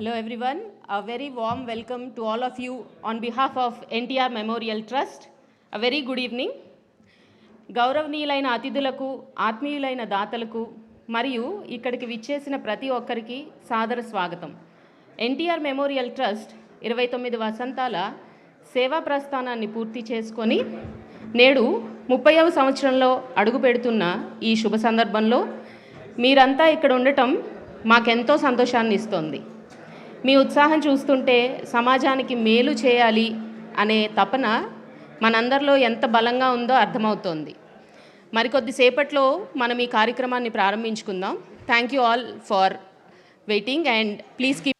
Hello everyone, a very warm welcome to all of you on behalf of NTR Memorial Trust. A very good evening. గౌరవనీయులైన అతిథులకు, ఆత్మీయులైన దాతలకు మరియు ఇక్కడికి విచ్చేసిన ప్రతి ఒక్కరికి సాదర స్వాగతం. ఎన్టీఆర్ మెమోరియల్ ట్రస్ట్ 29 వసంతాల సేవా ప్రస్థానాన్ని పూర్తి చేసుకొని నేడు 30వ సంవత్సరంలో అడుగు పెడుతున్న ఈ శుభ సందర్భంలో మీరంతా ఇక్కడ ఉండటం మాకెంతో సంతోషాన్ని ఇస్తోంది. మీ ఉత్సాహం చూస్తుంటే సమాజానికి మేలు చేయాలి అనే తపన మనందరిలో ఎంత బలంగా ఉందో అర్థమవుతోంది. మరికొద్దిసేపట్లో మనం ఈ కార్యక్రమాన్ని ప్రారంభించుకుందాం. Thank you all for waiting and please keep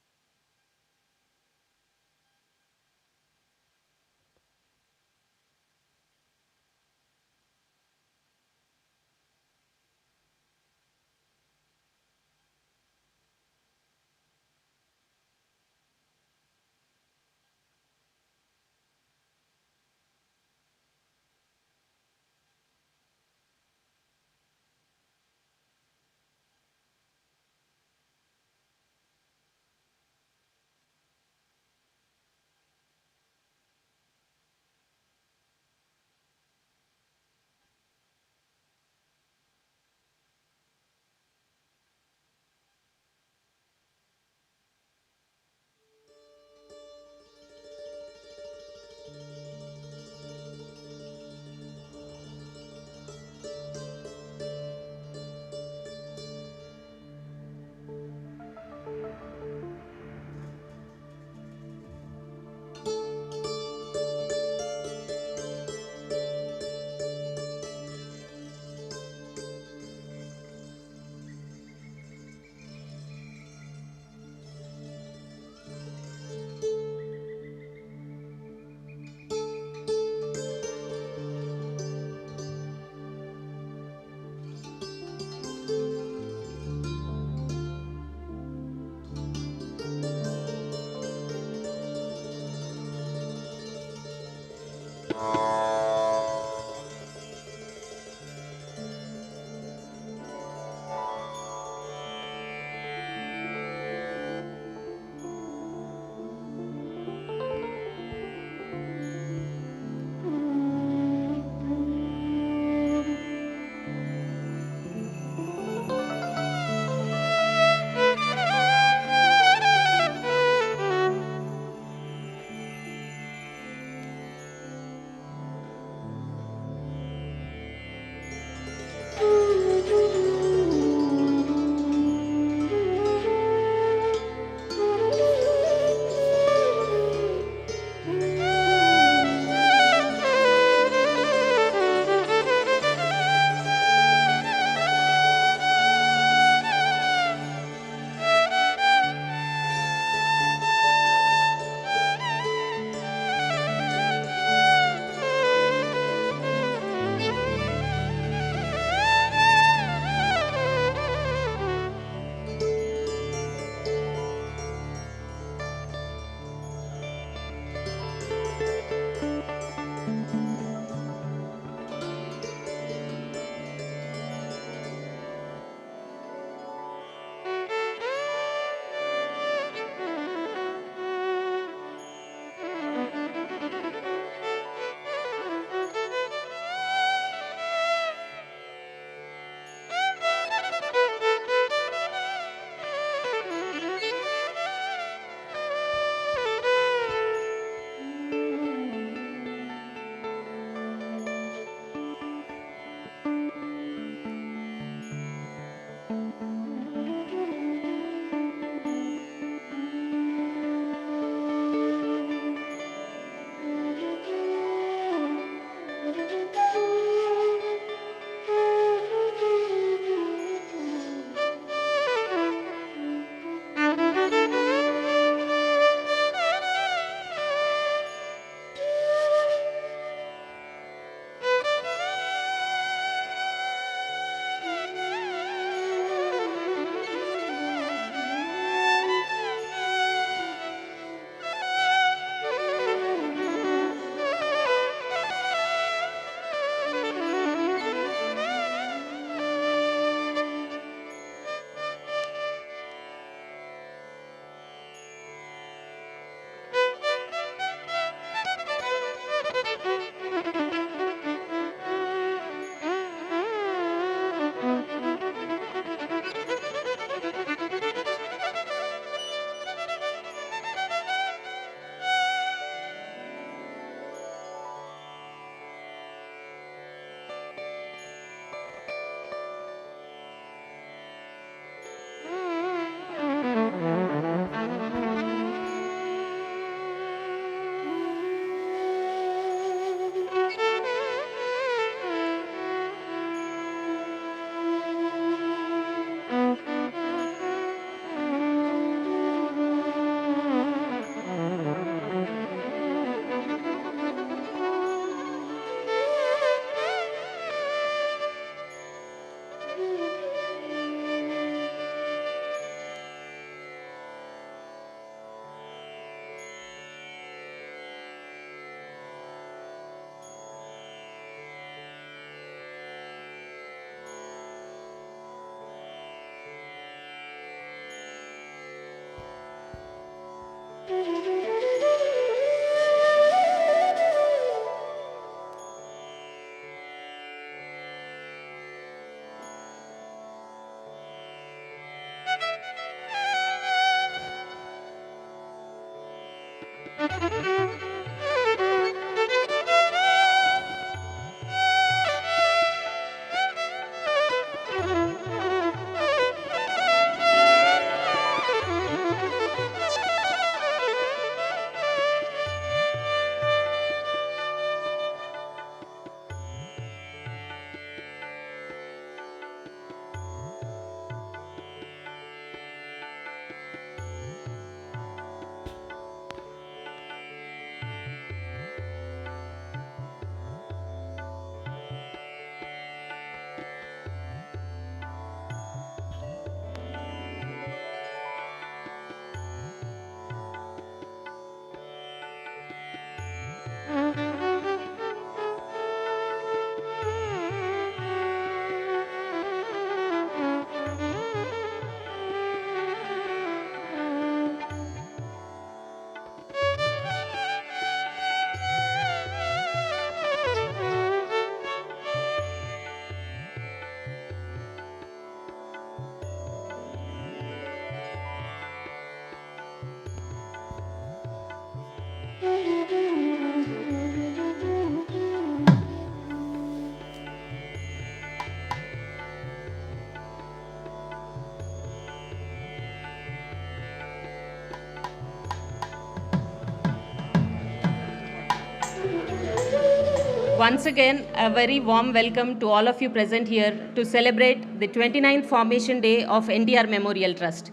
Once again, a very warm welcome to all of you present here to celebrate the 29th Formation Day of NTR Memorial Trust.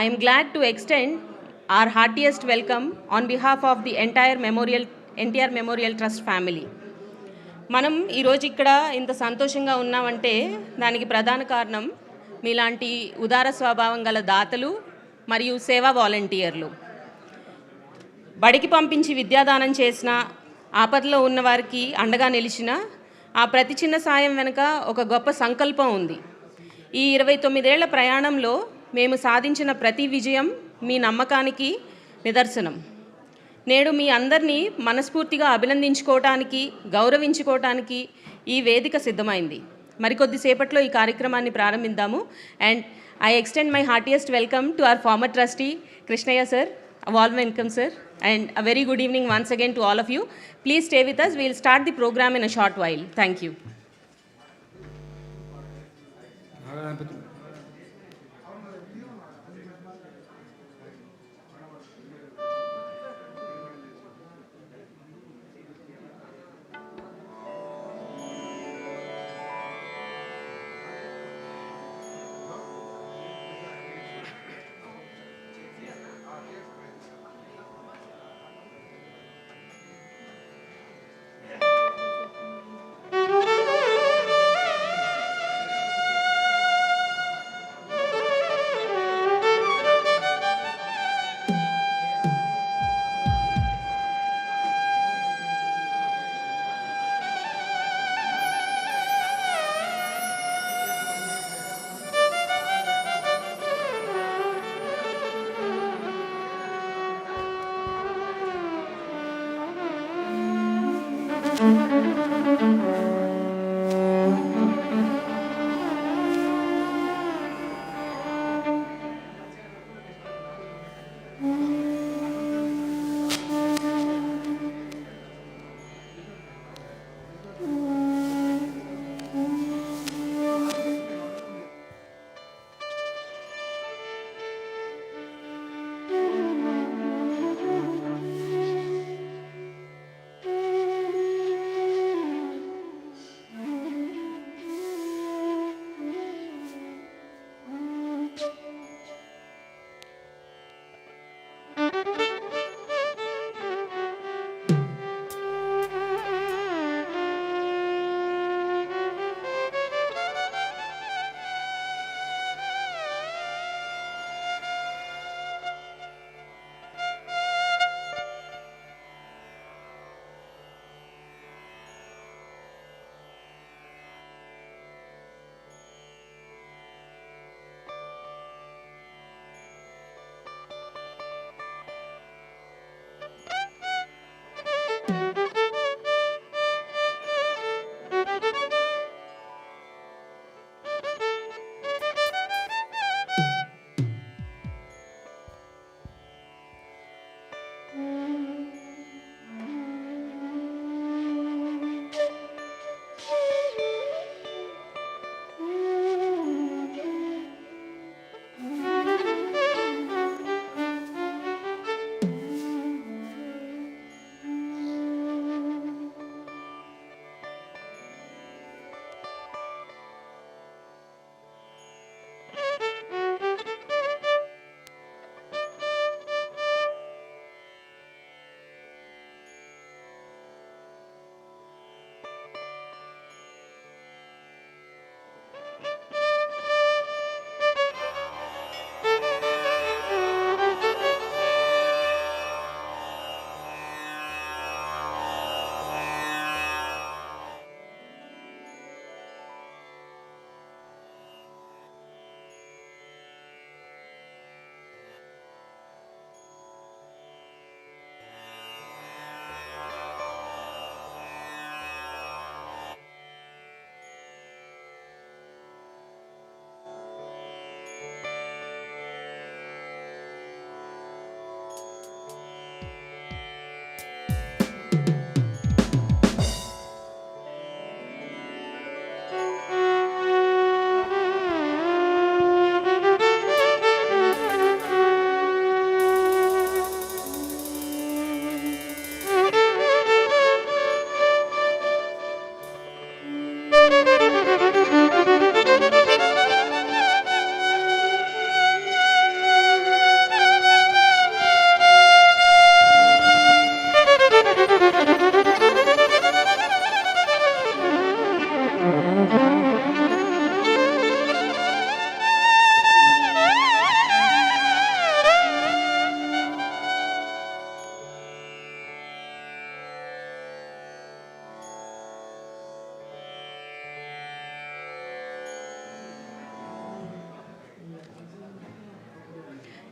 I am glad to extend our heartiest welcome on behalf of the entire NTR Memorial Trust family. మనం ఈరోజు ఇక్కడ ఇంత సంతోషంగా ఉన్నామంటే దానికి ప్రధాన కారణం మీలాంటి ఉదార స్వభావం గల దాతలు మరియు సేవా వాలంటీర్లు. బడికి పంపించి విద్యాదానం చేసిన, ఆపదలో ఉన్నవారికి అండగా నిలిచిన ఆ ప్రతి చిన్న సాయం వెనుక ఒక గొప్ప సంకల్పం ఉంది. ఈ 29 ఏళ్ల ప్రయాణంలో మేము సాధించిన ప్రతి విజయం మీ నమ్మకానికి నిదర్శనం. నేడు మీ అందరినీ మనస్ఫూర్తిగా అభినందించుకోవటానికి, గౌరవించుకోవటానికి ఈ వేదిక సిద్ధమైంది. మరికొద్దిసేపట్లో ఈ కార్యక్రమాన్ని ప్రారంభిద్దాము. And I extend my heartiest welcome to our former trustee Krishnaiah sir. A warm welcome, sir, and a very good evening once again to all of you. Please stay with us. We'll start the program in a short while. Thank you.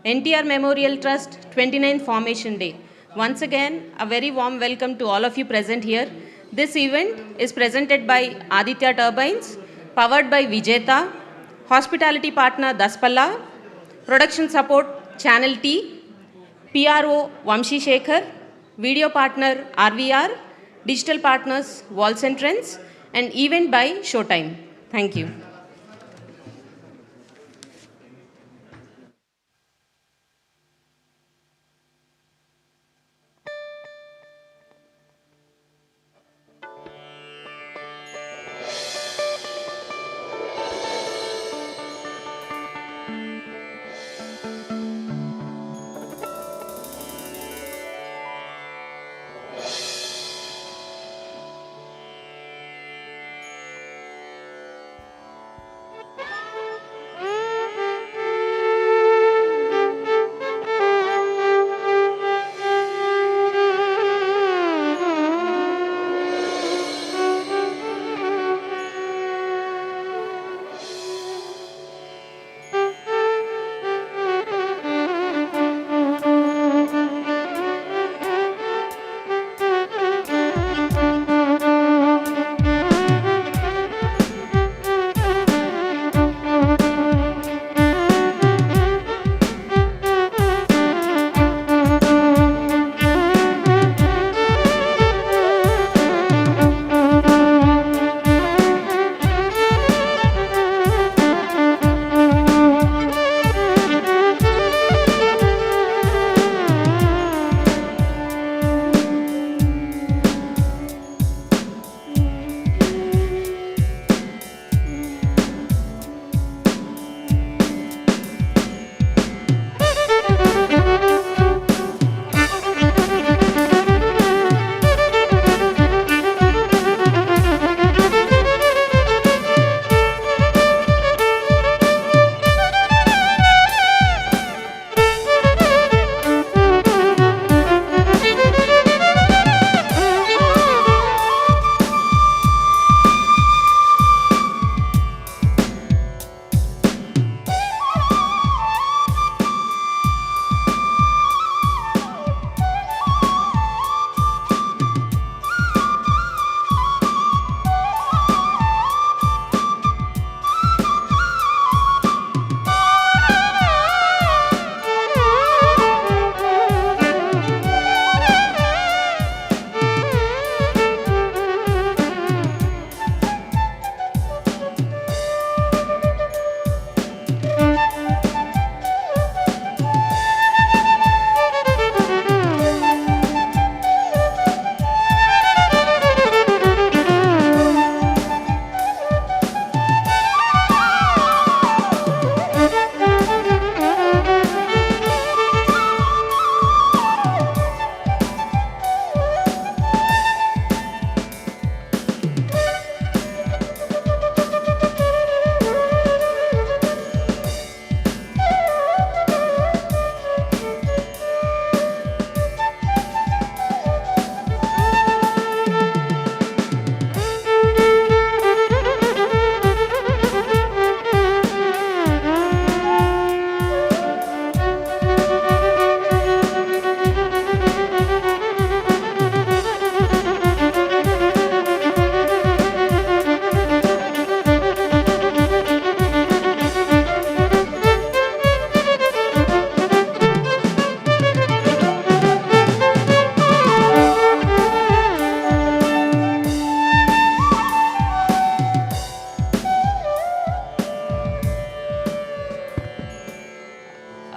NTR Memorial Trust 29th Formation Day. Once again, a very warm welcome to all of you present here. This event is presented by Aditya Turbines, powered by Vijeta, hospitality partner Daspalla, production support Channel T, PRO Vamshi Shekhar, video partner RVR, digital partners Walls and Trends, and event by Showtime. Thank you.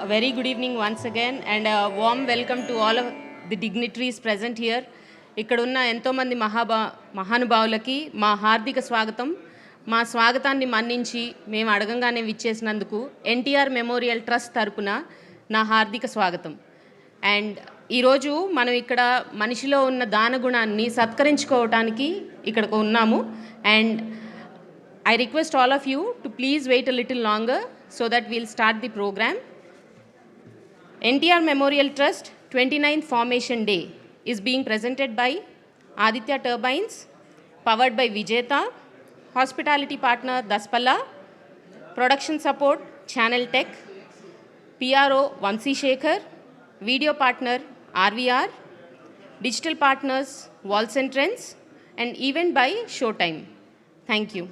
A very good evening once again and a warm welcome to all of the dignitaries present here. ఇక్కడ ఉన్న ఎంతోమంది మహానుభావులకి మా హార్దిక స్వాగతం. మా స్వాగతాన్ని మన్నించి మేము అడగంగానే విచ్చేసినందుకు NTR memorial trust తరపున నా హార్దిక స్వాగతం. అండ్ ఈరోజు మనం ఇక్కడ మనిషిలో ఉన్న దానగుణాన్ని సత్కరించుకోవటానికి ఇక్కడికి ఉన్నాము. And I request all of you to please wait a little longer so that we'll start the program. NTR Memorial Trust 29th Formation Day is being presented by Aditya Turbines, powered by Vijeta, hospitality partner Daspalla, production support Channel Tech, PRO Vansi Shekhar, video partner RVR, digital partners Walls and Trends, and event by Showtime. Thank you.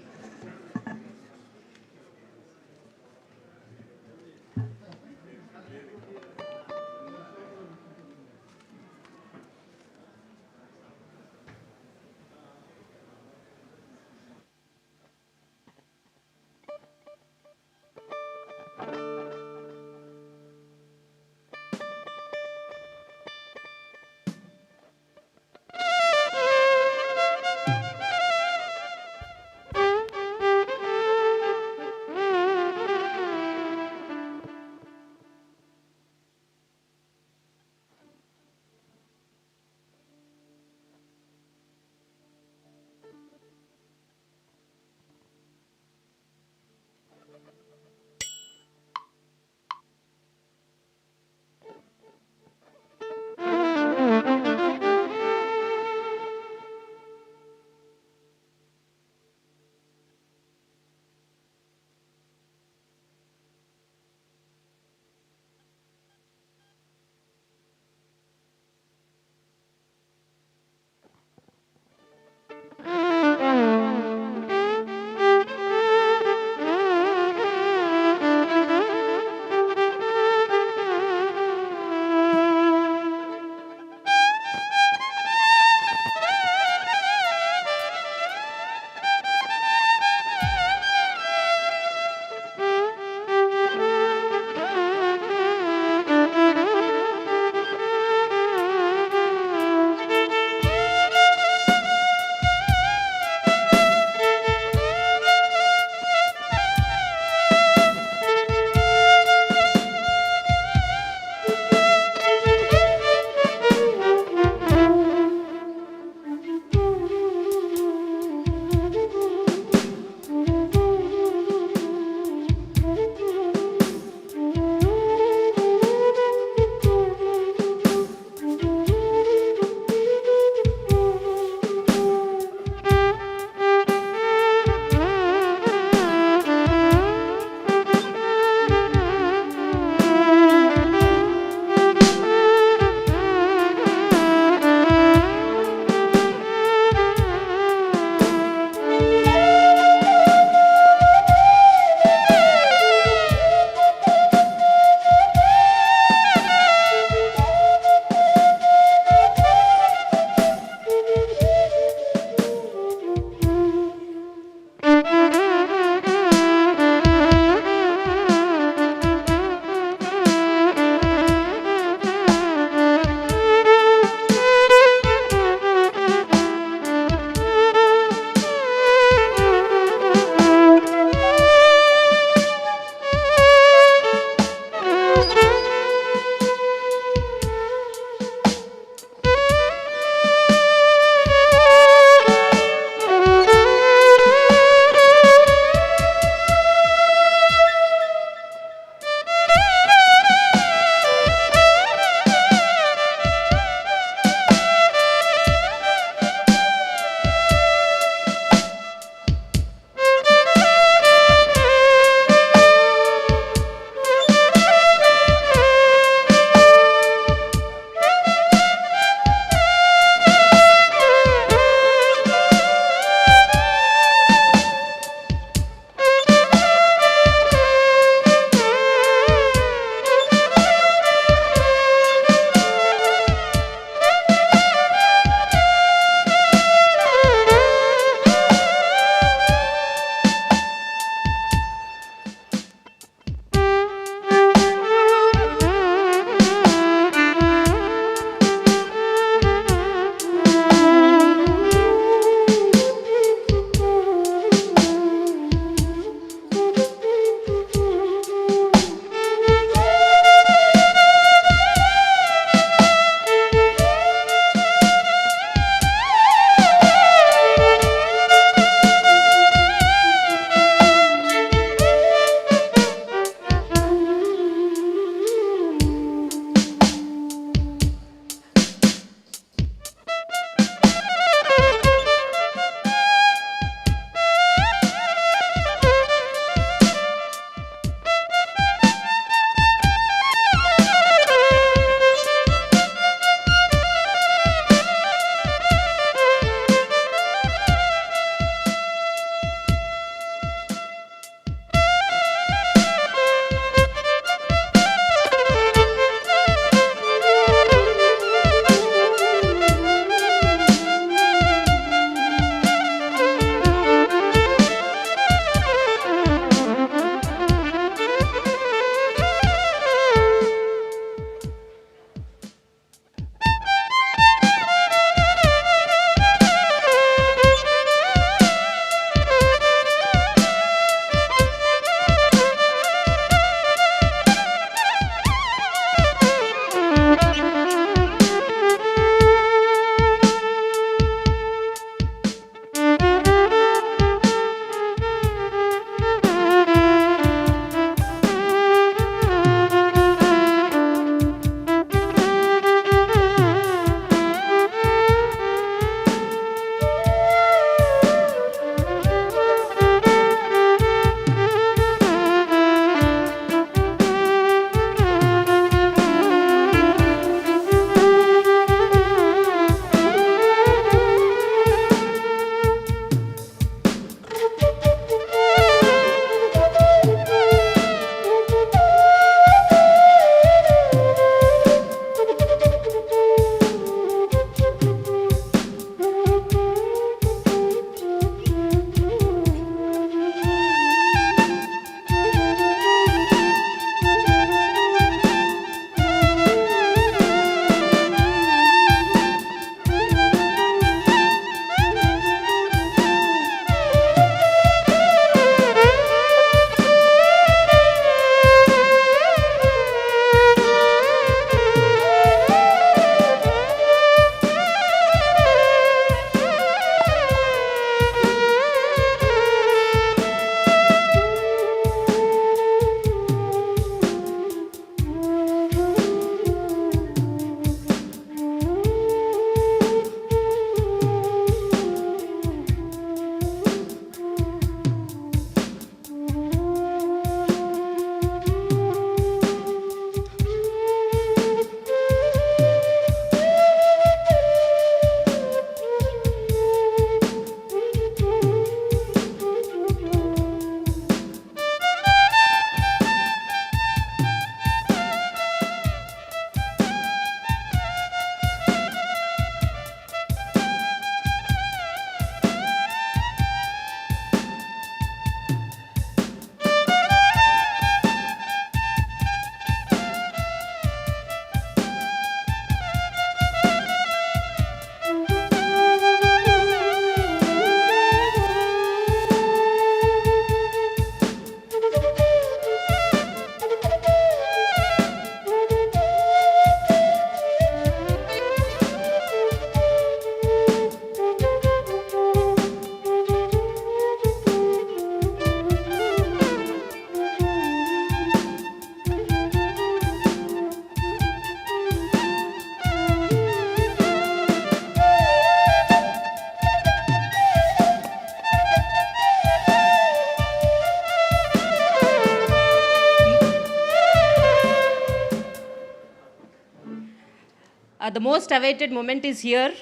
The most awaited moment is here.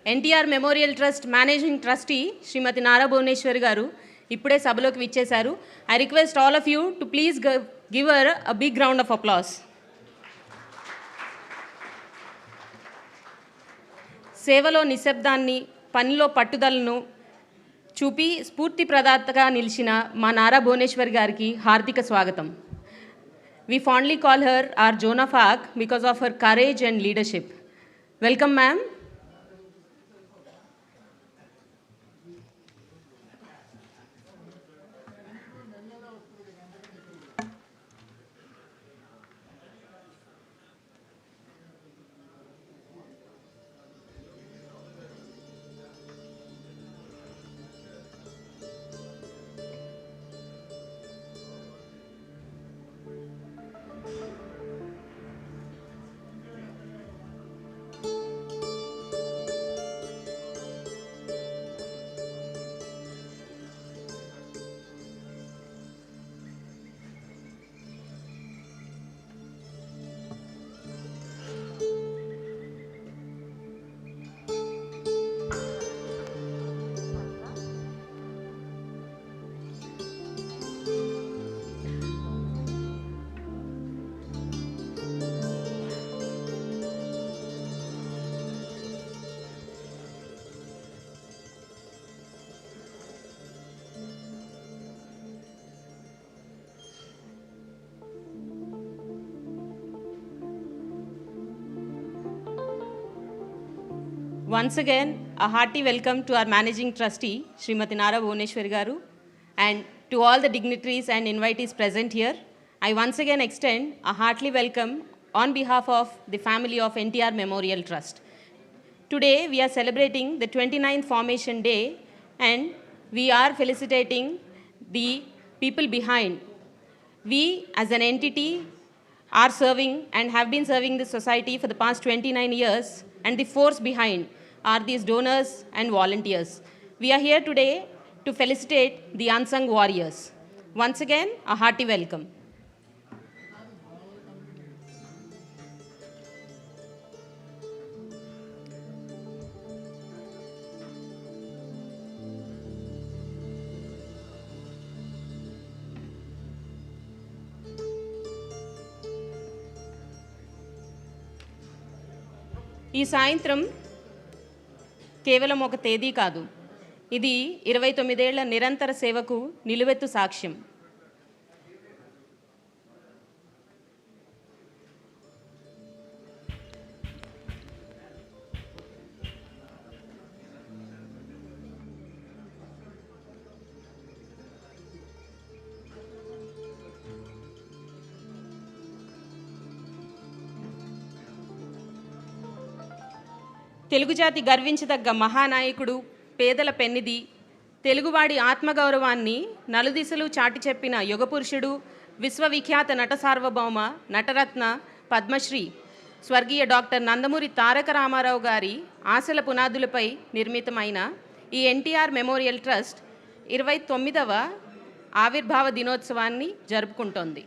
NTR Memorial Trust Managing Trustee Srimati Nara Bhuvneshwari garu ippude sabaloki vichesaru. I request all of you to please give her a big round of applause. సేవలో నిశ్శబ్దాన్ని, పనిలో పట్టుదలను చూపి స్ఫూర్తి ప్రదాతగా నిలిచిన మా నారా భువనేశ్వరి గారికి హార్దిక స్వాగతం. We fondly call her our Joan of Arc because of her courage and leadership. Welcome, ma'am. Once again, a hearty welcome to our Managing Trustee, Srimati Nara Bhuvneshwari garu, and to all the dignitaries and invitees present here. I once again extend a hearty welcome on behalf of the family of NTR Memorial Trust. Today, we are celebrating the 29th Formation Day, and we are felicitating the people behind. We, as an entity, are serving and have been serving the society for the past 29 years, and the force behind are these donors and volunteers. We are here today to felicitate the unsung warriors. Once again, a hearty welcome. ఈ సాయంత్రం కేవలం ఒక తేదీ కాదు, ఇది 29 ఏళ్ల నిరంతర సేవకు నిలువెత్తు సాక్ష్యం. తెలుగు జాతి గర్వించదగ్గ మహానాయకుడు, పేదల పెన్నిది, తెలుగువాడి ఆత్మగౌరవాన్ని నలుదిశలు చాటి చెప్పిన యుగపురుషుడు, విశ్వవిఖ్యాత నట సార్వభౌమ, నటరత్న, పద్మశ్రీ స్వర్గీయ డాక్టర్ నందమూరి తారక రామారావు గారి ఆశల పునాదులపై నిర్మితమైన ఈ ఎన్టీఆర్ మెమోరియల్ ట్రస్ట్ 29వ ఆవిర్భావ దినోత్సవాన్ని జరుపుకుంటోంది.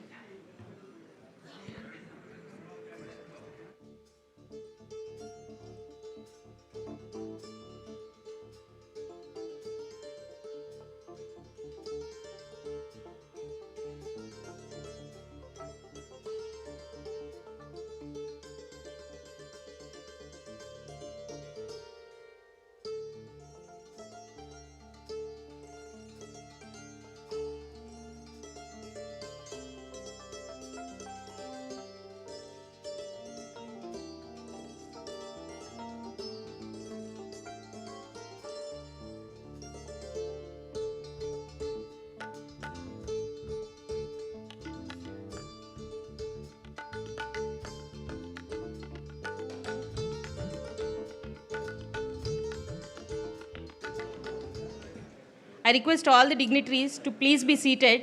I request all the dignitaries to please be seated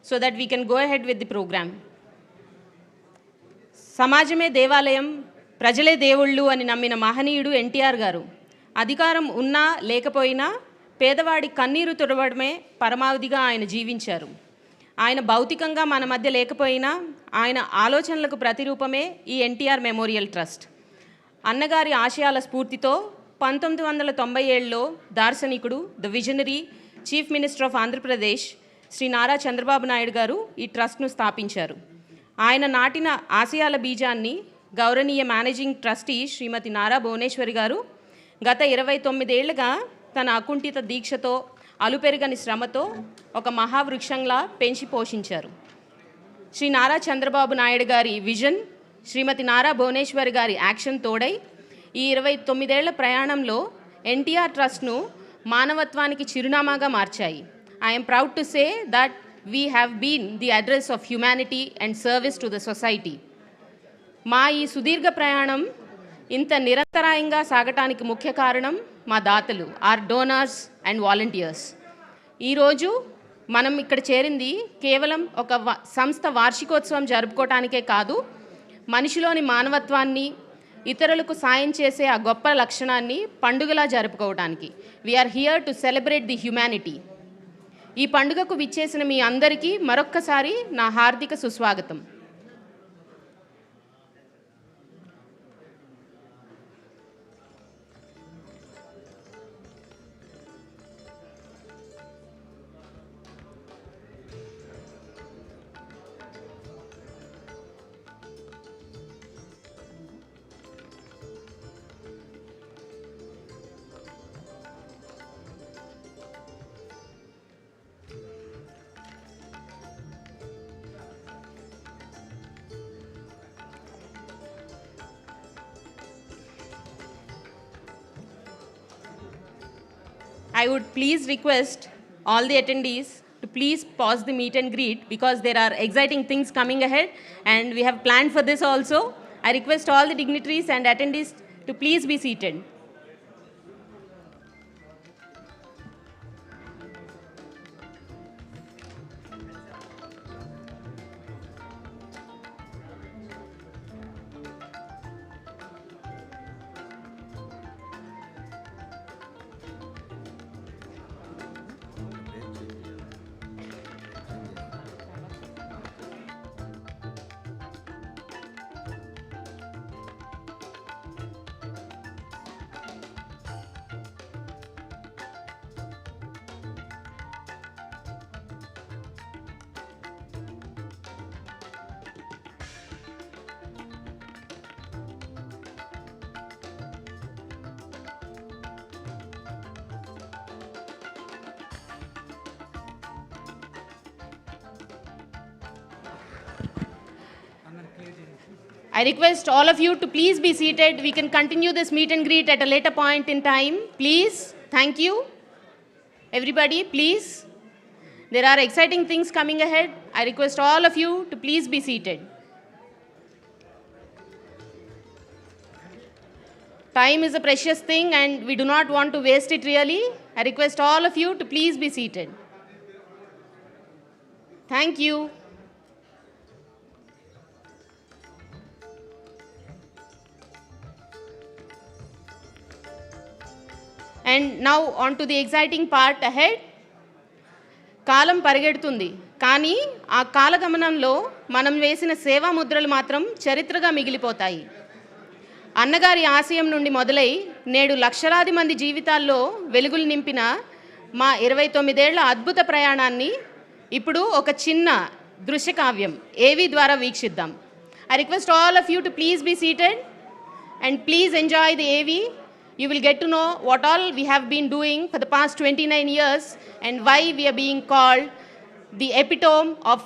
so that we can go ahead with the program. సమాజమే దేవాలయం, ప్రజలే దేవుళ్ళు అని నమ్మిన మహనీయుడు ఎన్టీఆర్ గారు. అధికారం ఉన్నా లేకపోయినా పేదవాడి కన్నీరు తుడవడమే పరమావధిగా ఆయన జీవించారు. ఆయన భౌతికంగా మన మధ్య లేకపోయినా ఆయన ఆలోచనలకు ప్రతిరూపమే ఈ ఎన్టీఆర్ మెమోరియల్ ట్రస్ట్. అన్నగారి ఆశయాల స్ఫూర్తితో 1997లో దార్శనికుడు, the visionary chief minister of Andhra Pradesh Shri Nara Chandrababu Naidu garu ఈ ట్రస్ట్ను స్థాపించారు. ఆయన నాటిన ఆశయాల బీజాన్ని గౌరవనీయ మేనేజింగ్ ట్రస్టీ శ్రీమతి నారా భువనేశ్వరి గారు గత 29 ఏళ్లుగా తన అకుంఠిత దీక్షతో, అలుపెరగని శ్రమతో ఒక మహావృక్షంలా పెంచి పోషించారు. శ్రీ నారా చంద్రబాబు నాయుడు గారి విజన్, శ్రీమతి నారా భువనేశ్వరి గారి యాక్షన్ తోడై ఈ 29 ఏళ్ల ప్రయాణంలో ఎన్టీఆర్ ట్రస్ట్ను మానవత్వానికి చిరునామాగా మార్చాయి. I'm proud to say that we have been the address of humanity and service to the society. మా ఈ సుదీర్ఘ ప్రయాణం ఇంత నిరంతరాయంగా సాగటానికి ముఖ్య కారణం మా దాతలు, ఆర్ డోనర్స్ అండ్ వాలంటీర్స్. ఈరోజు మనం ఇక్కడ చేరింది కేవలం ఒక సంస్థ వార్షికోత్సవం జరుపుకోవటానికే కాదు, మనిషిలోని మానవత్వాన్ని, ఇతరులకు సాయం చేసే ఆ గొప్ప లక్షణాన్ని పండుగలా జరుపుకోవడానికి. We are here to celebrate the humanity. ఈ పండుగకు విచ్చేసిన మీ అందరికీ మరొక్కసారి నా హార్దిక సుస్వాగతం. I would please request all the attendees to please pause the meet and greet because there are exciting things coming ahead and we have planned for this also. I request all the dignitaries and attendees to please be seated. I request all of you to please be seated. We can continue this meet and greet at a later point in time. Please. Thank you. Everybody, please. There are exciting things coming ahead. I request all of you to please be seated. Time is a precious thing and we do not want to waste it really. I request all of you to please be seated. Thank you. And now on to the exciting part ahead. కాలం పరిగెడుతుంది, కానీ ఆ కాలగమనంలో మనం వేసిన సేవా ముద్రలు మాత్రం చరిత్రగా మిగిలిపోతాయి. అన్నగారి ఆశయం నుండి మొదలై నేడు లక్షలాది మంది జీవితాల్లో వెలుగులు నింపిన మా 29 ఏళ్ల అద్భుత ప్రయాణాన్ని ఇప్పుడు ఒక చిన్న దృశ్యకావ్యం ఏవి ద్వారా వీక్షిద్దాం. I request all of you to please be seated and please enjoy the AV. You will get to know what all we have been doing for the past 29 years and why we are being called the epitome of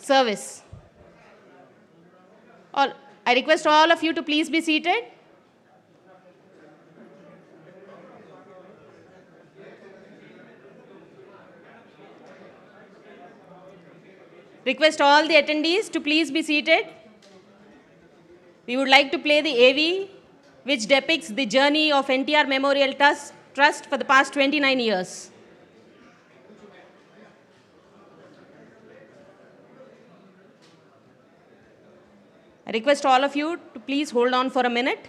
service. I request all of you to please be seated. Request all the attendees to please be seated. We would like to play the AV which depicts the journey of NTR Memorial Trust for the past 29 years. I request all of you to please hold on for a minute.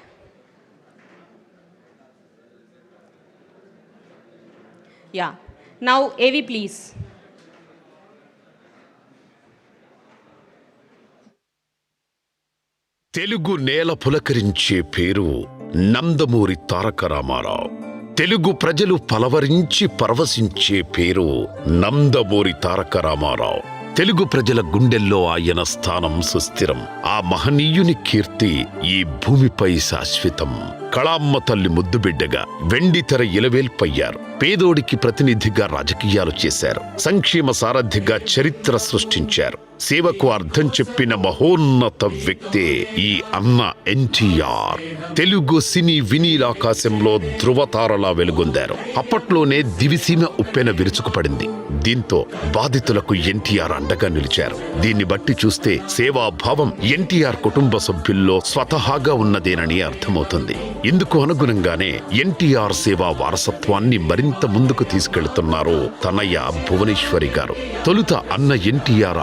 Yeah. Now, AV please. Telugu నేల పులకరించే పేరు నందమూరి తారక రామారావు. తెలుగు ప్రజలు పలవరించి పరవశించే పేరు నందమూరి తారక రామారావు. తెలుగు ప్రజల గుండెల్లో ఆయన స్థానం సుస్థిరం. ఆ మహనీయుని కీర్తి ఈ భూమిపై శాశ్వతం. కళామ్మ తల్లి ముద్దుబిడ్డగా వెండితెర ఇలవేల్పయ్యారు. పేదోడికి ప్రతినిధిగా రాజకీయాలు చేశారు. సంక్షేమ సారథిగా చరిత్ర సృష్టించారు. సేవకు అర్థం చెప్పిన మహోన్నత వ్యక్తే ఈ అన్న NTR. తెలుగు సినీ వినీలాకాశంలో ధృవతారలా వెలుగొందారు. అప్పట్లోనే దివిసీమ ఉప్పెన విరుచుకుపడింది. దీంతో బాధితులకు NTR అండగా నిలిచారు. దీన్ని బట్టి చూస్తే సేవాభావం NTR కుటుంబ సభ్యుల్లో స్వతహాగా ఉన్నదేనని అర్థమవుతుంది. ఇందుకు అనుగుణంగానే NTR సేవా వారసత్వాన్ని మరింత ముందుకు తీసుకెళ్తున్నారు తనయ్య భువనేశ్వరి గారు. తొలుత అన్న NTR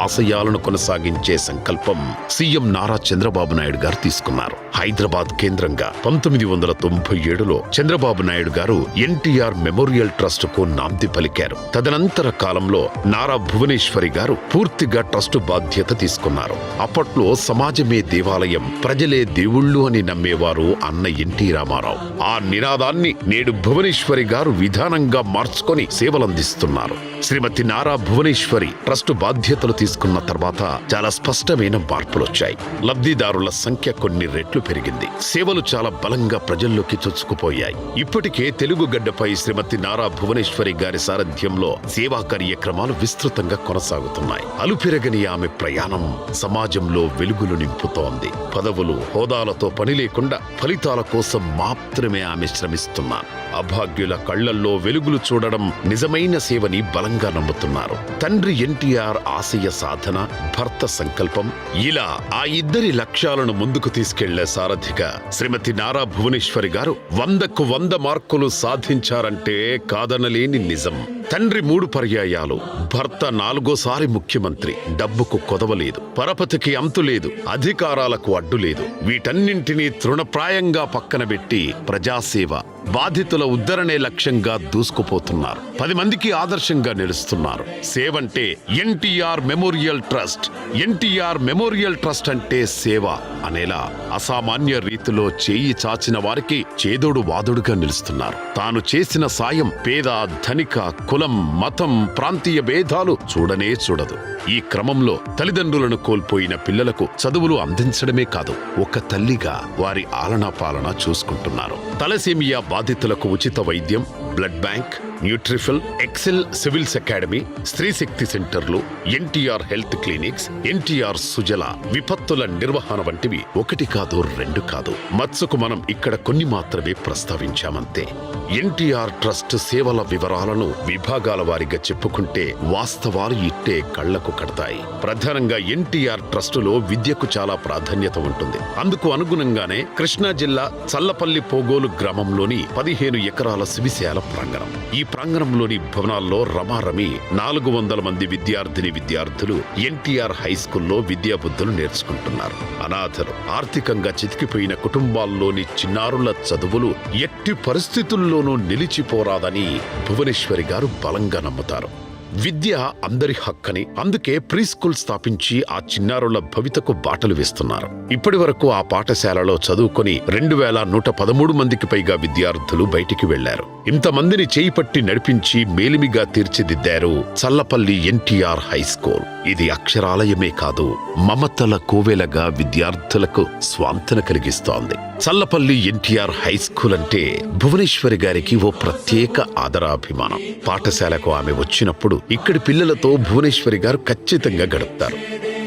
ఆశయాలను కొనసాగించే సంకల్పం సీఎం నారా చంద్రబాబు నాయుడు గారు తీసుకున్నారు. హైదరాబాద్ కేంద్రంగా 1997లో చంద్రబాబు నాయుడు గారు NTR మెమోరియల్ ట్రస్ట్ కు నాంది పలికారు. తదనంతర కాలంలో నారా భువనేశ్వరి గారు పూర్తిగా ట్రస్టు బాధ్యత తీసుకున్నారు. అప్పట్లో సమాజమే దేవాలయం, ప్రజలే దేవుళ్ళు అని నమ్మేవారు అన్న NT రామారావు. ఆ నినాదాన్ని నేడు భువనేశ్వరి గారు విధానంగా మార్చుకొని సేవలందిస్తున్నారు. శ్రీమతి నారా భువనేశ్వరి ట్రస్టు బాధ్యతలు తీసుకున్న తర్వాత చాలా స్పష్టమైన మార్పులొచ్చాయి. లబ్ధిదారుల సంఖ్య కొన్ని రెట్లు పెరిగింది. సేవలు చాలా బలంగా ప్రజల్లోకి చొచ్చుకుపోయాయి. ఇప్పటికే తెలుగు గడ్డపై శ్రీమతి నారా భువనేశ్వరి గారి సారథ్యంలో సేవా కార్యక్రమాలు విస్తృతంగా కొనసాగుతున్నాయి. అలుపెరగని ఆమె ప్రయాణం సమాజంలో వెలుగులు నింపుతోంది. పదవులు, హోదాలతో పని లేకుండా ఫలితాల కోసం మాత్రమే ఆమె శ్రమిస్తున్నారు. అభాగ్యుల కళ్లల్లో వెలుగులు చూడడం నిజమైన సేవని బలంగా నమ్ముతున్నారు. తండ్రి NTR ఆశయ సాధన, భర్త సంకల్పం, ఇలా ఆ ఇద్దరి లక్ష్యాలను ముందుకు తీసుకెళ్లే సారథిగా శ్రీమతి నారా భువనేశ్వరి గారు 100కు 100 మార్కులు సాధించారంటే కాదనలేని నిజం. తండ్రి 3 పర్యాయాలు, భర్త 4వ ముఖ్యమంత్రి. డబ్బుకు కొదవలేదు, పరపతికి అంతులేదు, అధికారాలకు అడ్డులేదు. వీటన్నింటినీ తృణప్రాయంగా పక్కన పెట్టి ప్రజాసేవ, బాధితుల ఉద్ధరణే లక్ష్యంగా దూసుకుపోతున్నారు. 10 మందికి ఆదర్శంగా నిలుస్తున్నారు. సేవంటే NTR memorial trust. NTR memorial trust అంటే సేవ అనేలా అసామాన్య రీతిలో చేయి చాచిన వారికి చేదోడు వాదుడుగా నిలుస్తున్నారు. తాను చేసిన సాయం పేద, ధనిక, కులం, మతం, ప్రాంతీయ భేదాలు చూడనే చూడదు. ఈ క్రమంలో తల్లిదండ్రులను కోల్పోయిన పిల్లలకు చదువులు అందించడమే కాదు, ఒక తల్లిగా వారి ఆలనా పాలన చూసుకుంటున్నారు. తలసేమియా బాధితులకు ఉచిత వైద్యం, blood bank, Nutrifil, excel civils academy, Stree Shakti సెంటర్లు, NTR health clinics, NTR Sujala, విపత్తుల నిర్వహణ వంటివి 1 కాదు 2 కాదు. మత్సుకు మనం ఇక్కడ కొన్ని మాత్రమే ప్రస్తావించామంతే. NTR ట్రస్ట్ సేవల వివరాలను విభాగాల వారిగా చెప్పుకుంటే వాస్తవాలు ఇట్టే కళ్లకు కడతాయి. ప్రధానంగా NTR ట్రస్టులో విద్యకు చాలా ప్రాధాన్యత ఉంటుంది. అందుకు అనుగుణంగానే కృష్ణా జిల్లా చల్లపల్లి పోగోలు గ్రామంలోని 15 ఎకరాల శివిశాల ప్రాంగణం. ఈ ప్రాంగణంలోని భవనాల్లో రమారమి 400 మంది విద్యార్థులు NTR హైస్కూల్లో విద్యాబుద్ధులు నేర్చుకుంటున్నారు. అనాథలు, ఆర్థికంగా చితికిపోయిన కుటుంబాల్లోని చిన్నారుల చదువులు ఎట్టి పరిస్థితుల్లోనూ నిలిచిపోరాదని భువనేశ్వరి గారు బలంగా నమ్ముతారు. విద్య అందరి హక్కని, అందుకే ప్రీ స్కూల్ స్థాపించి ఆ చిన్నారుల భవితకు బాటలు వేస్తున్నారు. ఇప్పటి వరకు ఆ పాఠశాలలో చదువుకొని 2113 మందికి పైగా విద్యార్థులు బయటికి వెళ్లారు. ఇంతమందిని చేయిపట్టి నడిపించి మేలిమిగా తీర్చిదిద్దారు చల్లపల్లి NTR హై స్కూల్. ఇది అక్షరాలయమే కాదు, మమతల కోవెలగా విద్యార్థులకు స్వాంతన కలిగిస్తోంది. చల్లపల్లి NTR హై స్కూల్ అంటే భువనేశ్వరి గారికి ఓ ప్రత్యేక ఆదరాభిమానం. పాఠశాలకు ఆమె వచ్చినప్పుడు ఇక్కడి పిల్లలతో భువనేశ్వరి గారు ఖచ్చితంగా గడుపుతారు.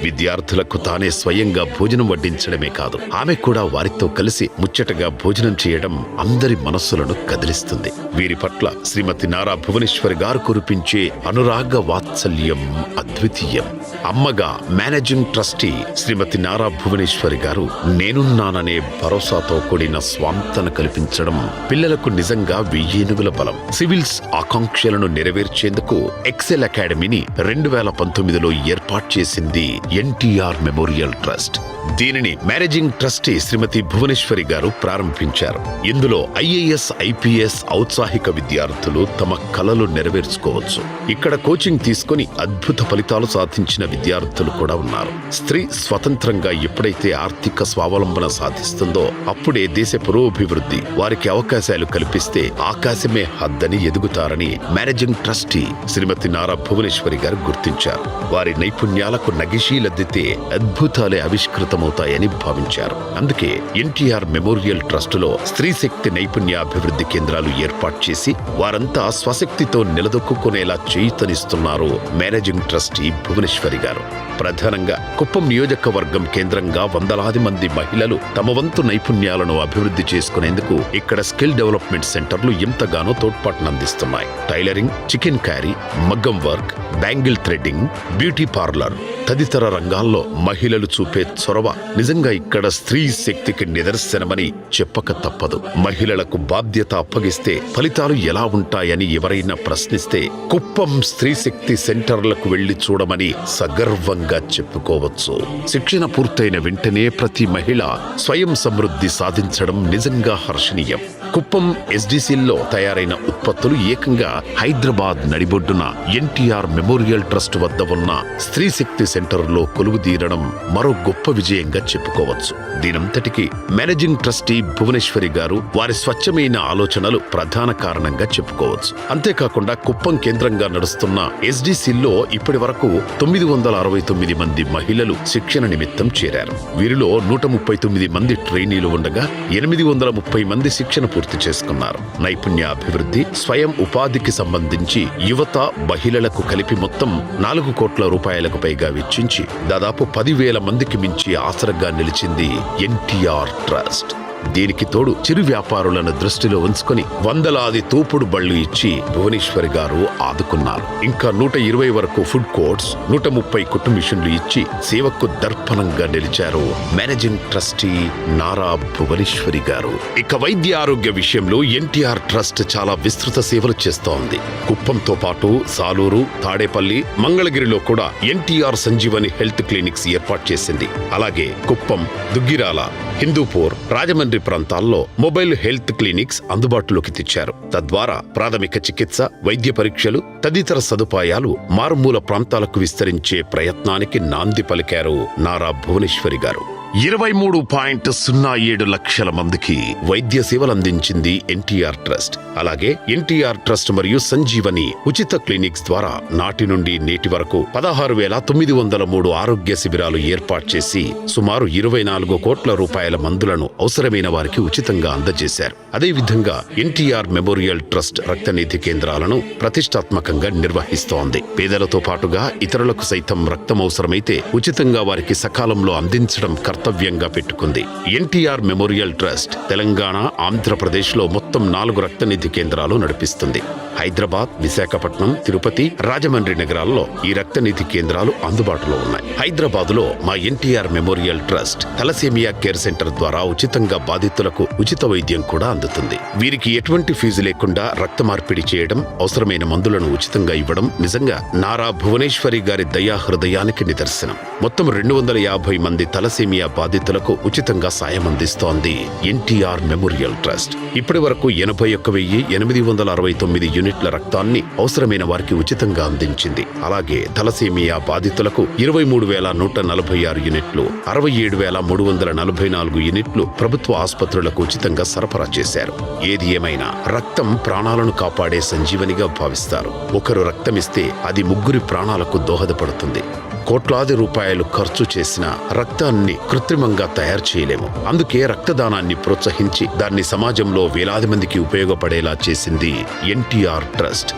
విద్యార్థులకు తానే స్వయంగా భోజనం వడ్డించడమే కాదు, ఆమె కూడా వారితో కలిసి ముచ్చటగా భోజనం చేయడం అందరి మనస్సులను కదిలిస్తుంది. వీరి పట్ల శ్రీమతి నారా భువనేశ్వరి గారు కురిపించే అనురాగ వాత్సల్యం అద్వితీయం. అమ్మగా మేనేజింగ్ ట్రస్టీ శ్రీమతి నారా భువనేశ్వరి గారు నేనున్నాననే భరోసాతో కూడిన స్వాంతన కల్పించడం పిల్లలకు నిజంగా 1000 ఏనుగుల బలం. సివిల్స్ ఆకాంక్షలను నెరవేర్చేందుకు ఎక్సెల్ అకాడమీని 2019లో ఏర్పాటు చేసింది ఎన్టీఆర్ మెమోరియల్ ట్రస్ట్. దీనిని మేనేజింగ్ ట్రస్టీ శ్రీమతి భువనేశ్వరి గారు ప్రారంభించారు. ఇందులో IAS, IPS ఔత్సాహిక విద్యార్థులు తమ కలలు నెరవేర్చుకోవచ్చు. ఇక్కడ కోచింగ్ తీసుకుని అద్భుత ఫలితాలు సాధించిన విద్యార్థులు కూడా ఉన్నారు. స్త్రీ స్వతంత్రంగా ఎప్పుడైతే ఆర్థిక స్వావలంబన సాధిస్తుందో అప్పుడే దేశ పురోభివృద్ధి. వారికి అవకాశాలు కల్పిస్తే ఆకాశమే హద్దని ఎదుగుతారని మేనేజింగ్ ట్రస్టీ శ్రీమతి నారా భువనేశ్వరి గారు గుర్తించారు. వారి నైపుణ్యాలకు నగిశీలద్దితే అద్భుతాలే ఆవిష్కృతమవుతాయని భావించారు. అందుకే ఎన్టీఆర్ మెమోరియల్ ట్రస్టులో స్త్రీ శక్తి నైపుణ్యాభివృద్ధి కేంద్రాలు ఏర్పాటు చేసి వారంతా స్వశక్తితో నిలదొక్కునేలా చేయూతనిస్తున్నారు మేనేజింగ్ ట్రస్టీ భువనేశ్వరి గారు. ప్రధానంగా కుప్పం నియోజకవర్గం కేంద్రంగా వందలాది మంది మహిళలు తమ వంతు నైపుణ్యాలను అభివృద్ధి చేసుకునేందుకు ఇక్కడ స్కిల్ డెవలప్మెంట్ సెంటర్లు ఎంతగానో తోడ్పాటునందిస్తున్నాయి. టైలరింగ్, చికెన్ క్యారీ, మగ్గం work, bangle threading, beauty parlour తదితర రంగాల్లో మహిళలు చూపే చొరవ నిజంగా ఇక్కడ స్త్రీ శక్తికి నిదర్శనమని చెప్పక తప్పదు. మహిళలకు బాధ్యత అప్పగిస్తే ఫలితాలు ఎలా ఉంటాయని ఎవరైనా ప్రశ్నిస్తే కుప్పం స్త్రీ శక్తి సెంటర్లకు వెళ్లి చూడమని సగర్వంగా చెప్పుకోవచ్చు. శిక్షణ పూర్తయిన వెంటనే ప్రతి మహిళ స్వయం సమృద్ధి సాధించడం నిజంగా హర్షణీయం. కుప్పం SDCలో తయారైన ఉత్పత్తులు ఏకంగా హైదరాబాద్ నడిబొడ్డున ఎన్టీఆర్ మెమోరియల్ ట్రస్ట్ వద్ద ఉన్న స్త్రీ శక్తి సెంటర్లో కొలువుదీరడం మరో గొప్ప విజయంగా చెప్పుకోవచ్చు. దీనంతటికి మేనేజింగ్ ట్రస్టీ భువనేశ్వరి గారు వారి స్వచ్ఛమైన ఆలోచనలు ప్రధాన కారణంగా చెప్పుకోవచ్చు. అంతేకాకుండా కుప్పం కేంద్రంగా నడుస్తున్న SDCలో ఇప్పటి వరకు 969 మంది మహిళలు శిక్షణ నిమిత్తం చేరారు. వీరిలో 139 మంది ట్రైనీలు ఉండగా 830 మంది శిక్షణ పూర్తి చేసుకున్నారు. నైపుణ్యాభివృద్ధి, స్వయం ఉపాధికి సంబంధించి యువత, మహిళలకు కలిపి మొత్తం 4 కోట్ల రూపాయలకు పైగా వెచ్చించి దాదాపు 10,000 మందికి మించి ఆసరగా నిలిచింది ఎన్టీఆర్ ట్రస్ట్. దీనికి తోడు చిరు వ్యాపారులను దృష్టిలో ఉంచుకొని వందలాది తోపుడు బళ్లు ఇచ్చి భువనేశ్వరి గారు ఆదుకున్నారు. ఇంకా 120 వరకు ఫుడ్ కోర్ట్స్, 130 కుట్టు మిషన్లు ఇచ్చి సేవకు దర్పణంగా నిలిచారు మేనేజింగ్ ట్రస్టీ నారా భువనేశ్వరి గారు. ఇక వైద్య ఆరోగ్య విషయంలో ఎన్టీఆర్ ట్రస్ట్ చాలా విస్తృత సేవలు చేస్తోంది. కుప్పంతో పాటు సాలూరు, తాడేపల్లి, మంగళగిరిలో కూడా ఎన్టీఆర్ సంజీవని హెల్త్ క్లినిక్స్ ఏర్పాటు చేసింది. అలాగే కుప్పం, దుగ్గిరాల, హిందూపూర్, రాజమండ్రి ప్రాంతాల్లో మొబైల్ హెల్త్ క్లినిక్స్ అందుబాటులోకి తెచ్చారు. తద్వారా ప్రాథమిక చికిత్స, వైద్య పరీక్షలు తదితర సదుపాయాలు మారుమూల ప్రాంతాలకు విస్తరించే ప్రయత్నానికి నాంది పలికారు నారా భువనేశ్వరి గారు. 23.07 లక్షల మందికి వైద్య సేవలందించింది ఎన్టీఆర్ ట్రస్ట్. అలాగే ఎన్టీఆర్ ట్రస్ట్ మరియు సంజీవని ఉచిత క్లినిక్స్ ద్వారా నాటి నుండి నేటి వరకు 16,903 ఆరోగ్య శిబిరాలు ఏర్పాటు చేసి సుమారు 24 కోట్ల రూపాయల మందులను అవసరమైన వారికి ఉచితంగా అందజేశారు. అదేవిధంగా ఎన్టీఆర్ మెమోరియల్ ట్రస్ట్ రక్తనిధి కేంద్రాలను ప్రతిష్టాత్మకంగా నిర్వహిస్తోంది. పేదలతో పాటుగా ఇతరులకు సైతం రక్తం అవసరమైతే ఉచితంగా వారికి సకాలంలో అందించడం కర్తవ్యంగా పెట్టుకుంది. ఎన్టీఆర్ మెమోరియల్ ట్రస్ట్ తెలంగాణ, ఆంధ్రప్రదేశ్లో మొత్తం 4 రక్తనిధి కేంద్రాలు నడిపిస్తుంది. హైదరాబాద్, విశాఖపట్నం, తిరుపతి, రాజమండ్రి నగరాల్లో ఈ రక్తనిధి కేంద్రాలు అందుబాటులో ఉన్నాయి. హైదరాబాదులో మా NTR memorial trust thalassaemia care centre ద్వారా ఉచితంగా బాధితులకు ఉచిత వైద్యం కూడా అందుతుంది. వీరికి ఎటువంటి ఫీజు లేకుండా రక్త మార్పిడి చేయడం, అవసరమైన మందులను ఉచితంగా ఇవ్వడం నిజంగా నారా భువనేశ్వరి గారి దయా హృదయానికి నిదర్శనం. మొత్తం 250 మంది థలసేమియా బాధితులకు ఉచితంగా సాయం అందిస్తోంది ఎన్టీఆర్ మెమోరియల్ ట్రస్ట్. ఇప్పటి వరకు 81,869 యూనిట్ల రక్తాన్ని అవసరమైన వారికి ఉచితంగా అందించింది. అలాగే థలసేమియా బాధితులకు 23,146 యూనిట్లు, 67,344 యూనిట్లు ప్రభుత్వ ఆసుపత్రులకు ఉచితంగా సరఫరా చేశారు. ఏది ఏమైనా రక్తం ప్రాణాలను కాపాడే సంజీవనిగా భావిస్తారు. ఒకరు రక్తమిస్తే అది 3 ప్రాణాలకు దోహదపడుతుంది. కోట్లాది రూపాయలు ఖర్చు చేసిన రక్తాన్ని కృత్రిమంగా తయారు చేయలేము. అందుకే రక్తదానాన్ని ప్రోత్సహించి దాన్ని సమాజంలో వేలాది మందికి ఉపయోగపడేలా చేసింది ఎన్టీఆర్ ట్రస్ట్.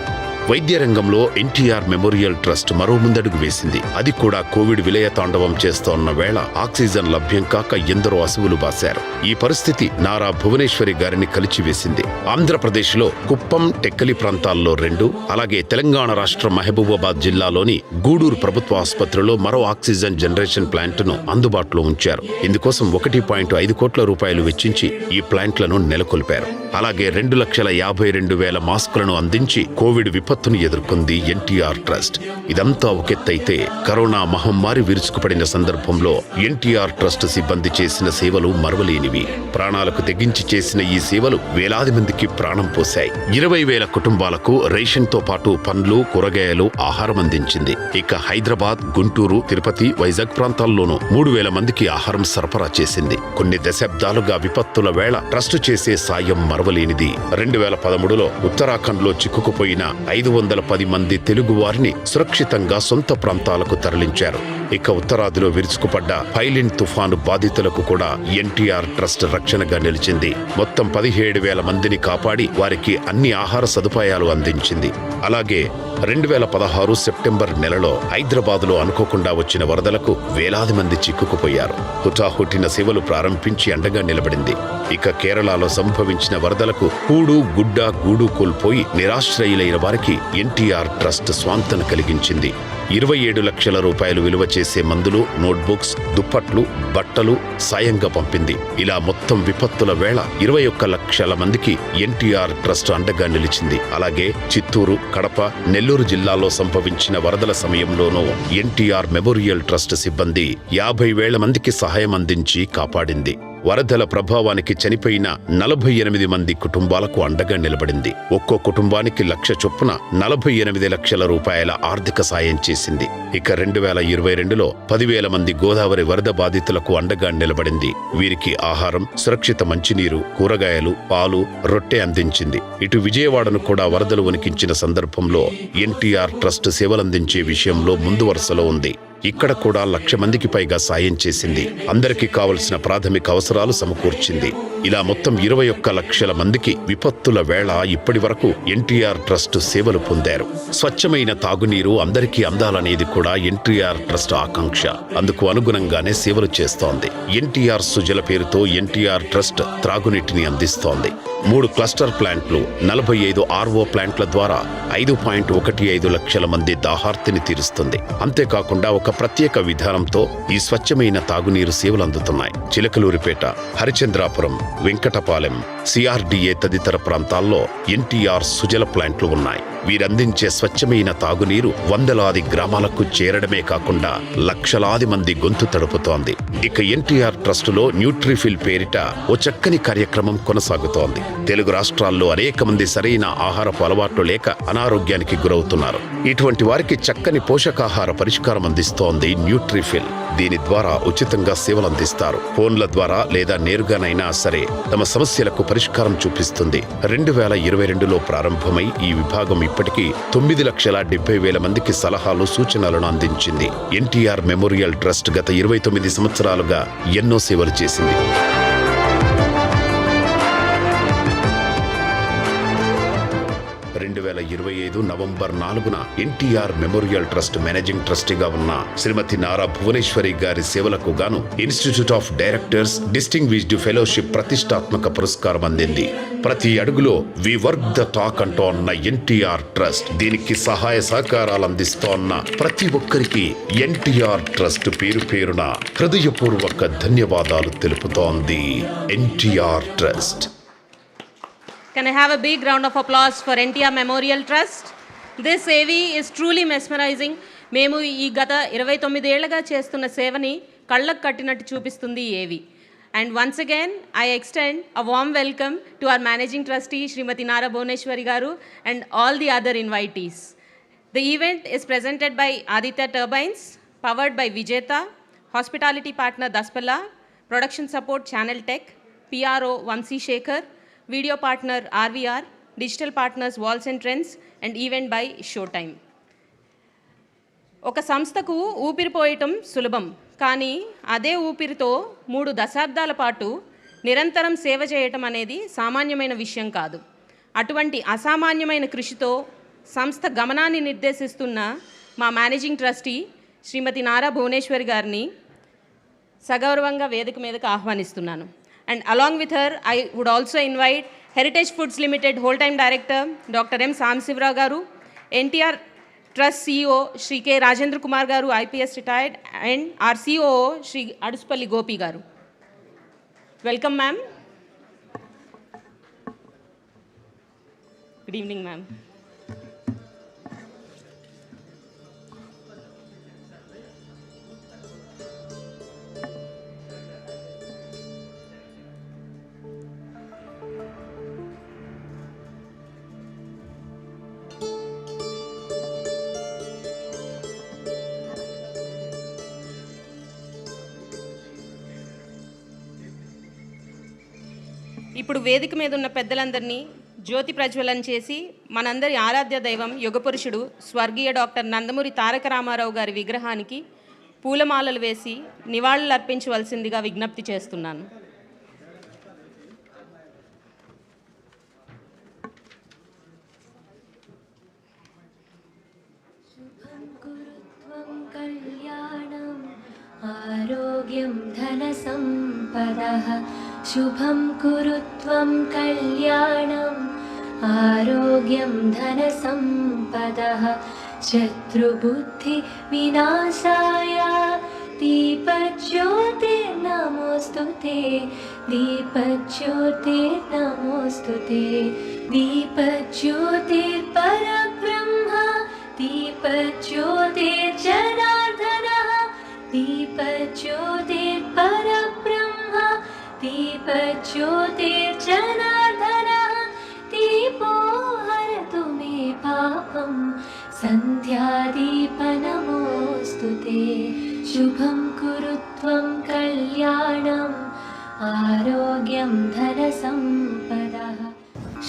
వైద్య రంగంలో ఎన్టీఆర్ మెమోరియల్ ట్రస్ట్ మరో ముందడుగు వేసింది. అది కూడా కోవిడ్ విలయ తాండవం చేస్తోన్న వేళ ఆక్సిజన్ లభ్యం కాక ఎందరో అసువులు బాశారు. ఈ పరిస్థితి నారా భువనేశ్వరి గారిని కలిచివేసింది. ఆంధ్రప్రదేశ్లో కుప్పం, టెక్కలి ప్రాంతాల్లో 2, అలాగే తెలంగాణ రాష్ట్ర మహబూబాబాద్ జిల్లాలోని గూడూరు ప్రభుత్వ ఆసుపత్రిలో మరో ఆక్సిజన్ జనరేషన్ ప్లాంట్ ను అందుబాటులో ఉంచారు. ఇందుకోసం 1.5 కోట్ల రూపాయలు వెచ్చించి ఈ ప్లాంట్లను నెలకొల్పారు. అలాగే 2,52,000 మాస్కులను అందించి కోవిడ్ విపత్తు విపత్తును ఎదుర్కొంది ఎన్టీఆర్ ట్రస్ట్. ఇదంతా ఒకెత్తైతే కరోనా మహమ్మారి విరుచుకుపడిన సందర్భంలో ఎన్టీఆర్ ట్రస్ట్ సిబ్బంది చేసిన సేవలు మరువలేనివి. ప్రాణాలకు తెగించి చేసిన ఈ సేవలు వేలాది మందికి ప్రాణం పోశాయి. 20,000 కుటుంబాలకు రేషన్తో పాటు పండ్లు, కూరగాయలు, ఆహారం అందించింది. ఇక హైదరాబాద్, గుంటూరు, తిరుపతి, వైజాగ్ ప్రాంతాల్లోనూ 3,000 మందికి ఆహారం సరఫరా చేసింది. కొన్ని దశాబ్దాలుగా విపత్తుల వేళ ట్రస్ట్ చేసే సాయం మరవలేనిది. 2013లో ఉత్తరాఖండ్లో చిక్కుకుపోయిన 510 మంది తెలుగు వారిని సురక్షితంగా సొంత ప్రాంతాలకు తరలించారు. ఇక ఉత్తరాదిలో విరుచుకుపడ్డ ఫైలిన్ తుఫాను బాధితులకు కూడా ఎన్టీఆర్ ట్రస్ట్ రక్షణగా నిలిచింది. మొత్తం 17,000 మందిని కాపాడి వారికి అన్ని ఆహార సదుపాయాలు అందించింది. అలాగే 2016 సెప్టెంబర్ నెలలో హైదరాబాద్లో అనుకోకుండా వచ్చిన వరదలకు వేలాది మంది చిక్కుకుపోయారు. హుటాహుటిన సేవలు ప్రారంభించి అండగా నిలబడింది. ఇక కేరళలో సంభవించిన వరదలకు కూడు, గుడ్డ, గూడు కోల్పోయి నిరాశ్రయులైన వారికి ఎన్టీఆర్ ట్రస్ట్ స్వాంతన కలిగించింది. 27 లక్షల రూపాయలు విలువ చేసే మందులు, నోట్బుక్స్, దుప్పట్లు, బట్టలు సాయంగా పంపింది. ఇలా మొత్తం విపత్తుల వేళ 21 లక్షల మందికి ఎన్టీఆర్ ట్రస్ట్ అండగా నిలిచింది. అలాగే చిత్తూరు, కడప, నెల్లూరు జిల్లాలో సంభవించిన వరదల సమయంలోనూ ఎన్టీఆర్ మెమోరియల్ ట్రస్ట్ సిబ్బంది 50,000 మందికి సహాయం అందించి కాపాడింది. వరదల ప్రభావానికి చనిపోయిన 48 మంది కుటుంబాలకు అండగా నిలబడింది. ఒక్కో కుటుంబానికి 1,00,000 చొప్పున 48 లక్షల రూపాయల ఆర్థిక సాయం చేసింది. ఇక 2022లో 10,000 మంది గోదావరి వరద బాధితులకు అండగా నిలబడింది. వీరికి ఆహారం, సురక్షిత మంచినీరు, కూరగాయలు, పాలు, రొట్టె అందించింది. ఇటు విజయవాడను కూడా వరదలు వణికించిన సందర్భంలో ఎన్టీఆర్ ట్రస్ట్ సేవలందించే విషయంలో ముందు వరుసలో ఉంది. ఇక్కడ కూడా 1,00,000 మందికి పైగా సాయం చేసింది. అందరికీ కావలసిన ప్రాథమిక అవసరాలు సమకూర్చింది. ఇలా మొత్తం 21 లక్షల మందికి విపత్తుల వేళ ఇప్పటి వరకు ఎన్టీఆర్ ట్రస్ట్ సేవలు పొందారు. స్వచ్ఛమైన తాగునీరు అందరికీ అందాలనేది కూడా ఎన్టీఆర్ ట్రస్ట్ ఆకాంక్ష. అందుకు అనుగుణంగానే సేవలు చేస్తోంది. ఎన్టీఆర్ సుజల పేరుతో ఎన్టీఆర్ ట్రస్ట్ త్రాగునీటిని అందిస్తోంది. 3 క్లస్టర్ ప్లాంట్లు, 45 RO ప్లాంట్ల ద్వారా 5.15 లక్షల మంది దాహార్తిని తీరుస్తుంది. అంతేకాకుండా ఒక ప్రత్యేక విధానంతో ఈ స్వచ్ఛమైన తాగునీరు సేవలు అందుతున్నాయి. చిలకలూరిపేట, హరిచంద్రాపురం, వెంకటపాలెం, CRDA తదితర ప్రాంతాల్లో ఎన్టీఆర్ సుజల ప్లాంట్లు ఉన్నాయి. వీరందించే స్వచ్ఛమైన తాగునీరు వందలాది గ్రామాలకు చేరడమే కాకుండా లక్షలాది మంది గొంతు తడుపుతోంది. ఇక ఎన్టీఆర్ ట్రస్టులో న్యూట్రిఫిల్ పేరిట ఓ చక్కని కార్యక్రమం కొనసాగుతోంది. తెలుగు రాష్ట్రాల్లో అనేక మంది సరైన ఆహారపు అలవాట్లు లేక అనారోగ్యానికి గురవుతున్నారు. ఇటువంటి వారికి చక్కని పోషకాహార పరిష్కారం అందిస్తోంది న్యూట్రిఫిల్. దీని ద్వారా ఉచితంగా సేవలు అందిస్తారు. ఫోన్ల ద్వారా లేదా నేరుగానైనా సరే తమ సమస్యలకు పరిష్కారం చూపిస్తుంది. 2022లో ప్రారంభమై ఈ విభాగం ఇప్పటికీ 9,70,000 మందికి సలహాలు, సూచనలను అందించింది. ఎన్టీఆర్ మెమోరియల్ ట్రస్ట్ గత 29 సంవత్సరాలుగా ఎన్నో సేవలు చేసింది. 2025 నవంబర్ 4న ఎన్టీఆర్ మెమోరియల్ ట్రస్ట్ మేనేజింగ్ ట్రస్టీగా ఉన్న శ్రీమతి నారా భువనేశ్వరి గారి సేవలకు గాను institute of directors distinguished fellowship ప్రతిష్టాత్మక పురస్కారం అందింది. ప్రతి అడుగులో వి వర్క్ ద టాక్ అంటోన్న ఎన్టీఆర్ ట్రస్ట్, దీనికి సహాయ సహకారాలు అందిస్తోన్న ప్రతి ఒక్కరికి ఎన్టీఆర్ ట్రస్ట్ పేరు పేరున హృదయపూర్వక ధన్యవాదాలు తెలుపుతోంది NTR trust. Can I have a big round of applause for NTR Memorial Trust? This AV is truly mesmerizing. మేము ఈ గత 29 ఏళ్లుగా చేస్తున్న సేవని కళ్ళకు కట్టినట్టు చూపిస్తుంది ఈ AV. And once again, I extend a warm welcome to our Managing Trustee, Srimati Nara Bhuneshwari Garu, and all the other invitees. The event is presented by Aditya Turbines, powered by Vijeta, hospitality partner Daspala, production support Channel Tech, PRO Vamsi Shekhar, video partner RVR, digital partners Walls and Trends, and event by Showtime. ఒక సంస్థకు ఊపిరిపోయటం సులభం, కానీ అదే ఊపిరితో 3 దశాబ్దాల పాటు నిరంతరం సేవ చేయటం అనేది సామాన్యమైన విషయం కాదు. అటువంటి అసామాన్యమైన కృషితో సంస్థ గమనాన్ని నిర్దేశిస్తున్న మా మేనేజింగ్ ట్రస్టీ శ్రీమతి నారా భువనేశ్వరి గారిని సగౌరవంగా వేదిక మీదకు ఆహ్వానిస్తున్నాను. And along with her, I would also invite Heritage Foods Limited Whole-Time Director, Dr. M. Samsivra Garu, NTR Trust CEO, Shri K. Rajendra Kumar Garu, IPS retired, and our COO, Shri Aduspalli Gopi Garu. Welcome, ma'am. Good evening, ma'am. ఇప్పుడు వేదిక మీద ఉన్న పెద్దలందరినీ జ్యోతి ప్రజ్వలన చేసి మనందరి ఆరాధ్య దైవం యుగపురుషుడు స్వర్గీయ doctor Nandamuri Taraka Ramarao గారి విగ్రహానికి పూలమాలలు వేసి నివాళులు అర్పించవలసిందిగా విజ్ఞప్తి చేస్తున్నాను. आरोग्यं धनसम्पदः शुभं कुरु त्वं कल्याणम् आरोग्यं धनसम्पदः शत्रुबुद्धिविनाशाय दीपज्योतिर्नमोऽस्तु ते दीपज्योतिर्नमोऽस्तु ते दीपज्योतिर्परब्रह्म दीपज्योतिर्जनार्दनः दीपज्योतिर्परब्रह्म दीपज्योतिर्जनार्दनः दीपो हरतु मे पापं सन्ध्यादीपनमोऽस्तु ते शुभं कुरु त्वं कल्याणम् आरोग्यं धनसम्पदः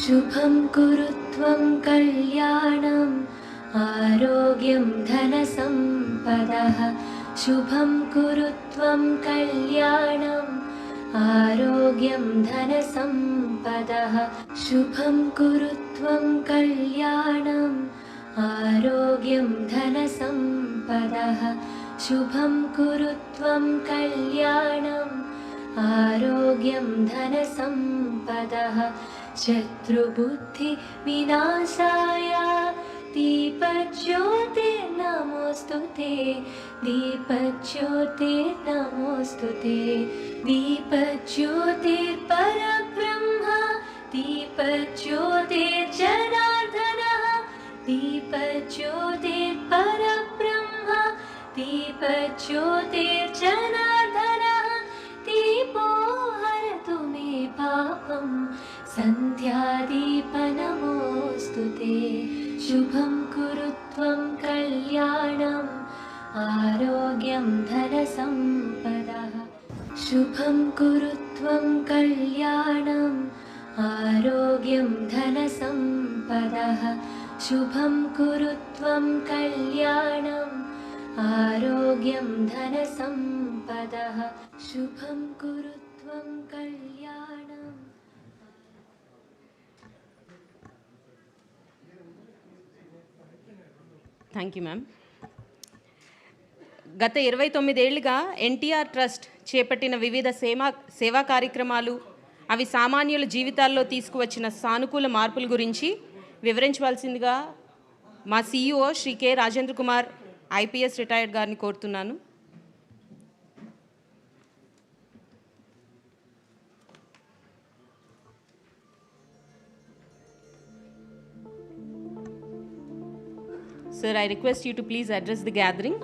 शुभं कुरु त्वं कल्याणम् आरोग्यं धनसम्पदः शुभं कुरु त्वं कल्याणम् आरोग्यं धनसम्पदः शुभं कुरु त्वं कल्याणम् आरोग्यं धनसम्पदः शुभं कुरु त्वं कल्याणम् आरोग्यं धनसम्पदः शत्रुबुद्धिविनाशाय दीपज्योतिर्नमोऽस्तु ते दीपज्योतिर्नमोऽस्तु ते दीपज्योतिर्परब्रह्म दीपज्योतिर्जनार्दनः दीपज्योतिर्परब्रह्म दीपज्योतिर्जनार्दनः दीपो हरतु मे पापं सन्ध्यादीपनमोऽस्तु ते शुभं कुरु त्वं कल्याणम् आरोग्यं धनसम्पदः शुभं कुरु त्वं कल्याणम् आरोग्यं धनसम्पदः शुभं कुरु त्वं कल्याणम् आरोग्यं धनसम्पदः शुभं कुरु त्वं कल्याणम् థ్యాంక్ యూ మ్యామ్. గత 29 ఏళ్లుగా ఎన్టీఆర్ ట్రస్ట్ చేపట్టిన వివిధ సేవా కార్యక్రమాలు, అవి సామాన్యుల జీవితాల్లో తీసుకువచ్చిన సానుకూల మార్పుల గురించి వివరించవలసిందిగా మా CEO Shri K Rajendra Kumar IPS retired గారిని కోరుతున్నాను. Sir, I request you to please address the gathering.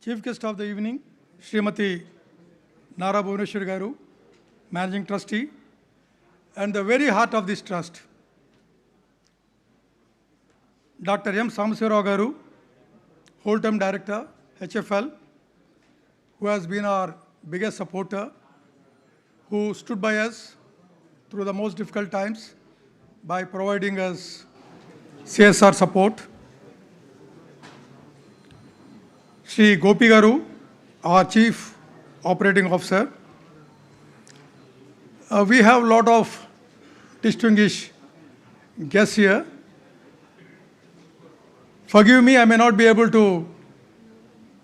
Chief guest of the evening, Srimati Nara Bhuvaneshwari Garu, Managing Trustee, and the very heart of this trust, Dr. M. Samasirao Garu, whole-time Director, HFL, who has been our biggest supporter, who stood by us through the most difficult times by providing us CSR support. Shri Gopi Garu, our Chief Operating Officer. We have a lot of distinguished guests here. Forgive me, I may not be able to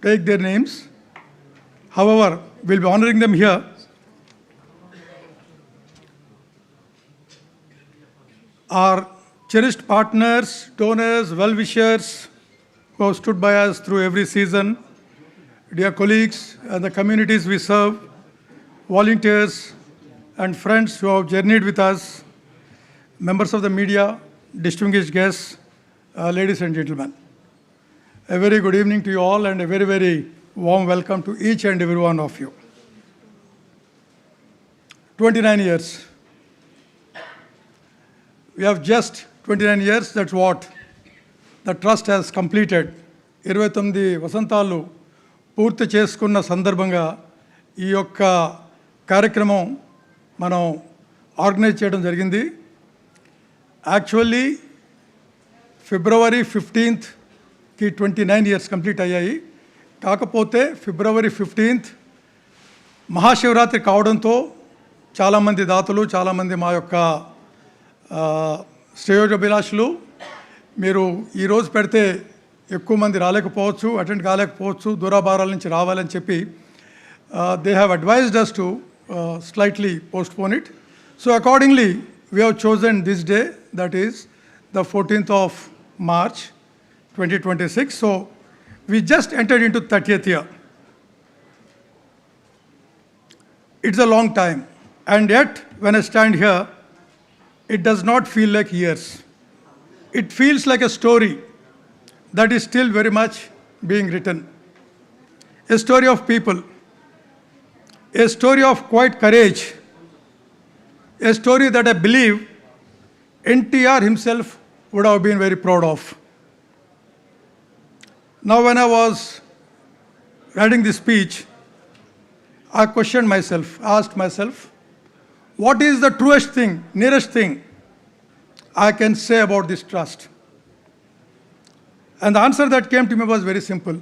take their names. However, we'll be honoring them here. Our cherished partners, donors, well-wishers who have stood by us through every season, dear colleagues and the communities we serve, volunteers and friends who have journeyed with us, members of the media, distinguished guests, ladies and gentlemen. A very good evening to you all and a very, very warm welcome to each and every one of you. 29 years. We have just 29 years, that's what the trust has completed. 29 వసంతాలు పూర్తి చేసుకున్న సందర్భంగా ఈ యొక్క కార్యక్రమం మనం organise చేయడం జరిగింది. Actually ఫిబ్రవరి 15కి 29 years complete అయ్యాయి. కాకపోతే ఫిబ్రవరి 15th మహాశివరాత్రి కావడంతో చాలామంది దాతలు, చాలామంది మా యొక్క శ్రేయోభిలాషులు మీరు ఈరోజు పెడితే ఎక్కువ మంది రాలేకపోవచ్చు, అటెండ్ కాలేకపోవచ్చు, దూరాభారాల నుంచి రావాలని చెప్పి they have advised us to slightly postpone it. So accordingly, we have chosen this day, that is the 14th of March 2026. So we just entered into 30th year. It's a long time, and yet when I stand here, it does not feel like years. It feels like a story that is still very much being written. A story of people, a story of quiet courage, a story that I believe NTR himself would have been very proud of. Now, when I was writing this speech, I questioned myself, asked myself, what is the truest thing, nearest thing I can say about this trust? And the answer that came to me was very simple.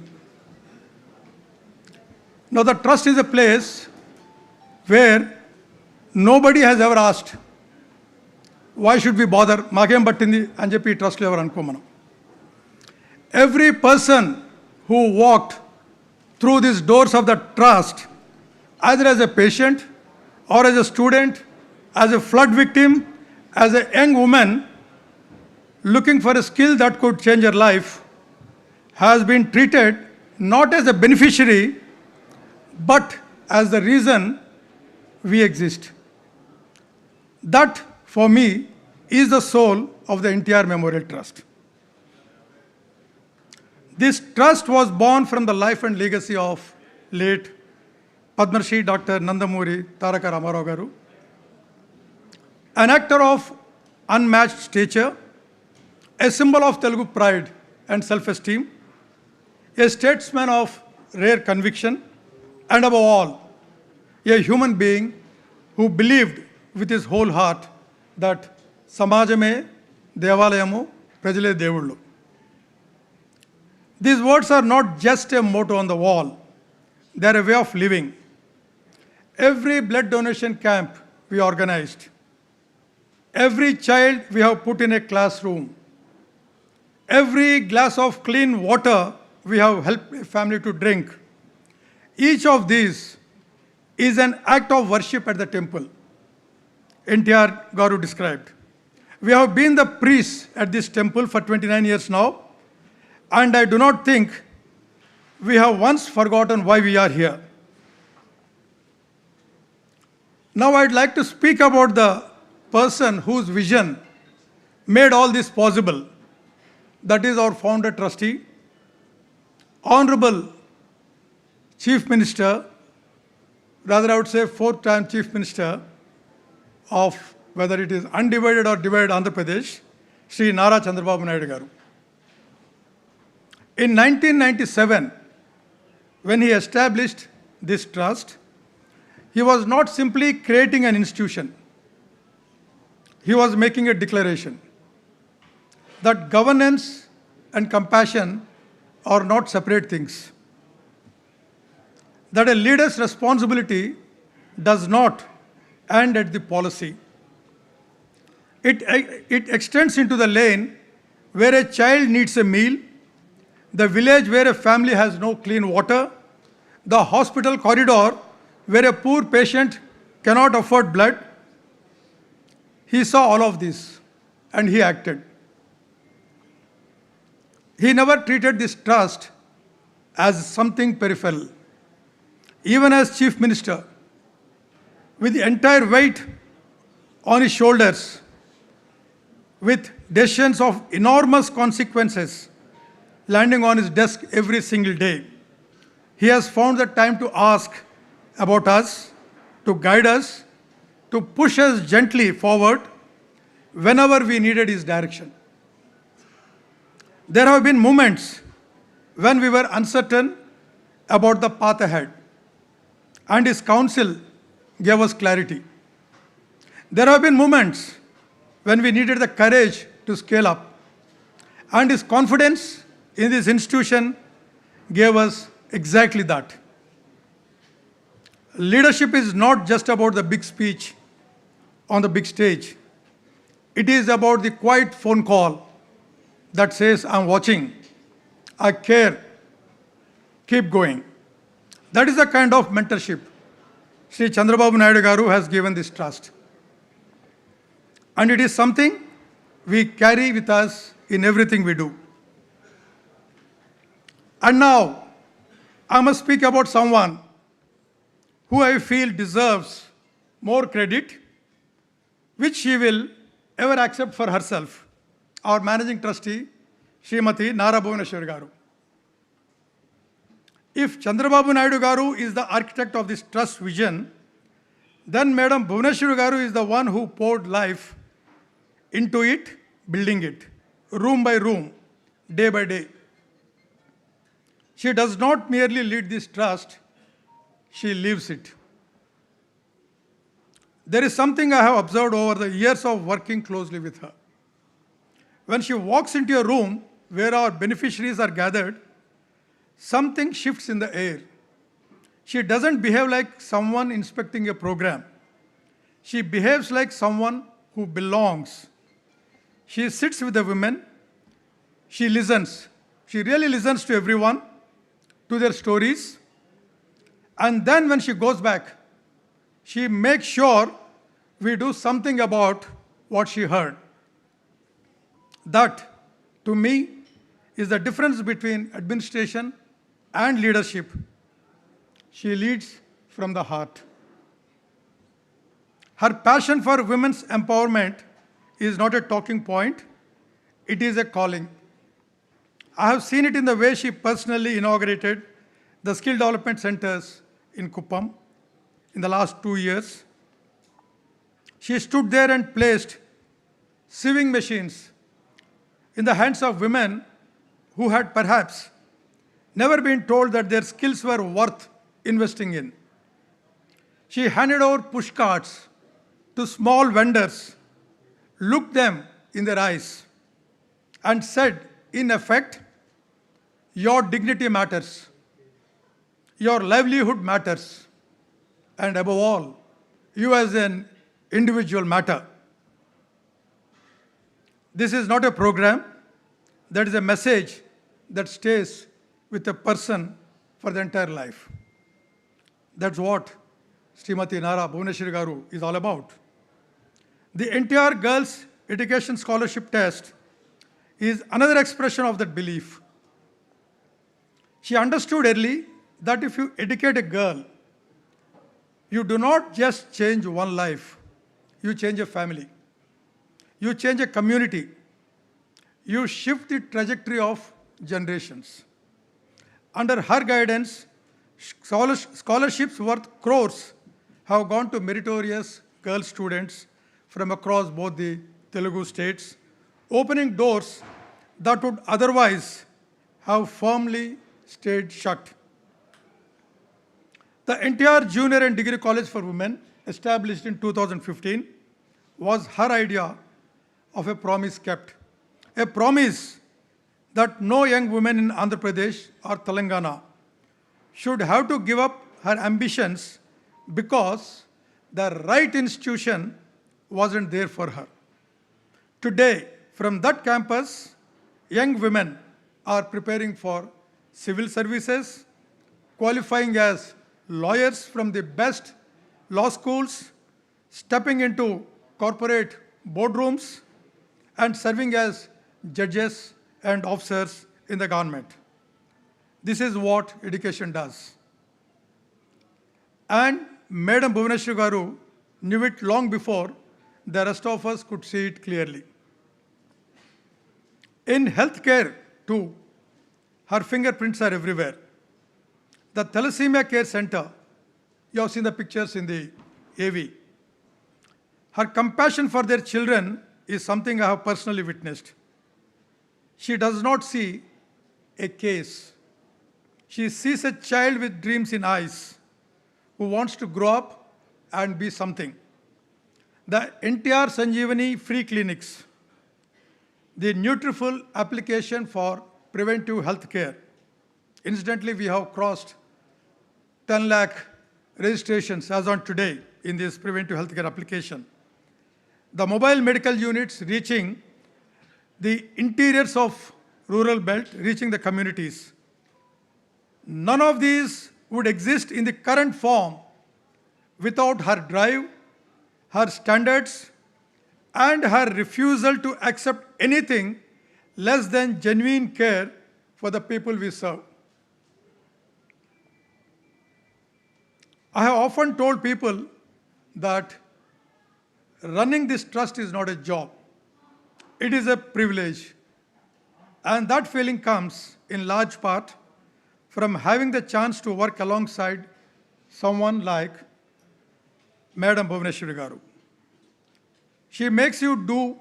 Now, the trust is a place where nobody has ever asked, why should we bother? Magem battindi ani cheppi trust lo evaru anko manam. Every person who walked through these doors of the trust, either as a patient or as a student, as a flood victim, as a young woman looking for a skill that could change her life, has been treated not as a beneficiary, but as the reason we exist. That, for me, is the soul of the NTR Memorial Trust. This trust was born from the life and legacy of late Padma Shri Dr. Nandamuri Taraka Ramarao garu, an actor of unmatched stature, a symbol of Telugu pride and self-esteem, a statesman of rare conviction, and above all, a human being who believed with his whole heart that Samajame Devalayamu Prajale Devullu. These words are not just a motto on the wall, they are a way of living. Every blood donation camp we organized, every child we have put in a classroom, every glass of clean water we have helped a family to drink, each of these is an act of worship at the temple, NTR Garu described. We have been the priests at this temple for 29 years now, and I do not think we have once forgotten why we are here. Now I'd like to speak about the person whose vision made all this possible. That is our founder trustee, Honorable Chief Minister, rather I would say fourth-time Chief Minister of whether it is undivided or divided Andhra Pradesh, Sri Nara Chandrababu Naidu garu. In 1997, when he established this trust, he was not simply creating an institution. He was making a declaration that governance and compassion are not separate things. That a leader's responsibility does not end at the policy. It extends into the lane where a child needs a meal, the village where a family has no clean water, the hospital corridor where a poor patient cannot afford blood. He saw all of this and he acted. He never treated this trust as something peripheral. Even as Chief Minister, with the entire weight on his shoulders, with decisions of enormous consequences landing on his desk every single day. He has found the time to ask about us, to guide us, to push us gently forward whenever we needed his direction. There have been moments when we were uncertain about the path ahead, and his counsel gave us clarity. There have been moments when we needed the courage to scale up, and his confidence in this institution gave us exactly that. Leadership is not just about the big speech on the big stage. It is about the quiet phone call that says, I'm watching, I care, keep going. That is the kind of mentorship Sri Chandrababu Naidu Garu has given this trust. And it is something we carry with us in everything we do. And now, I must speak about someone who I feel deserves more credit, which she will ever accept for herself, our Managing Trustee, Srimati Nara Bhuvaneshwari Garu. If Chandrababu Naidu Garu is the architect of this trust vision, then Madam Bhuvaneshwari Garu is the one who poured life into it, building it, room by room, day by day. She does not merely lead this trust, she lives it. There is something I have observed over the years of working closely with her. When she walks into a room where our beneficiaries are gathered, something shifts in the air. She doesn't behave like someone inspecting a program. She behaves like someone who belongs. She sits with the women. She listens. She really listens to everyone, to their stories. And then when she goes back, she makes sure we do something about what she heard. That, to me, is the difference between administration and leadership. She leads from the heart. Her passion for women's empowerment is not a talking point, it is a calling. I have seen it in the way she personally inaugurated the skill development centers in Kuppam in the last 2 years. She stood there and placed sewing machines in the hands of women who had perhaps never been told that their skills were worth investing in. She handed over push carts to small vendors, looked them in their eyes, and said, in effect, your dignity matters, your livelihood matters, and above all, you as an individual matter. This is not a program, that is a message that stays with a person for the entire life. That's what Srimati Nara Bhuvaneshwari Garu is all about. The NTR Girls Education Scholarship Test is another expression of that belief. She understood early that if you educate a girl, you do not just change one life, you change a family, you change a community, you shift the trajectory of generations. Under her guidance, scholarships worth crores have gone to meritorious girl students from across both the Telugu states, opening doors that would otherwise have firmly stayed shut. The NTR Junior and Degree College for Women, established in 2015, was her idea of a promise kept. A promise that no young woman in Andhra Pradesh or Telangana should have to give up her ambitions because the right institution wasn't there for her. Today, from that campus, young women are preparing for civil services, qualifying as lawyers from the best law schools, stepping into corporate boardrooms, and serving as judges and officers in the government. This is what education does. And Madam Bhuvaneshwari Garu knew it long before the rest of us could see it clearly. In healthcare, too, her fingerprints are everywhere. The Thalassemia Care Center, you have seen the pictures in the AV. Her compassion for their children is something I have personally witnessed. She does not see a case. She sees a child with dreams in eyes who wants to grow up and be something. The NTR Sanjeevani free clinics, the Nutriful application for preventive health care. Incidentally, we have crossed 10 lakh registrations as on today in this preventive healthcare application. The mobile medical units reaching the interiors of rural belt, reaching the communities. None of these would exist in the current form without her drive, her standards, and her refusal to accept anything less than genuine care for the people we serve. I have often told people that running this trust is not a job. It is a privilege. And that feeling comes in large part from having the chance to work alongside someone like Madam Bhuvaneshwari Garu. She makes you do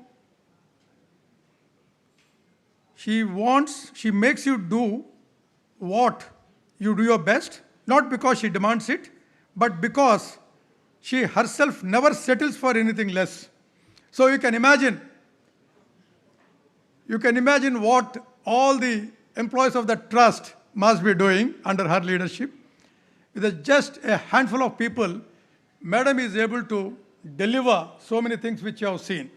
what you do your best, not because she demands it, but because she herself never settles for anything less. So you can imagine what all the employees of the trust must be doing under her leadership. With just a handful of people, Madam is able to deliver so many things which you have seen.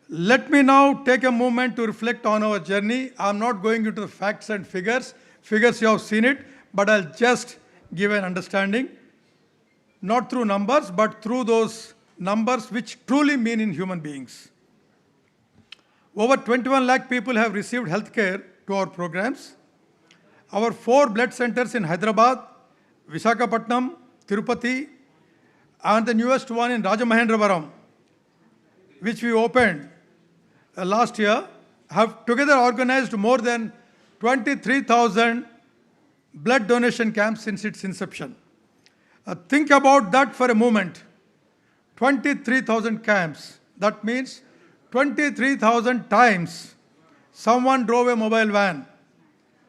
Let me now take a moment to reflect on our journey. I'm not going into the facts and figures. Figures, you have seen it, but I'll just give an understanding, not through numbers, but through those numbers which truly mean in human beings. Over 21 lakh people have received health care to our programs. Our 4 blood centers in Hyderabad, Visakhapatnam, Tirupati, and the newest one in Rajamahendravaram, which we opened last year, have together organized more than 23,000 blood donation camps since its inception. Think about that for a moment. 23,000 camps. That means 23,000 times someone drove a mobile van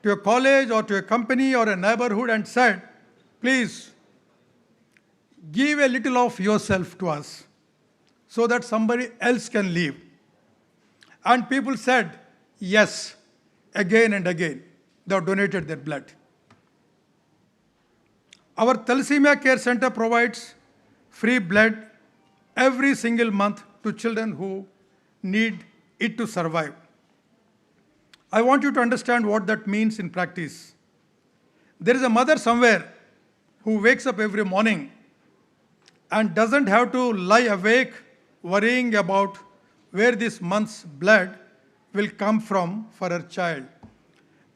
to a college or to a company or a neighborhood and said, please give a little of yourself to us so that somebody else can live. And people said, yes, again and again. They have donated their blood. Our Thalassemia Care Center provides free blood every single month to children who need it to survive. I want you to understand what that means in practice. There is a mother somewhere who wakes up every morning and doesn't have to lie awake worrying about where this month's blood will come from for her child,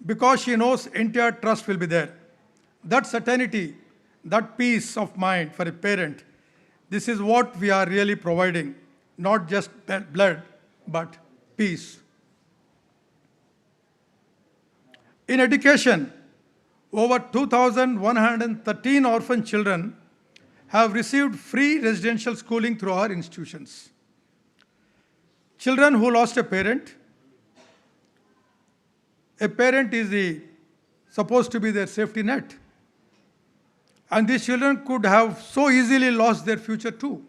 because she knows NTR trust will be there. That certainty, that peace of mind for a parent, this is what we are really providing, not just blood, but peace. In education, over 2,113 orphan children have received free residential schooling through our institutions. Children who lost a parent is supposed to be their safety net. And these children could have so easily lost their future too.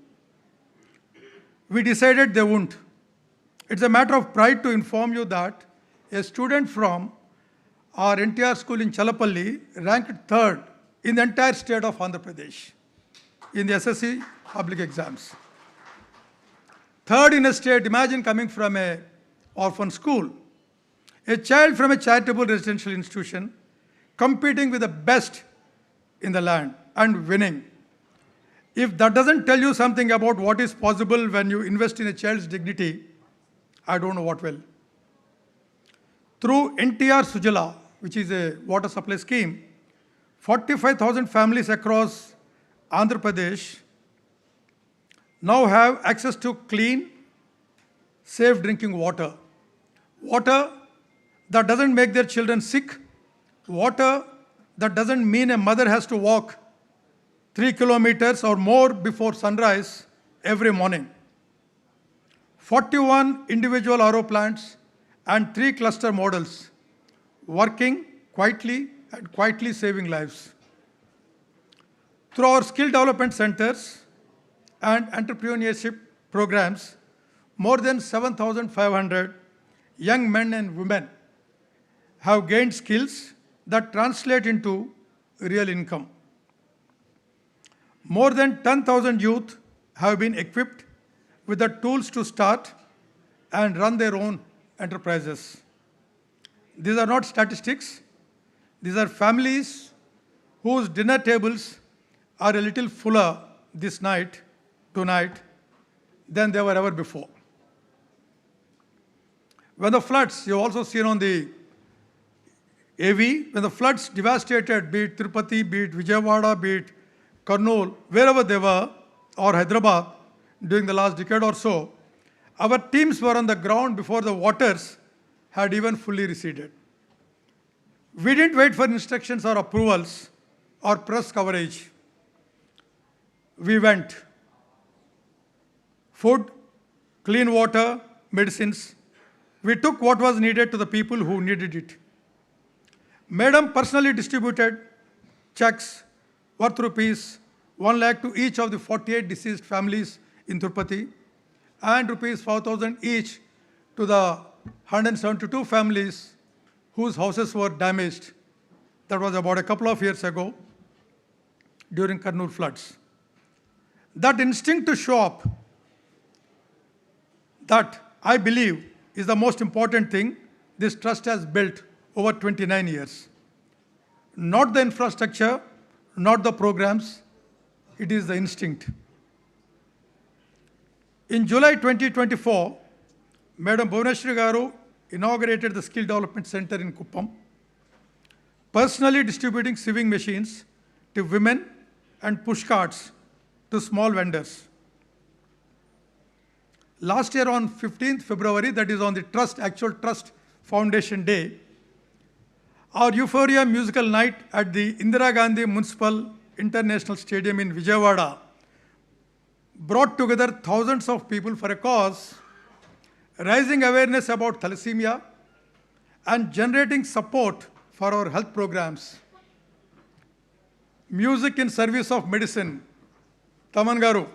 We decided they won't. It's a matter of pride to inform you that a student from our NTR school in Chalapalli ranked 3rd in the entire state of Andhra Pradesh in the SSC public exams. 3rd in a state, imagine coming from an orphan school. A child from a charitable residential institution competing with the best in the land and winning. If that doesn't tell you something about what is possible when you invest in a child's dignity, I don't know what will. Through NTR Sujala, which is a water supply scheme, 45,000 families across Andhra Pradesh now have access to clean, safe drinking water. water that doesn't make their children sick, water that doesn't mean a mother has to walk 3 kilometers or more before sunrise every morning. 41 individual RO plants and 3 cluster models working quietly and quietly saving lives. Through our skill development centers and entrepreneurship programs, more than 7,500 young men and women have gained skills that translate into real income. More than 10,000 youth have been equipped with the tools to start and run their own enterprises. These are not statistics. These are families whose dinner tables are a little fuller tonight, than they were ever before. When the floods, you've also seen on the AV, when the floods devastated, be it Tirupati, be it Vijayawada, be it Kurnool, wherever they were, or Hyderabad, during the last decade or so, our teams were on the ground before the waters had even fully receded. We didn't wait for instructions or approvals or press coverage. We went. Food, clean water, medicines. We took what was needed to the people who needed it. Madam personally distributed checks worth rupees 1 lakh to each of the 48 deceased families in Tirupati and rupees 4,000 each to the 172 families whose houses were damaged. That was about a couple of years ago during Kurnool floods. That instinct to show up, that I believe is the most important thing this trust has built over 29 years. Not the infrastructure, not the programs, it is the instinct. In July 2024, Madam Bhuvaneshwari Garu inaugurated the Skill Development Center in Kuppam, personally distributing sewing machines to women and pushcarts to small vendors. Last year on 15th February, that is on the actual Trust Foundation Day, our Euphoria musical night at the Indira Gandhi Municipal International Stadium in Vijayawada brought together thousands of people for a cause, raising awareness about thalassemia and generating support for our health programs. Music in service of medicine. Taman Garu,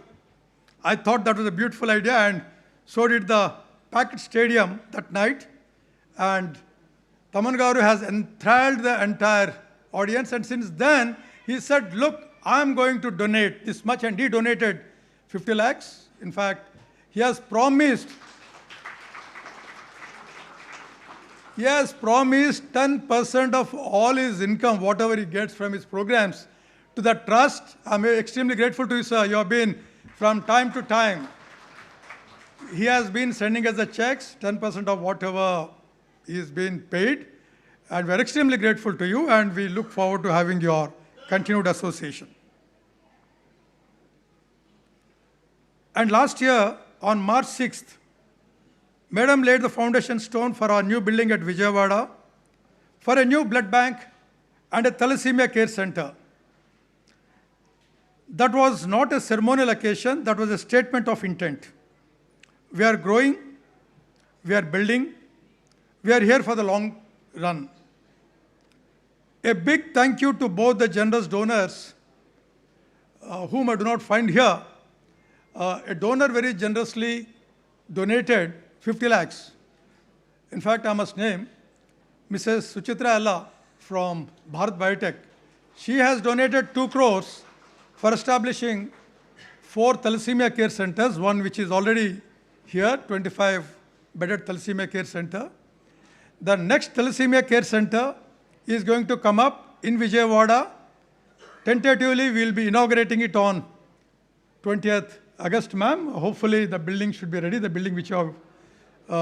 I thought that was a beautiful idea, and so did the packed stadium that night. And Taman Garu has enthralled the entire audience, and since then he said, look, I'm going to donate this much, and he donated 50 lakhs. In fact, he has promised 10% of all his income, whatever he gets from his programs, to the trust. I'm extremely grateful to you, sir. You have been, from time to time, he has been sending us the checks, 10% of whatever is being paid. And we're extremely grateful to you, and we look forward to having your continued association. And last year, on March 6th, Madam laid the foundation stone for our new building at Vijayawada for a new blood bank and a thalassemia care center. That was not a ceremonial occasion, that was a statement of intent. We are growing, we are building, we are here for the long run. A big thank you to both the generous donors, whom I do not find here. A donor very generously donated 50 lakhs. In fact, I must name Mrs. Suchitra Alla from Bharat Biotech. She has donated 2 crores for establishing 4 thalassemia care centers, one which is already here, 25-bedded thalassemia care center. The next thalassemia care center is going to come up in Vijayawada. Tentatively, we will be inaugurating it on 20th August, ma'am. Hopefully, the building should be ready, the building which you have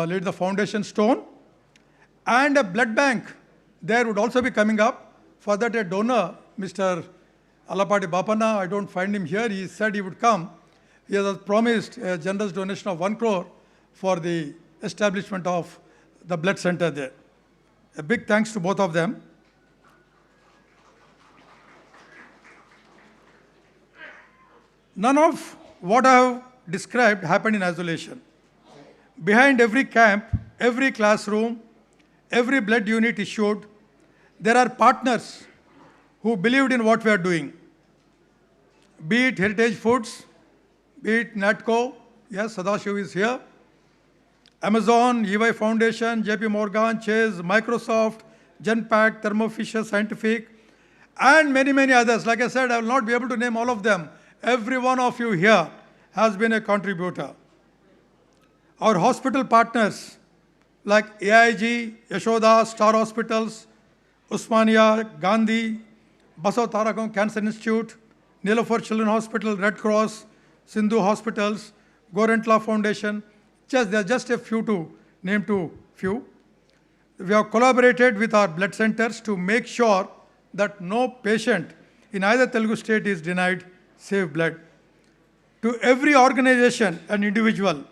laid the foundation stone. And a blood bank there would also be coming up. For that, a donor, Mr. Alapati Bapana, I don't find him here, he said he would come. He has promised a generous donation of 1 crore for the establishment of the blood center there. A big thanks to both of them. None of what I have described happened in isolation. Behind every camp, every classroom, every blood unit issued, there are partners who believed in what we are doing. Be it Heritage Foods, be it NATCO, yes, Sadashiv is here, Amazon, EY Foundation, JP Morgan, Chase, Microsoft, Genpact, Thermo Fisher Scientific, and many, many others. Like I said, I will not be able to name all of them. Every one of you here has been a contributor. Our hospital partners like AIG, Yashoda, Star Hospitals, Usmania, Gandhi, Basav Tarakam Cancer Institute, Nilafar Children's Hospital, Red Cross, Sindhu Hospitals, Gorentla Foundation. There are just a few to name to few. We have collaborated with our blood centers to make sure that no patient in either Telugu state is denied safe blood. To every organization and individual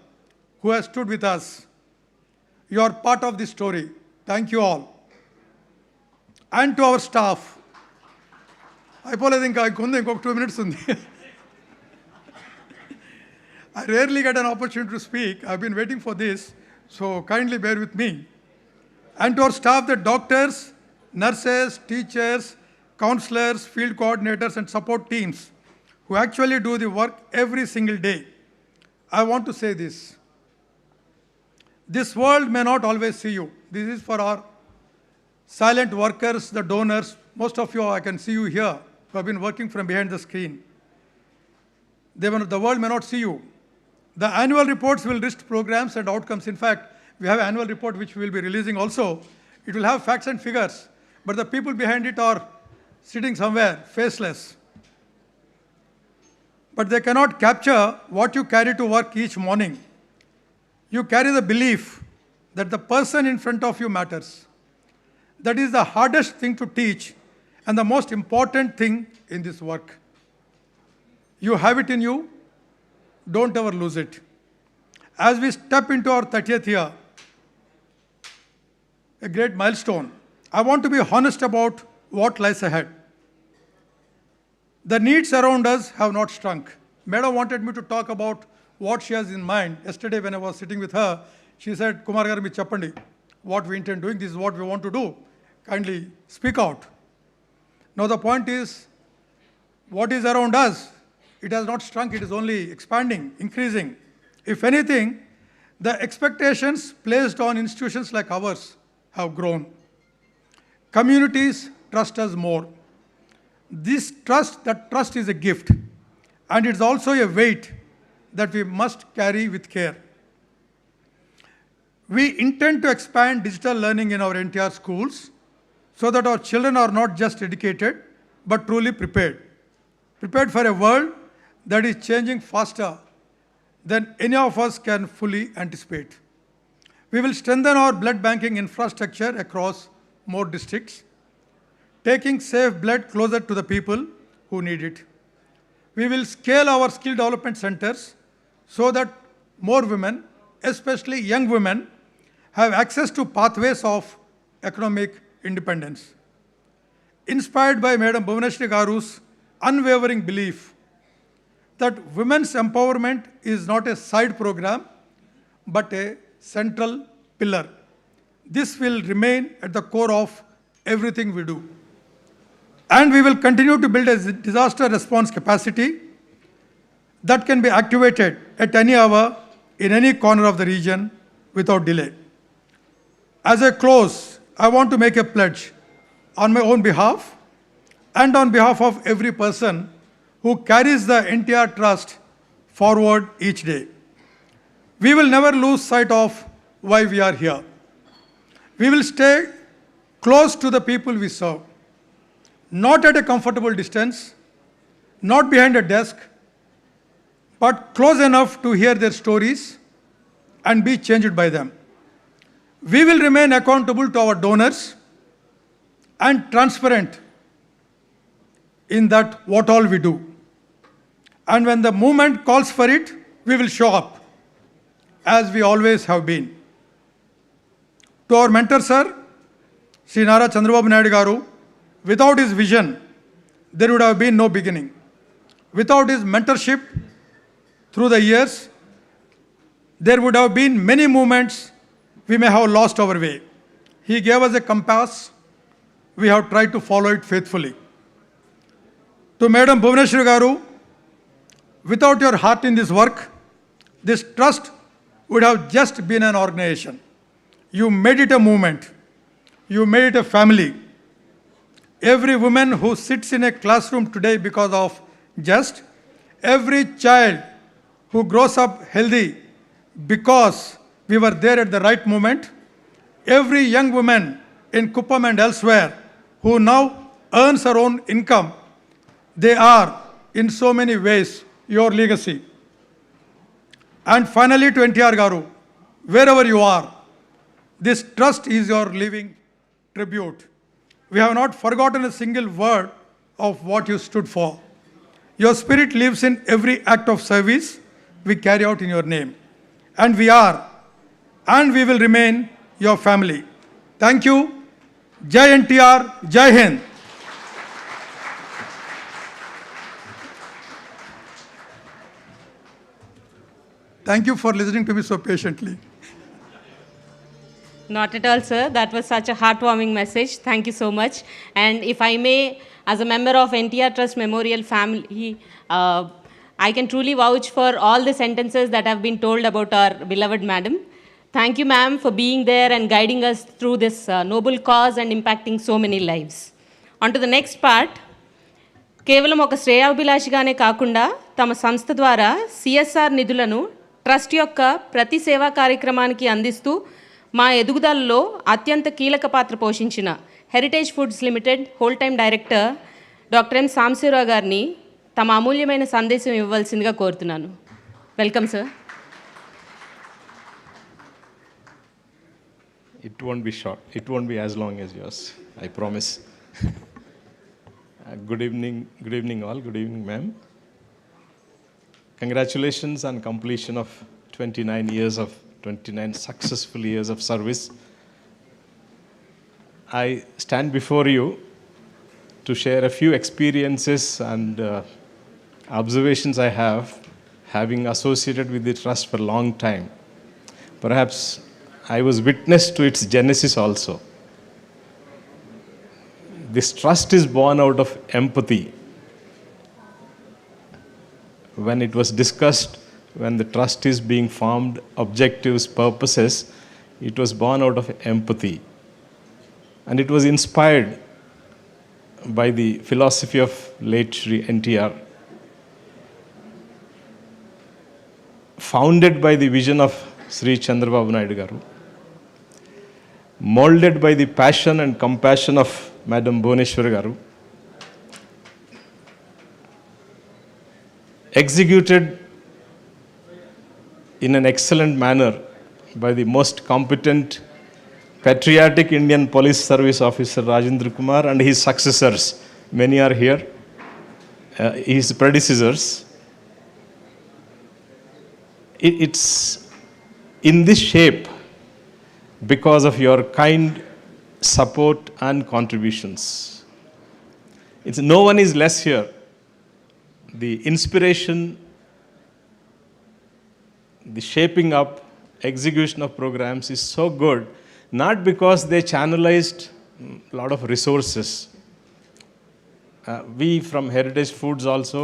who has stood with us, you are part of this story. Thank you all. And to our staff. I think I 2 minutes. I rarely get an opportunity to speak. I've been waiting for this, so kindly bear with me. And to our staff, the doctors, nurses, teachers, counselors, field coordinators, and support teams who actually do the work every single day. I want to say this. This world may not always see you. This is for our silent workers, the donors. Most of you, I can see you here, who have been working from behind the screen. The world may not see you. The annual reports will list programs and outcomes. In fact, we have an annual report which we will be releasing also. It will have facts and figures, but the people behind it are sitting somewhere, faceless. But they cannot capture what you carry to work each morning. You carry the belief that the person in front of you matters. That is the hardest thing to teach and the most important thing in this work. You have it in you. Don't ever lose it. As we step into our 30th year, a great milestone, I want to be honest about what lies ahead. The needs around us have not shrunk. Madam wanted me to talk about what she has in mind. Yesterday when I was sitting with her, she said, Kumar garu meer cheppandi, what we intend doing, this is what we want to do. Kindly speak out. Now the point is, what is around us? It has not shrunk, it is only expanding, increasing. If anything, the expectations placed on institutions like ours have grown. Communities trust us more. That trust is a gift, and it's also a weight that we must carry with care. We intend to expand digital learning in our NTR schools so that our children are not just educated, but truly prepared. Prepared for a world that is changing faster than any of us can fully anticipate. We will strengthen our blood banking infrastructure across more districts, taking safe blood closer to the people who need it. We will scale our skill development centers so that more women, especially young women, have access to pathways of economic independence. Inspired by Madam Bhuvaneshwari Garu's unwavering belief that women's empowerment is not a side program, but a central pillar. This will remain at the core of everything we do. And we will continue to build a disaster response capacity that can be activated at any hour in any corner of the region without delay. As I close, I want to make a pledge on my own behalf and on behalf of every person who carries the NTR trust forward each day. We will never lose sight of why we are here. We will stay close to the people we serve, not at a comfortable distance, not behind a desk, but close enough to hear their stories and be changed by them. We will remain accountable to our donors and transparent in that what all we do. And when the movement calls for it, we will show up, as we always have been. To our mentor, sir, Sri Nara Chandrababu Naidu Garu, without his vision, there would have been no beginning. Without his mentorship through the years, there would have been many moments we may have lost our way. He gave us a compass. We have tried to follow it faithfully. To Madam Bhuvaneshwari Garu, without your heart in this work, this trust would have just been an organization. You made it a movement. You made it a family. Every woman who sits in a classroom today because of just, every child who grows up healthy because we were there at the right moment, every young woman in Kuppam and elsewhere who now earns her own income, they are in so many ways your legacy. And finally to NTR Garu, wherever you are, this trust is your living tribute. We have not forgotten a single word of what you stood for. Your spirit lives in every act of service we carry out in your name. And we are, and we will remain your family. Thank you. Jai NTR, Jai Hind. Thank you for listening to me so patiently. Not at all, sir. That was such a heartwarming message. Thank you so much. And if I may, as a member of NTR Trust Memorial family, I can truly vouch for all the sentences that have been told about our beloved madam. Thank you, ma'am, for being there and guiding us through this noble cause and impacting so many lives. On to the next part. కేవలం ఒక శ్రేయాభిలాషిగానే కాకుండా తమ సంస్థ ద్వారా CSR నిధులను trust యొక్క ప్రతి సేవా కార్యక్రమానికి అందిస్తూ మా ఎదుగుదలలో అత్యంత కీలక పాత్ర పోషించిన heritage foods limited whole time director doctor M Sambasivarao గారిని తమ అమూల్యమైన సందేశం ఇవ్వవలసిందిగా కోరుతున్నాను. Welcome sir. It won't be short. It won't be as long as yours. I promise. Good evening all. Good evening, ma'am. Congratulations on completion of 29 successful years of service. I stand before you to share a few experiences and observations I have, having associated with the trust for a long time. Perhaps I was witness to its genesis also. This trust is born out of empathy. When it was discussed, when the trust is being formed, objectives, purposes, it was born out of empathy. And it was inspired by the philosophy of late Sri NTR, founded by the vision of Sri Chandrababu Naidu Garu, molded by the passion and compassion of Madam Bhuvaneshwari Garu, executed in an excellent manner by the most competent, patriotic Indian Police Service Officer Rajendra Kumar and his successors. Many are here, his predecessors. It's in this shape because of your kind support and contributions. It's no one is less here. The inspiration, the shaping up, execution of programs is so good, not because they channelized a lot of resources. We from Heritage Foods also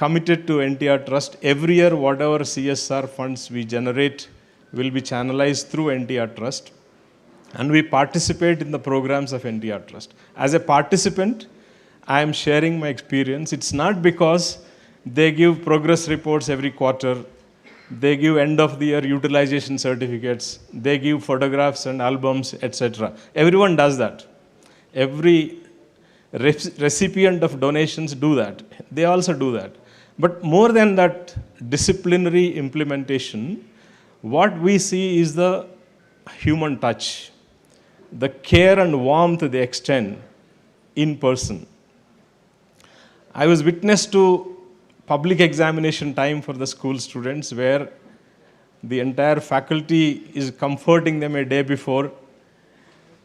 committed to NTR Trust. Every year, whatever CSR funds we generate will be channelized through NTR Trust. And we participate in the programs of NTR Trust. As a participant, I am sharing my experience. It's not because they give progress reports every quarter, they give end of the year utilization certificates, they give photographs and albums, etc. Everyone does that. Every recipient of donations do that. They also do that. But more than that disciplinary implementation, what we see is the human touch, the care and warmth they extend in person. I was witness to public examination time for the school students where The entire faculty is comforting them a day before.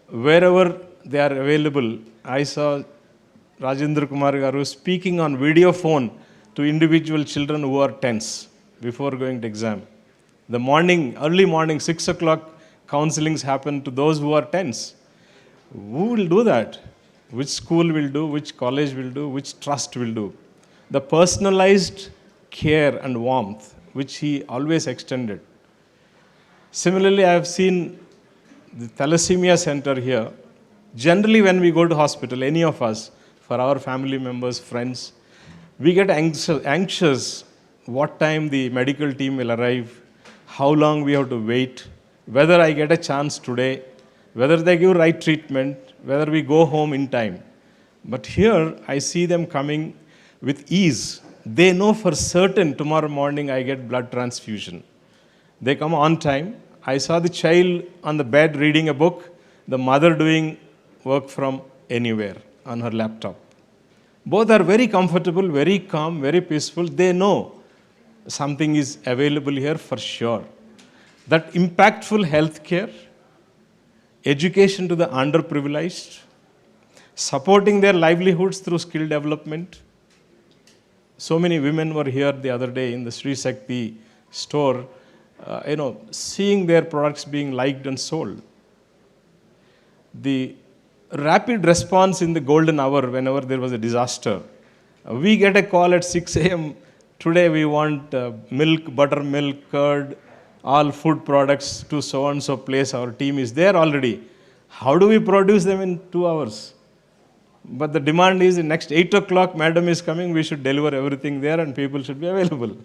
Wherever they are available, I saw Rajendra Kumar Garu speaking on video phone to individual children who are tense before going to exam. The morning, early morning, 6 o'clock, counselings happen to those who are tense. Who will do that? Which school will do, which college will do, which trust will do? The personalized care and warmth which he always extended. Similarly, I have seen the Thalassemia Center here. Generally, when we go to hospital, any of us, for our family members, friends, we get anxious what time the medical team will arrive, how long we have to wait, whether I get a chance today, whether they give right treatment, whether we go home in time. But here, I see them coming with ease. They know for certain tomorrow morning I get blood transfusion. They come on time. I saw the child on the bed reading a book, the mother doing work from anywhere on her laptop. Both are very comfortable, very calm, very peaceful. They know something is available here for sure. That impactful healthcare, education to the underprivileged, supporting their livelihoods through skill development. So many women were here the other day in the Sri Shakti store, seeing their products being liked and sold. The rapid response in the golden hour whenever there was a disaster. We get a call at 6 a.m. Today we want milk, buttermilk, curd, all food products to so-and-so place. Our team is there already. How do we produce them in 2 hours? But the demand is in next 8 o'clock, madam is coming, we should deliver everything there and people should be available.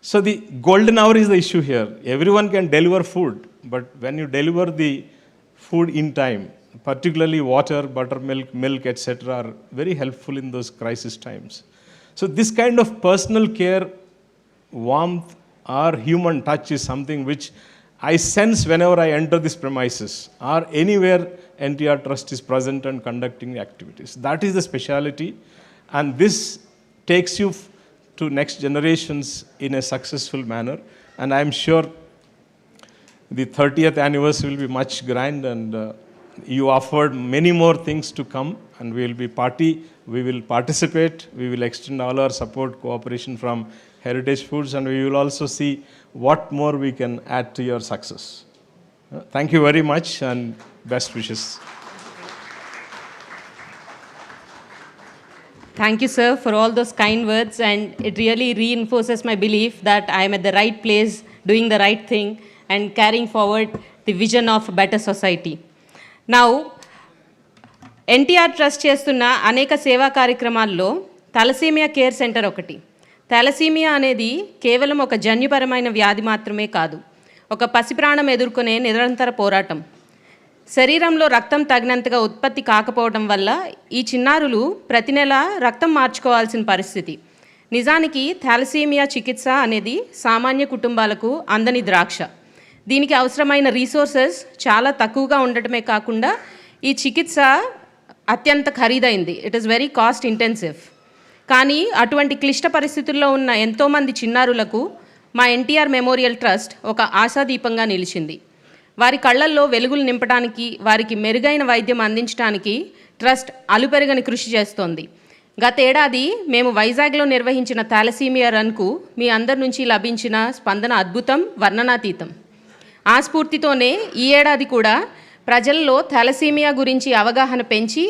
So the golden hour is the issue here. Everyone can deliver food, but when you deliver the food in time, particularly water, buttermilk, milk, etc., are very helpful in those crisis times. So this kind of personal care, warmth, or human touch is something which I sense whenever I enter these premises or anywhere NTR Trust is present and conducting activities. That is the speciality, and this takes you to next generations in a successful manner. And I am sure the 30th anniversary will be much grand, and you offered many more things to come, and we will participate, we will extend all our support, cooperation from Heritage Foods, and we will also see what more we can add to your success. Thank you very much, and best wishes. Thank you, sir, for all those kind words, and it really reinforces my belief that I am at the right place, doing the right thing, and carrying forward the vision of a better society. Now, NTR trust చేస్తున్న అనేక సేవా కార్యక్రమాల్లో thalassaemia care centre ఒకటి. Thalassaemia అనేది కేవలం ఒక జన్యుపరమైన వ్యాధి మాత్రమే కాదు, ఒక పసిప్రాణం ఎదుర్కొనే నిరంతర పోరాటం. శరీరంలో రక్తం తగినంతగా ఉత్పత్తి కాకపోవడం వల్ల ఈ చిన్నారులు ప్రతి నెల రక్తం మార్చుకోవాల్సిన పరిస్థితి. నిజానికి థాలసీమియా చికిత్స అనేది సామాన్య కుటుంబాలకు అందని ద్రాక్ష. దీనికి అవసరమైన రీసోర్సెస్ చాలా తక్కువగా ఉండటమే కాకుండా ఈ చికిత్స అత్యంత ఖరీదైంది. It is very cost intensive. కానీ అటువంటి క్లిష్ట పరిస్థితుల్లో ఉన్న ఎంతోమంది చిన్నారులకు మా ఎన్టీఆర్ మెమోరియల్ ట్రస్ట్ ఒక ఆశాదీపంగా నిలిచింది. వారి కళ్ళల్లో వెలుగులు నింపడానికి, వారికి మెరుగైన వైద్యం అందించడానికి ట్రస్ట్ అలుపెరగని కృషి చేస్తోంది. గత ఏడాది మేము వైజాగ్లో నిర్వహించిన థాలసీమియా రన్కు మీ అందరి నుంచి లభించిన స్పందన అద్భుతం, వర్ణనాతీతం. ఆ స్ఫూర్తితోనే ఈ ఏడాది కూడా ప్రజల్లో థాలసీమియా గురించి అవగాహన పెంచి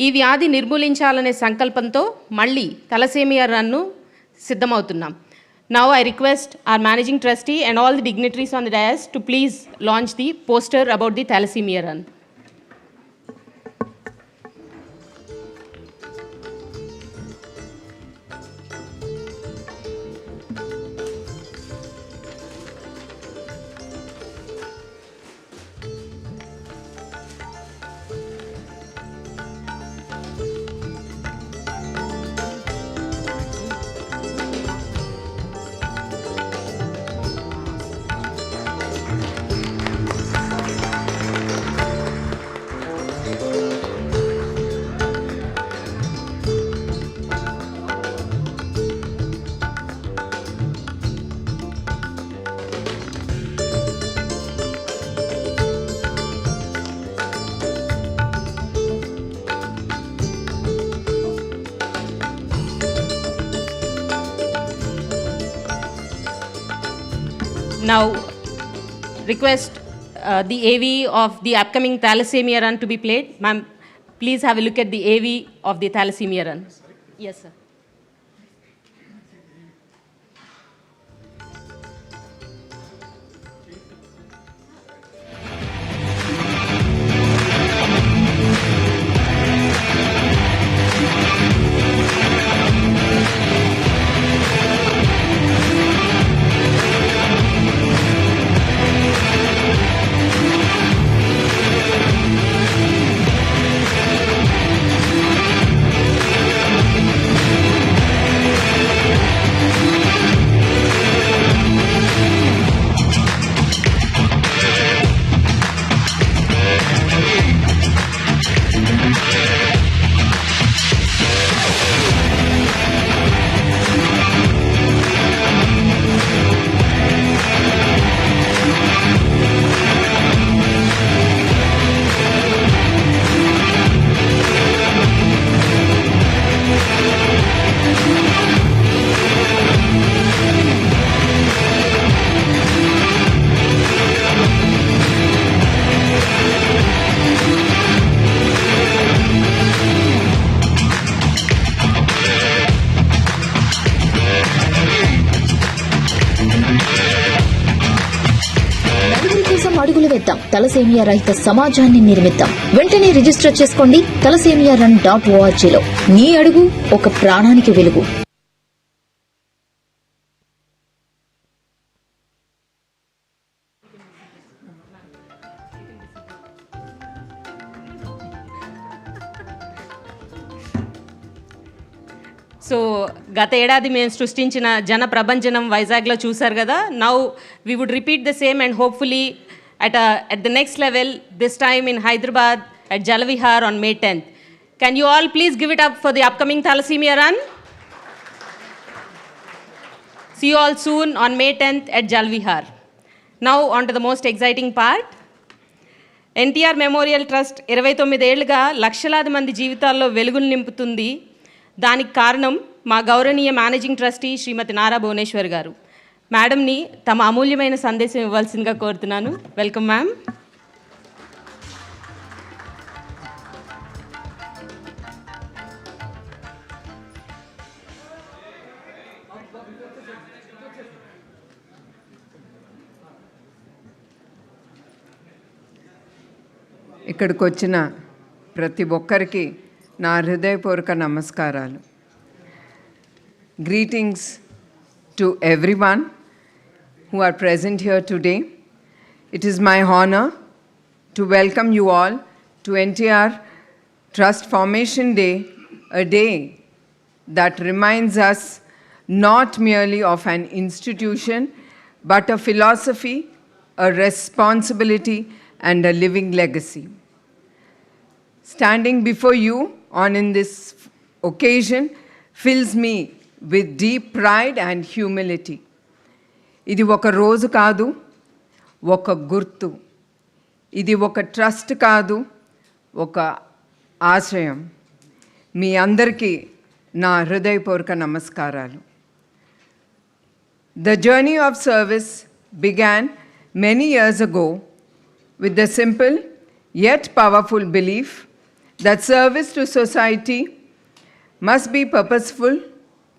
ఈ వ్యాధి నిర్మూలించాలనే సంకల్పంతో మళ్ళీ థాలసీమియా రన్ను సిద్ధమవుతున్నాం. Now I request our managing trustee and all the dignitaries on the dais to please launch the poster about the Thalassemia run. Now, request the AV of the upcoming Thalassemia run to be played. Ma'am, please have a look at the AV of the Thalassemia run. Yes, sir. అడుగులు వేద్దాం. Thalassemia రహిత సమాజాన్ని నిర్మిద్దాం. వెంటనే register చేసుకోండి thalassemia.org లో. నీ అడుగు ఒక ప్రాణానికి వెలుగు. సో గత ఏడాది మేము సృష్టించిన జన ప్రభంజనం వైజాగ్లో చూసారు కదా. Now we would repeat the same and hopefully at the next level, this time in Hyderabad at Jalvihar on May 10th. Can you all please give it up for the upcoming Thalassemia run? See you all soon on May 10th at Jalvihar. Now on to the most exciting part. NTR Memorial Trust 29 ఏళ్లుగా లక్షలాది మంది జీవితాల్లో వెలుగులు నింపుతుంది. దానికి కారణం మా గౌరవనీయ మేనేజింగ్ ట్రస్టీ శ్రీమతి నారా భువనేశ్వర్ గారు. మేడంని తమ అమూల్యమైన సందేశం ఇవ్వాల్సిందిగా కోరుతున్నాను. Welcome ma'am. ఇక్కడికి వచ్చిన ప్రతి ఒక్కరికి నా హృదయపూర్వక నమస్కారాలు. Greetings to everyone who are present here today. It is my honor to welcome you all to NTR Trust Formation Day, a day that reminds us not merely of an institution, but a philosophy, a responsibility, and a living legacy. Standing before you in this occasion fills me with deep pride and humility. ఇది ఒక రోజు కాదు, ఒక గుర్తు. ఇది ఒక trust కాదు, ఒక ఆశయం. మీ అందరికీ నా హృదయపూర్వక నమస్కారాలు. The journey of service began many years ago with the simple yet powerful belief that service to society must be purposeful,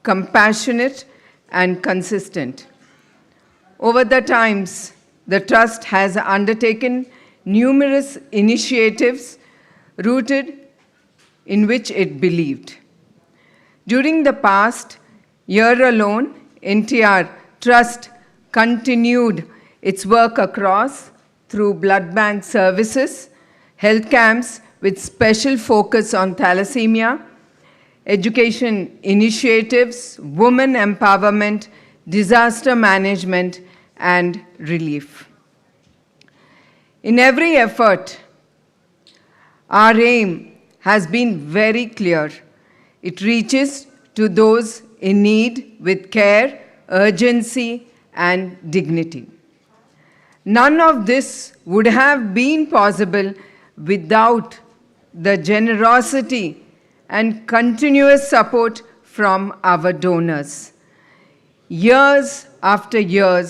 compassionate, and consistent. Over the times, the Trust has undertaken numerous initiatives rooted in which it believed. During the past year alone, NTR Trust continued its work across through blood bank services, health camps with special focus on thalassemia, education initiatives, women empowerment, disaster management, and relief. In every effort, our aim has been very clear. It reaches to those in need with care, urgency, and dignity. None of this would have been possible without the generosity and continuous support from our donors. Years after years,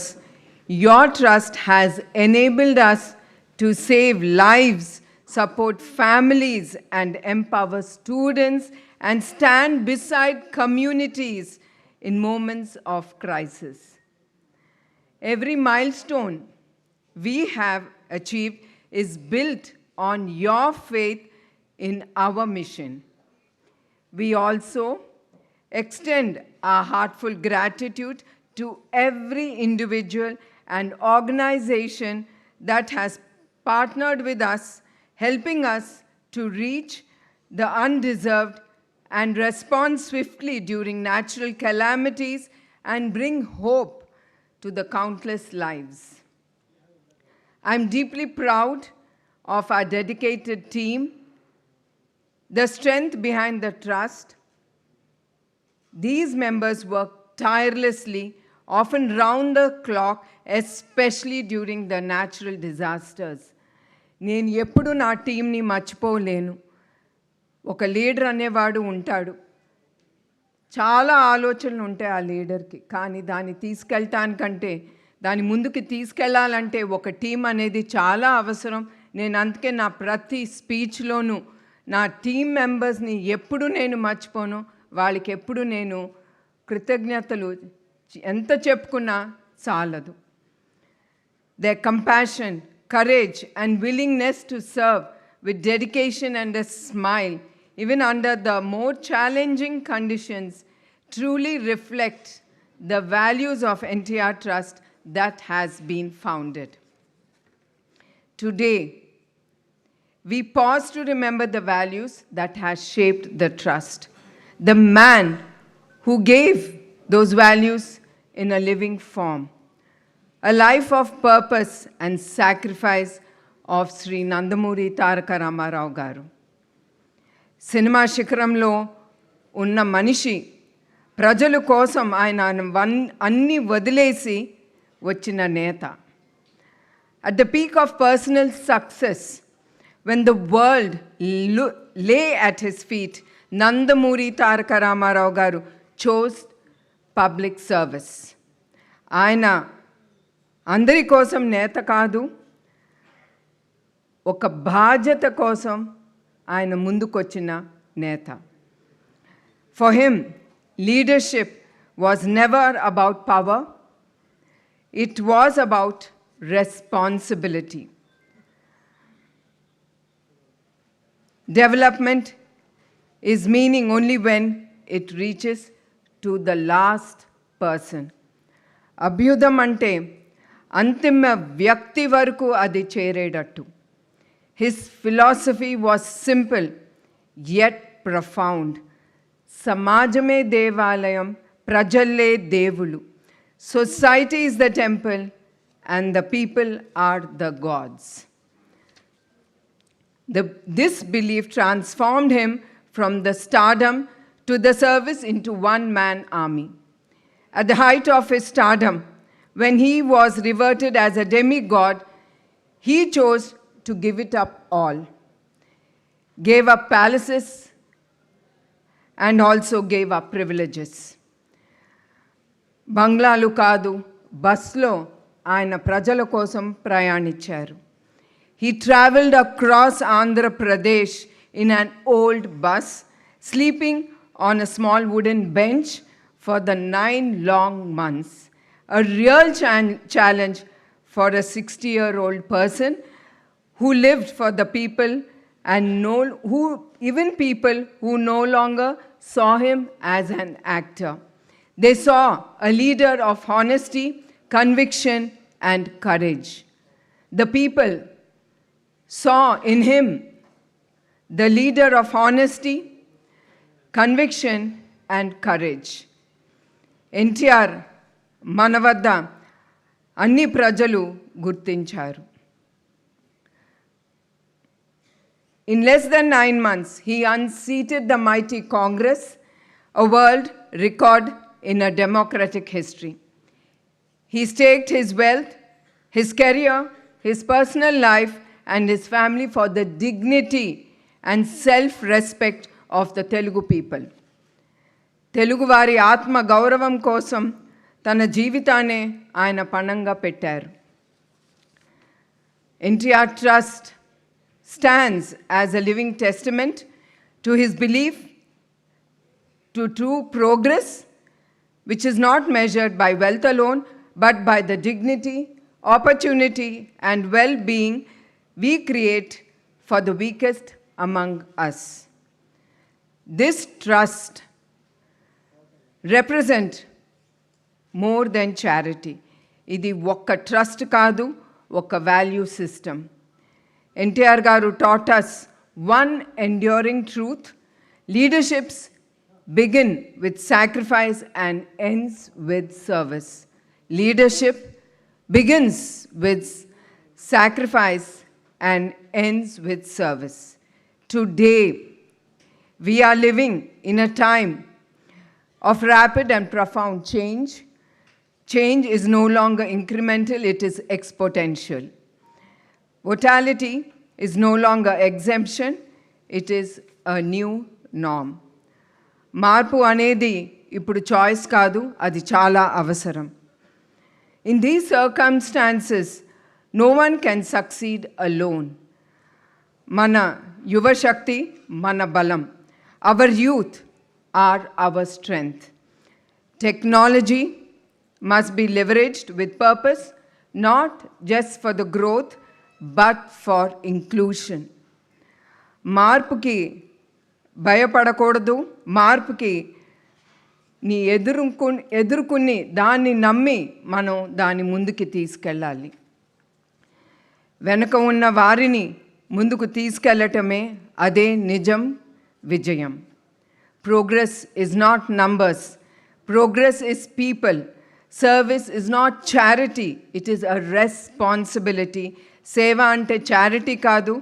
Your trust has enabled us to save lives, support families, and empower students and stand beside communities in moments of crisis. Every milestone we have achieved is built on your faith in our mission. We also extend our heartful gratitude to every individual and organization that has partnered with us, helping us to reach the undeserved and respond swiftly during natural calamities and bring hope to the countless lives. I'm deeply proud of our dedicated team, the strength behind the trust. These members work tirelessly, often round the clock, especially during the natural disasters. నేను ఎప్పుడు నా టీంని మర్చిపోలేను. ఒక leader అనేవాడు ఉంటాడు. చాలా ఆలోచనలు ఉంటాయి ఆ లీడర్కి, కానీ దాన్ని తీసుకెళ్ళటానికంటే దాని ముందుకు తీసుకెళ్ళాలంటే ఒక టీం అనేది చాలా అవసరం. నేను అందుకే నా ప్రతి స్పీచ్లోనూ నా టీం మెంబర్స్ని ఎప్పుడు నేను మర్చిపోను. వాళ్ళకి ఎప్పుడు నేను కృతజ్ఞతలు ఎంత చెప్పుకున్నా చాలదు. Their compassion, courage, and willingness to serve with dedication and a smile, even under the more challenging conditions, truly reflect the values of NTR Trust that has been founded. Today, we pause to remember the values that has shaped the trust. The man who gave those values in a living form. A life of purpose and sacrifice of Sri Nandamuri Taraka Ramarao Garu. Cinema శిఖరంలో ఉన్న మనిషి ప్రజల కోసం ఆయన అన్ని వదిలేసి వచ్చిన నేత. At the peak of personal success, when the world lay at his feet, Nandamuri Taraka Ramarao Garu chose public service. ఆయన అందరి కోసం నేత కాదు, ఒక బాధ్యత కోసం ఆయన ముందుకొచ్చిన నేత. For him, leadership was never about power. It was about responsibility. Development is meaning only when it reaches to the last person. అభ్యుదం అంటే అంతిమ వ్యక్తి వరకు అది చేరేటట్టు. His philosophy was simple yet profound. సమాజమే దేవాలయం, ప్రజలే దేవులు. Society is the temple and the people are the gods. This belief transformed him from the stardom to the service into one-man army. At the height of his stardom, when he was revered as a demigod, he chose to give it up all. Gave up palaces and also gave up privileges. బంగ్లాలు కాదు, బస్లో ఆయన ప్రజల కోసం ప్రయాణించారు. He traveled across Andhra Pradesh in an old bus, sleeping on a small wooden bench for the 9 long months. A real challenge for a 60-year-old person who lived for the people and even people who no longer saw him as an actor. They saw a leader of honesty, conviction, and courage. The people saw in him the leader of honesty, conviction, and courage. NTR మన వద్ద అన్ని ప్రజలు గుర్తించారు. In less than 9 months, he unseated the mighty Congress, a world record in a democratic history. He staked his wealth, his career, his personal life, and his family for the dignity and self-respect of the Telugu people. Telugu వారి ఆత్మ గౌరవం కోసం తన జీవితాన్నే ఆయన పణంగా పెట్టారు. NTR Trust stands as a living testament to his belief to true progress, which is not measured by wealth alone, but by the dignity, opportunity, and well-being we create for the weakest among us. This trust represents more than charity. ఇది ఒక్క trust కాదు, ఒక value system. NTR గారు taught us one enduring truth: leaderships begin with sacrifice and ends with service. Leadership begins with sacrifice and ends with service. Today, we are living in a time of rapid and profound change. Change is no longer incremental, it is exponential. Mortality is no longer exemption, it is a new norm. మార్పు అనేది ఇప్పుడు choice కాదు, అది చాలా అవసరం. In these circumstances, no one can succeed alone. మన యువశక్తి మన బలం. Our youth are our strength. Technology must be leveraged with purpose, not just for the growth, but for inclusion. మార్పుకి భయపడకూడదు, మార్పుకి నీ ఎదుర్కొని దాన్ని నమ్మి మనం దాన్ని ముందుకి తీసుకెళ్ళాలి. వెనుక ఉన్న వారిని ముందుకు తీసుకెళ్ళటమే అదే నిజం విజయం. Progress is not numbers. Progress is people. Service is not charity. It is a responsibility. సేవ అంటే చారిటీ కాదు,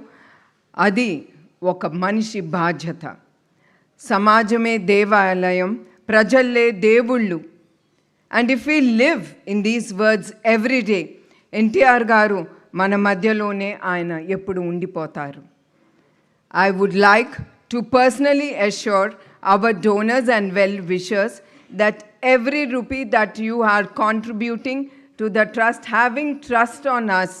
అది ఒక మనిషి బాధ్యత. సమాజమే దేవాలయం, ప్రజల్లే దేవుళ్ళు. And if we live in these words every day, NTR గారు మన మధ్యలోనే ఆయన ఎప్పుడు ఉండిపోతారు. I would like to personally assure our donors and well-wishers that every rupee that you are contributing to the trust, having trust on us,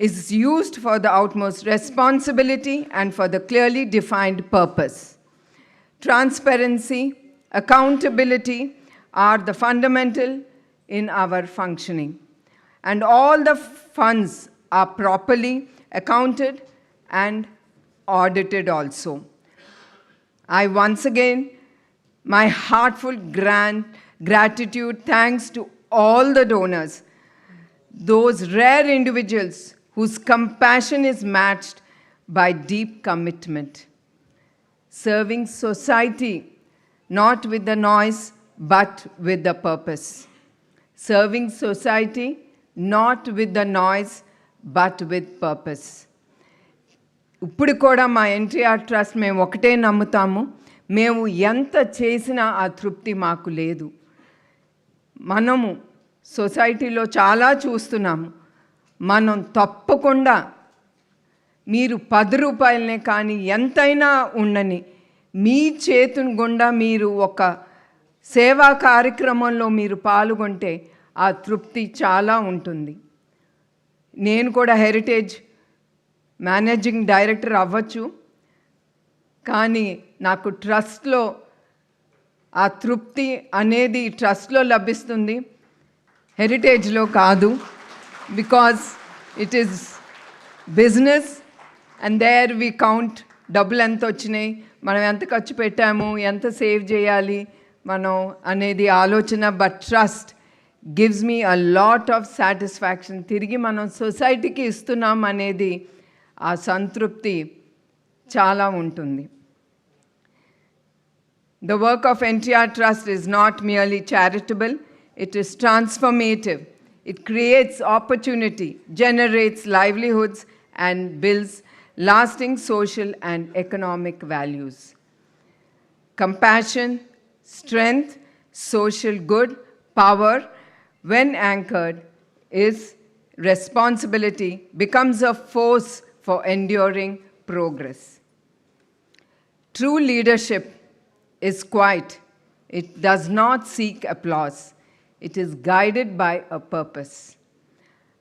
is used for the utmost responsibility and for the clearly defined purpose. Transparency, accountability are the fundamental in our functioning, and all the funds are properly accounted and audited also. I once again, my heartfelt gratitude, thanks to all the donors, those rare individuals whose compassion is matched by deep commitment. Serving society not with the noise but with the purpose. Serving society not with the noise but with purpose. ఇప్పుడు కూడా మా NTR trust మేము ఒకటే నమ్ముతాము, మేము ఎంత చేసినా ఆ తృప్తి మాకు లేదు. మనము సొసైటీలో చాలా చూస్తున్నాము. మనం తప్పకుండా మీరు 10 రూపాయలనే కానీ ఎంతైనా ఉండని మీ చేతుని గుండా మీరు ఒక సేవా కార్యక్రమంలో మీరు పాల్గొంటే ఆ తృప్తి చాలా ఉంటుంది. నేను కూడా హెరిటేజ్ మేనేజింగ్ డైరెక్టర్ అవ్వచ్చు, కానీ నాకు ట్రస్ట్లో ఆ తృప్తి అనేది ట్రస్ట్లో లభిస్తుంది, హెరిటేజ్లో కాదు. Because it is business and there we count డబ్బులు ఎంత వచ్చినాయి, మనం ఎంత ఖర్చు పెట్టాము, ఎంత సేవ్ చేయాలి మనం అనేది ఆలోచన. But trust gives me a lot of satisfaction. తిరిగి మనం సొసైటీకి ఇస్తున్నాం అనేది ఆ సంతృప్తి చాలా ఉంటుంది. The work of NTR Trust is not merely charitable, it is transformative. It creates opportunity, generates livelihoods, and builds lasting social and economic values. Compassion, strength, social good, power, when anchored, is responsibility, becomes a force for enduring progress. True leadership is quiet. It does not seek applause. It is guided by a purpose.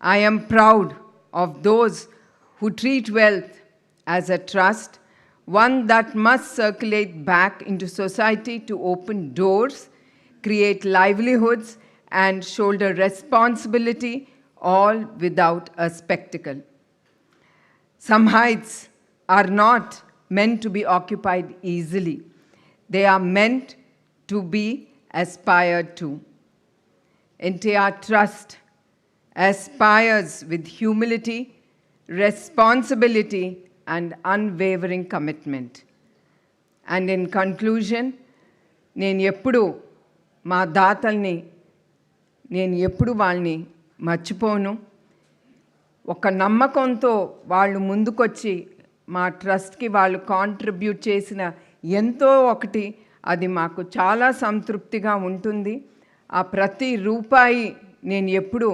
I am proud of those who treat wealth as a trust, one that must circulate back into society to open doors, create livelihoods, and shoulder responsibility, all without a spectacle. Some heights are not meant to be occupied easily. They are meant to be aspired to. NTR Trust aspires with humility, responsibility, and unwavering commitment. And in conclusion, నేను ఎప్పుడు మా దాతల్ని నేను ఎప్పుడు వాళ్ళని మర్చిపోను. ఒక నమ్మకంతో వాళ్ళు ముందుకొచ్చి మా ట్రస్ట్కి వాళ్ళు కాంట్రిబ్యూట్ చేసిన ఎంతో ఒకటి అది మాకు చాలా సంతృప్తిగా ఉంటుంది. ఆ ప్రతి రూపాయి నేను ఎప్పుడు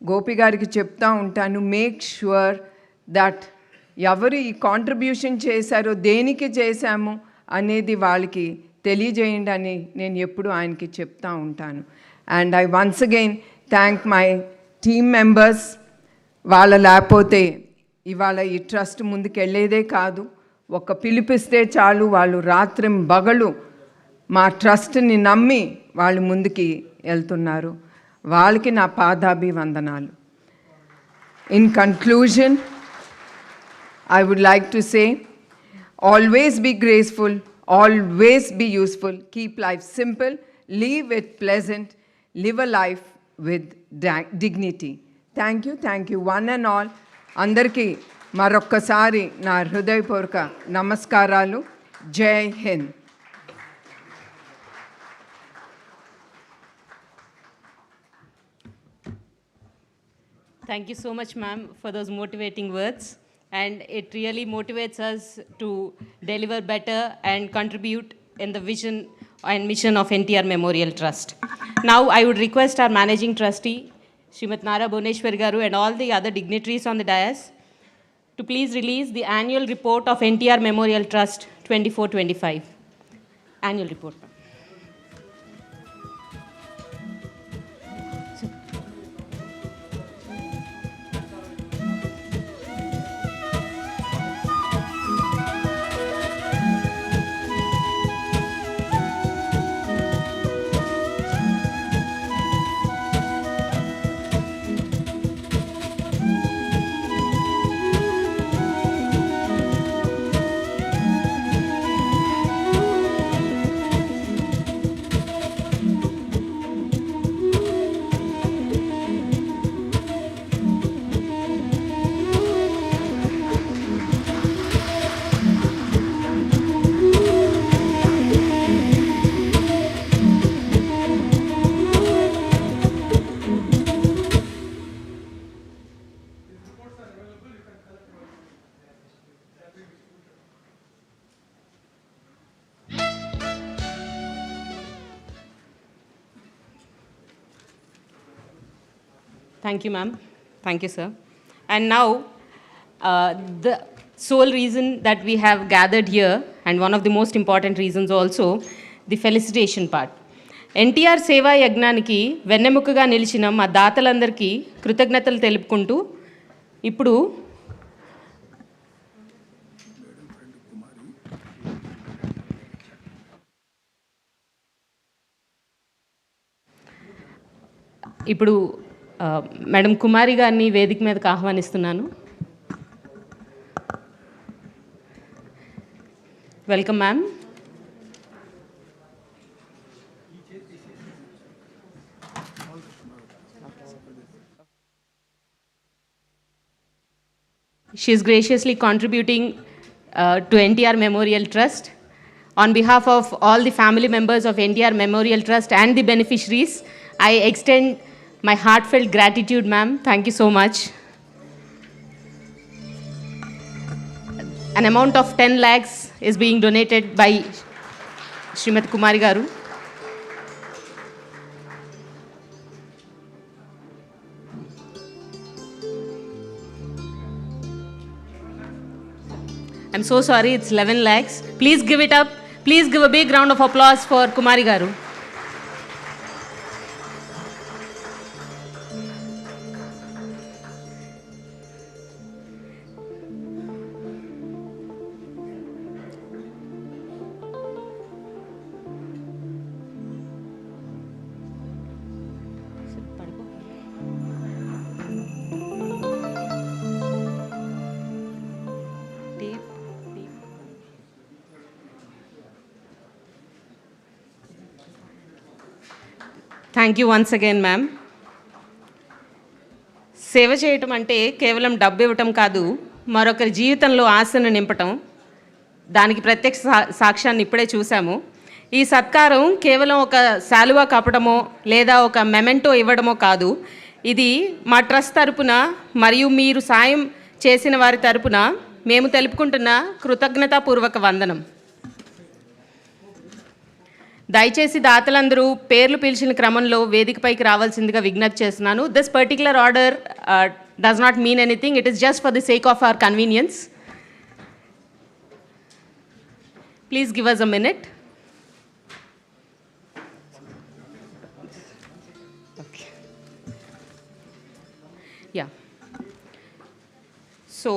గోపి గారికి చెప్తా ఉంటాను, మేక్ ష్యూర్ దట్ ఎవరు ఈ కాంట్రిబ్యూషన్ చేశారో దేనికి చేశాము అనేది వాళ్ళకి తెలియజేయండి అని నేను ఎప్పుడు ఆయనకి చెప్తా ఉంటాను. And I once again thank my team members. వాళ్ళ లేకపోతే ఇవాళ ఈ ట్రస్ట్ ముందుకు వెళ్ళేదే కాదు. ఒక పిలిపిస్తే చాలు వాళ్ళు రాత్రి బగలు మా ట్రస్ట్ని నమ్మి వాళ్ళు ముందుకి వెళ్తున్నారు. వాళ్ళకి నా పాదాభివందనాలు. In conclusion, I would like to say, always be graceful, always be useful, keep life simple, live it pleasant, live a life with dignity. Thank you, one and all. Andarki marokkasari na hrudayapurvaka namaskaralu. Jai Hind. Thank you so much, ma'am, for those motivating words. And it really motivates us to deliver better and contribute in the vision and mission of NTR Memorial Trust. Now, I would request our managing trustee, Srimati Nara Bhuneshwar Garu, and all the other dignitaries on the dais to please release the annual report of NTR Memorial Trust 24-25. Annual report. Thank you, ma'am. Thank you, sir. And now, the sole reason that we have gathered here, and one of the most important reasons also, the felicitation part. NTR సేవా యజ్ఞానికి వెన్నెముకగా నిలిచిన మా దాతలందరికీ కృతజ్ఞతలు తెలుపుకుంటూ ఇప్పుడు madam కుమారి గారిని వేదిక మీదకి ఆహ్వానిస్తున్నాను. Welcome ma'am. She is graciously contributing to NTR Memorial Trust. On behalf of all the family members of NTR Memorial Trust and the beneficiaries, I extend my heartfelt gratitude, ma'am. Thank you so much. An amount of 10 lakhs is being donated by Srimati Kumari Garu. I'm so sorry, it's 11 lakhs. Please give it up. Please give a big round of applause for Kumari Garu. Thank you once again ma'am. సేవ చేయటం అంటే కేవలం డబ్బు ఇవ్వటం కాదు, మరొకరి జీవితంలో ఆశను నింపటం. దానికి ప్రత్యక్ష సాక్ష్యాన్ని ఇప్పుడే చూసాము. ఈ సత్కారం కేవలం ఒక శాలువా కప్పడమో లేదా ఒక మెమెంటో ఇవ్వడమో కాదు. ఇది మా ట్రస్ట్ తరపున మరియు మీరు సాయం చేసిన వారి తరపున మేము తెలుపుకుంటున్న కృతజ్ఞతాపూర్వక వందనం. దయచేసి దాతలందరూ పేర్లు పిలిచిన క్రమంలో వేదికపైకి రావాల్సిందిగా విజ్ఞప్తి చేస్తున్నాను. This particular order does not mean anything. It is just for the sake of our convenience. Please give us a minute. Yeah, so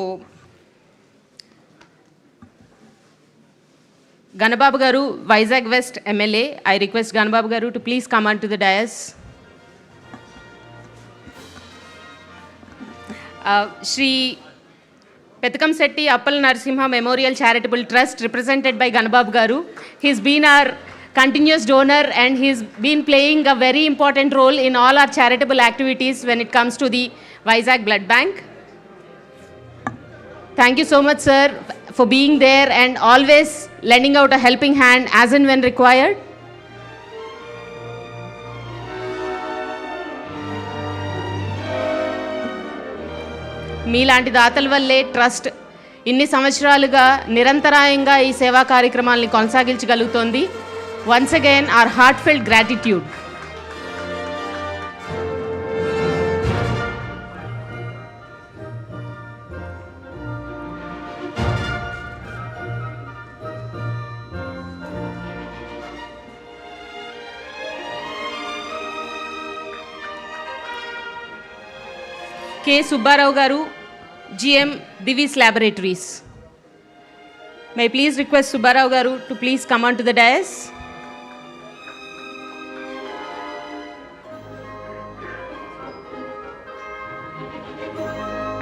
Ganababu garu, Vizag West MLA, I request Ganababu garu to please come onto the dais. Shri Petakam Setti Appal Narasimha Memorial Charitable Trust, represented by Ganababu garu. He's been our continuous donor and he's been playing a very important role in all our charitable activities when it comes to the Vizag Blood Bank. Thank you so much, sir, for being there and always lending out a helping hand as and when required. మీలాంటి దాతల వల్లే trust ఇన్ని సంవత్సరాలుగా నిరంతరాయంగా ఈ సేవా కార్యక్రమాల్ని కొనసాగించగలుగుతోంది. వన్స్ అగైన్ అవర్ హార్ట్ ఫెల్ట్ గ్రాటిట్యూడ్. K. Subbarao garu, GM Divis Laboratories. May I please request Subbarao garu to please come onto the dais.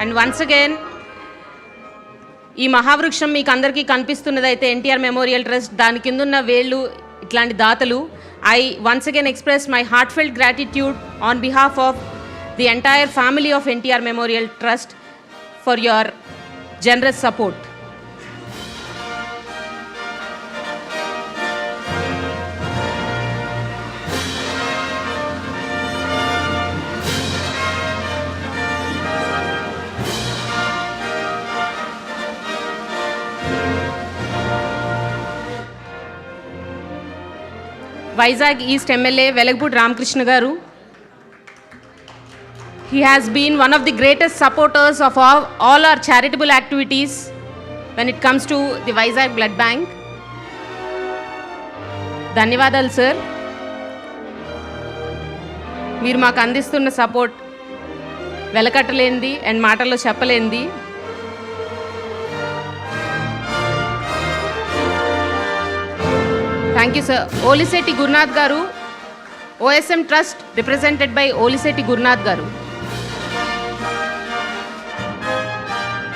And once again, ఈ మహావృక్షం మీకు అందరికీ కనిపిస్తున్నదైతే ఎన్టీఆర్ మెమోరియల్ ట్రస్ట్, దాని కిందున్న వేళ్ళు ఇట్లాంటి దాతలు. I once again express my heartfelt gratitude on behalf of the entire family of NTR Memorial Trust for your generous support. Vizag East MLA Velagpudi Ramakrishna garu. He has been one of the greatest supporters of all our charitable activities when it comes to the Vizag Blood Bank. ధన్యవాదాలు sir, మీరు మాకు అందిస్తున్న support వెలకట్టలేనిది and మాటల్లో చెప్పలేనిది. Thank you sir. Olisetti Gurunath garu, OSM trust, represented by Olisetti Gurunath garu.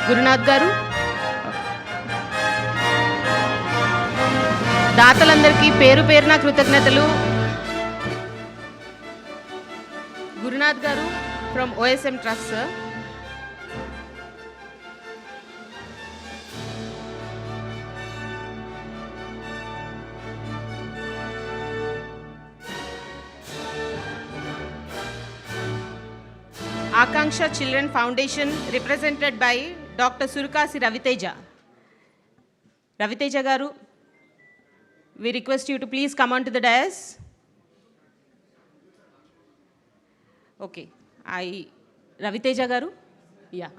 Gurunath garu, దాతలందరికీ పేరు పేరున కృతజ్ఞతలు. Gurunath garu from OSM trust sir. Akanksha Children Foundation, represented by Dr. Surukasi Raviteja. Raviteja garu, we request you to please come on to the dais. Okay, Raviteja garu, yeah.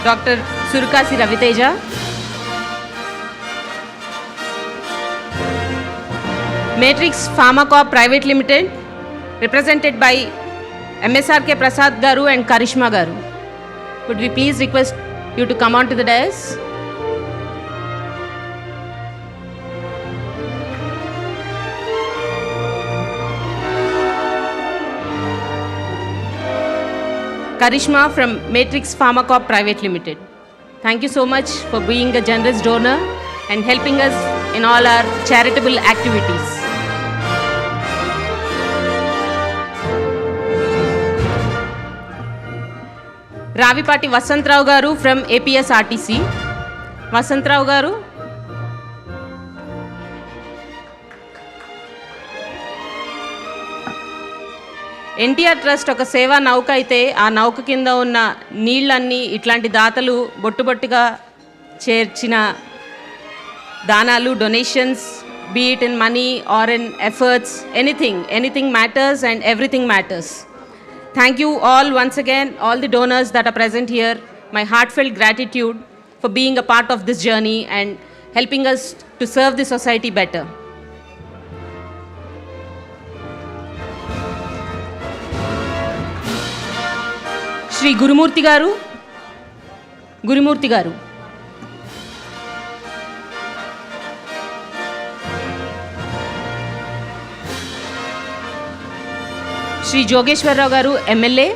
Dr. Surukasi Raviteja. Matrix Pharma Corp Private Limited, represented by MSRK Prasad garu and Karishma garu. Could we please request you to come on to the dais? Karishma from Matrix Pharmacorp Private Limited. Thank you so much for being a generous donor and helping us in all our charitable activities. Ravipati Vasantrao garu from APS RTC. Vasantrao garu. NTR trust ఒక సేవా నౌక అయితే ఆ నౌక కింద ఉన్న నీళ్ళన్నీ ఇట్లాంటి దాతలు బొట్టుబొట్టుగా చేర్చిన దానాలు donations be it in money or in efforts, anything matters and everything matters. Thank you all once again, all the donors that are present here. My heartfelt gratitude for being a part of this journey and helping us to serve the society better. Shri Gurumurti garu. Shri Jogeshwarrao garu, MLA.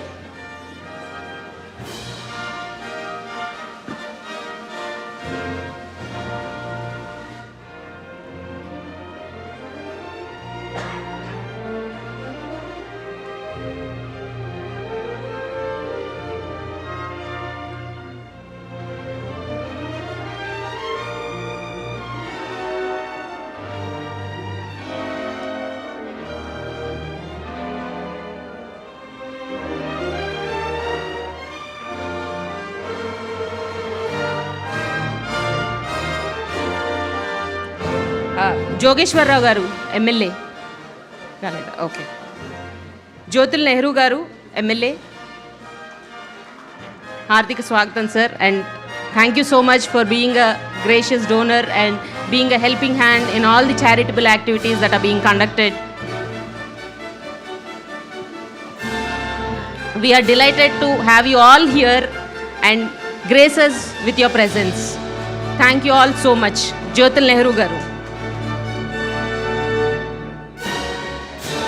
Jogeswara Rao గారు MLA కాలేదా okay Jyothula Nehru గారు MLA హార్దిక స్వాగతం sir and thank you so much for being a gracious donor and being a helping hand in all the charitable activities that are being conducted. We are delighted to have you all here and grace us with your presence. Thank you all so much. Jyotil Nehru garu.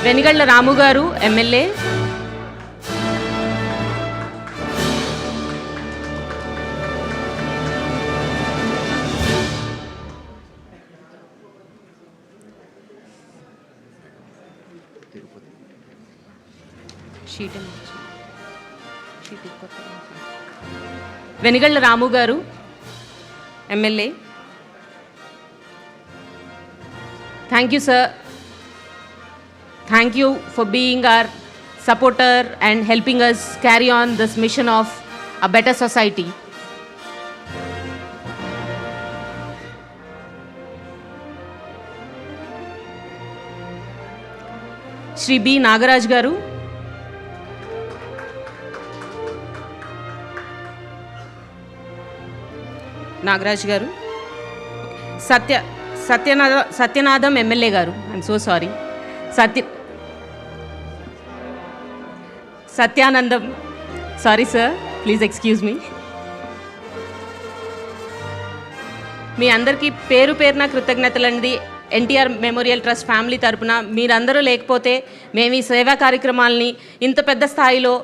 వెనిగళ్ళ రాము గారు MLA. వెనిగళ్ళ రాము గారు MLA. Thank you sir. Thank you for being our supporter and helping us carry on this mission of a better society. Shri B. Nagaraj garu. Nagaraj garu. Satyanadam MLA garu. I'm so sorry. Satyanandam. Sorry sir, please excuse me. మీ అందరికీ పేరు పేరున కృతజ్ఞతలండి. NTR memorial trust family తరపున మీరందరూ లేకపోతే మేము ఈ సేవా కార్యక్రమాలని ఇంత పెద్ద స్థాయిలో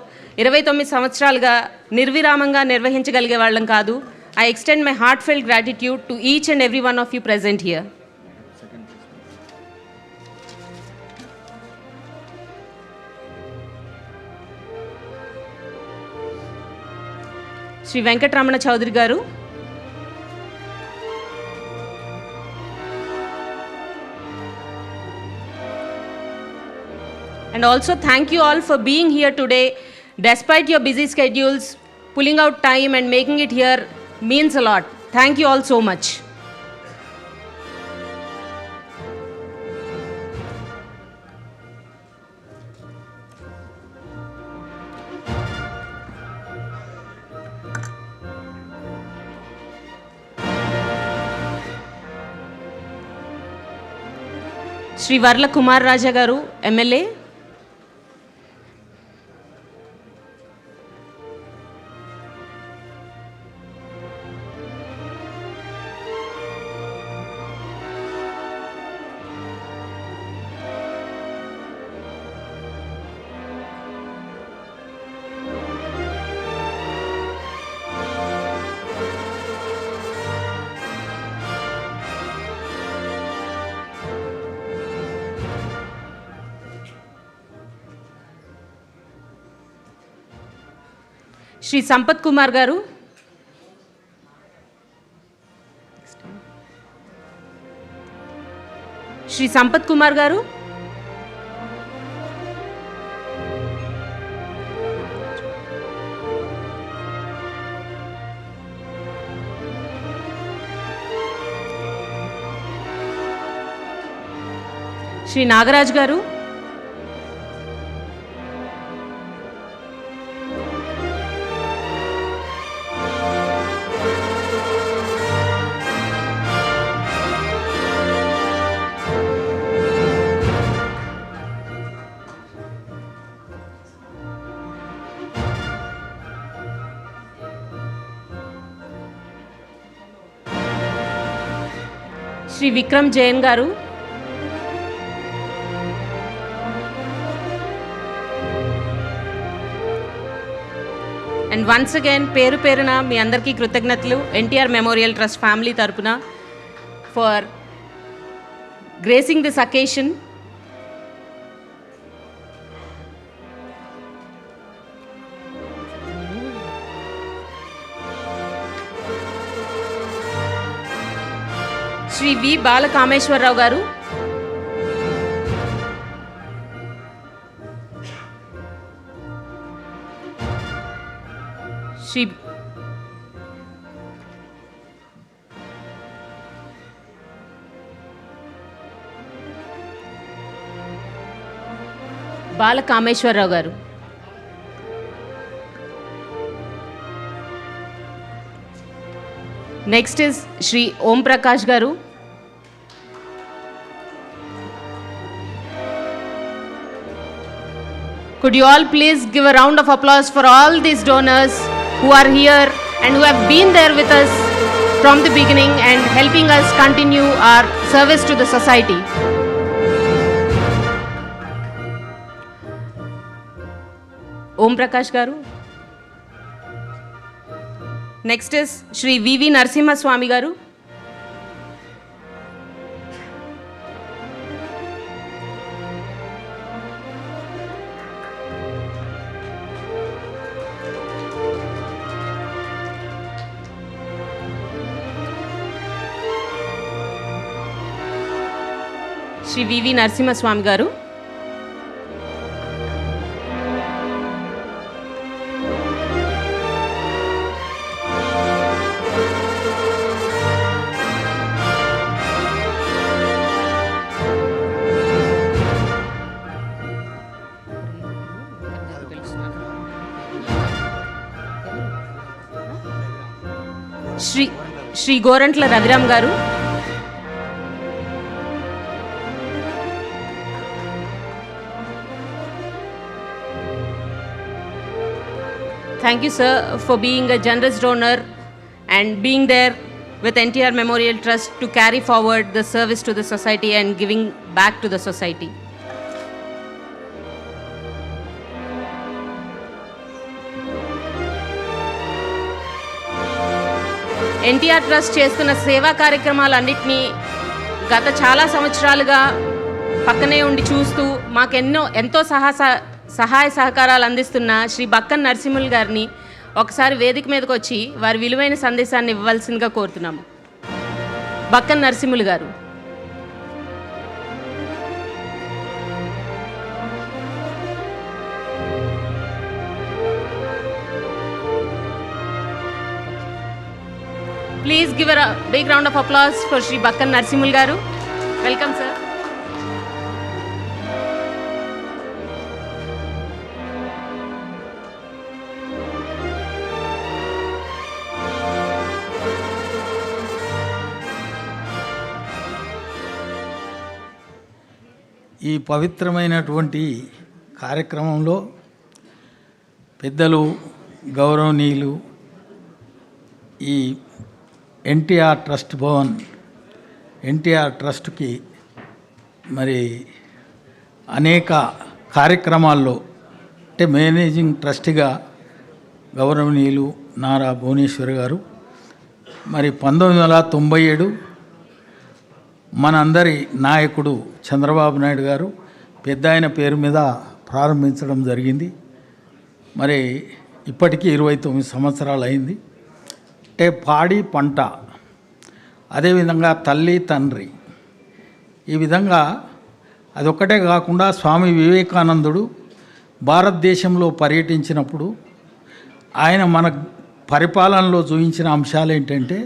29 సంవత్సరాలుగా నిర్విరామంగా నిర్వహించగలిగే వాళ్ళం కాదు. I extend my heartfelt gratitude to each and every one of you present here. Shri Venkataramana Chowdary గారు. And also thank you all for being here today. Despite your busy schedules, pulling out time and making it here means a lot. Thank you all so much. Shri Varla Kumar రాజా గారు MLA. Shri Sampath Kumar గారు, శ్రీ సంపత్ కుమార్ గారు, శ్రీ నాగరాజ్ గారు, శ్రీ విక్రమ్ జైన్ గారు, and once again పేరు పేరున మీ అందరికీ కృతజ్ఞతలు ఎన్టీఆర్ మెమోరియల్ ట్రస్ట్ ఫ్యామిలీ తరపున for gracing this occasion. Shri V Balakameswararao garu, Shri Balakameswararao garu, next is Shri Om Prakash garu, could you all please give a round of applause for all these donors who are here and who have been there with us from the beginning and helping us continue our service to the society. Om Prakash garu. Next is Shri V.V. Narasimha Swami garu. Shri వివి నరసింహస్వామి గారు, శ్రీ గోరంట్ల రవిరామ్ గారు, thank you sir for being a generous donor and being there with NTR Memorial Trust to carry forward the service to the society and giving back to the society. NTR trust చేస్తున్న సేవా కార్యక్రమాలన్నింటినీ గత చాలా సంవత్సరాలుగా పక్కనే ఉండి చూస్తూ ఎంతో సహాయ సహకారాలు అందిస్తున్న శ్రీ బక్కన్ నరసింహులు గారిని ఒకసారి వేదిక మీదకి వచ్చి వారి విలువైన సందేశాన్ని ఇవ్వవలసిందిగా కోరుతున్నాము. బక్కన్ నరసింహులు గారు. Please give a big round of applause for Shri Bakkan Narasimhul garu. Welcome sir. ఈ పవిత్రమైనటువంటి కార్యక్రమంలో పెద్దలు గౌరవనీయులు ఈ ఎన్టీఆర్ ట్రస్ట్ భవన్ ఎన్టీఆర్ ట్రస్ట్కి మరి అనేక కార్యక్రమాల్లో అంటే మేనేజింగ్ ట్రస్టీగా గౌరవనీయులు నారా భువనేశ్వర్ గారు మరి 1997 మనందరి నాయకుడు చంద్రబాబు నాయుడు గారు పెద్ద ఆయన పేరు మీద ప్రారంభించడం జరిగింది. మరి ఇప్పటికీ 29 సంవత్సరాలు అయింది. అంటే పాడి పంట, అదేవిధంగా తల్లి తండ్రి, ఈ విధంగా అదొక్కటే కాకుండా స్వామి వివేకానందుడు భారతదేశంలో పర్యటించినప్పుడు ఆయన మన పరిపాలనలో చూపించిన అంశాలు ఏంటంటే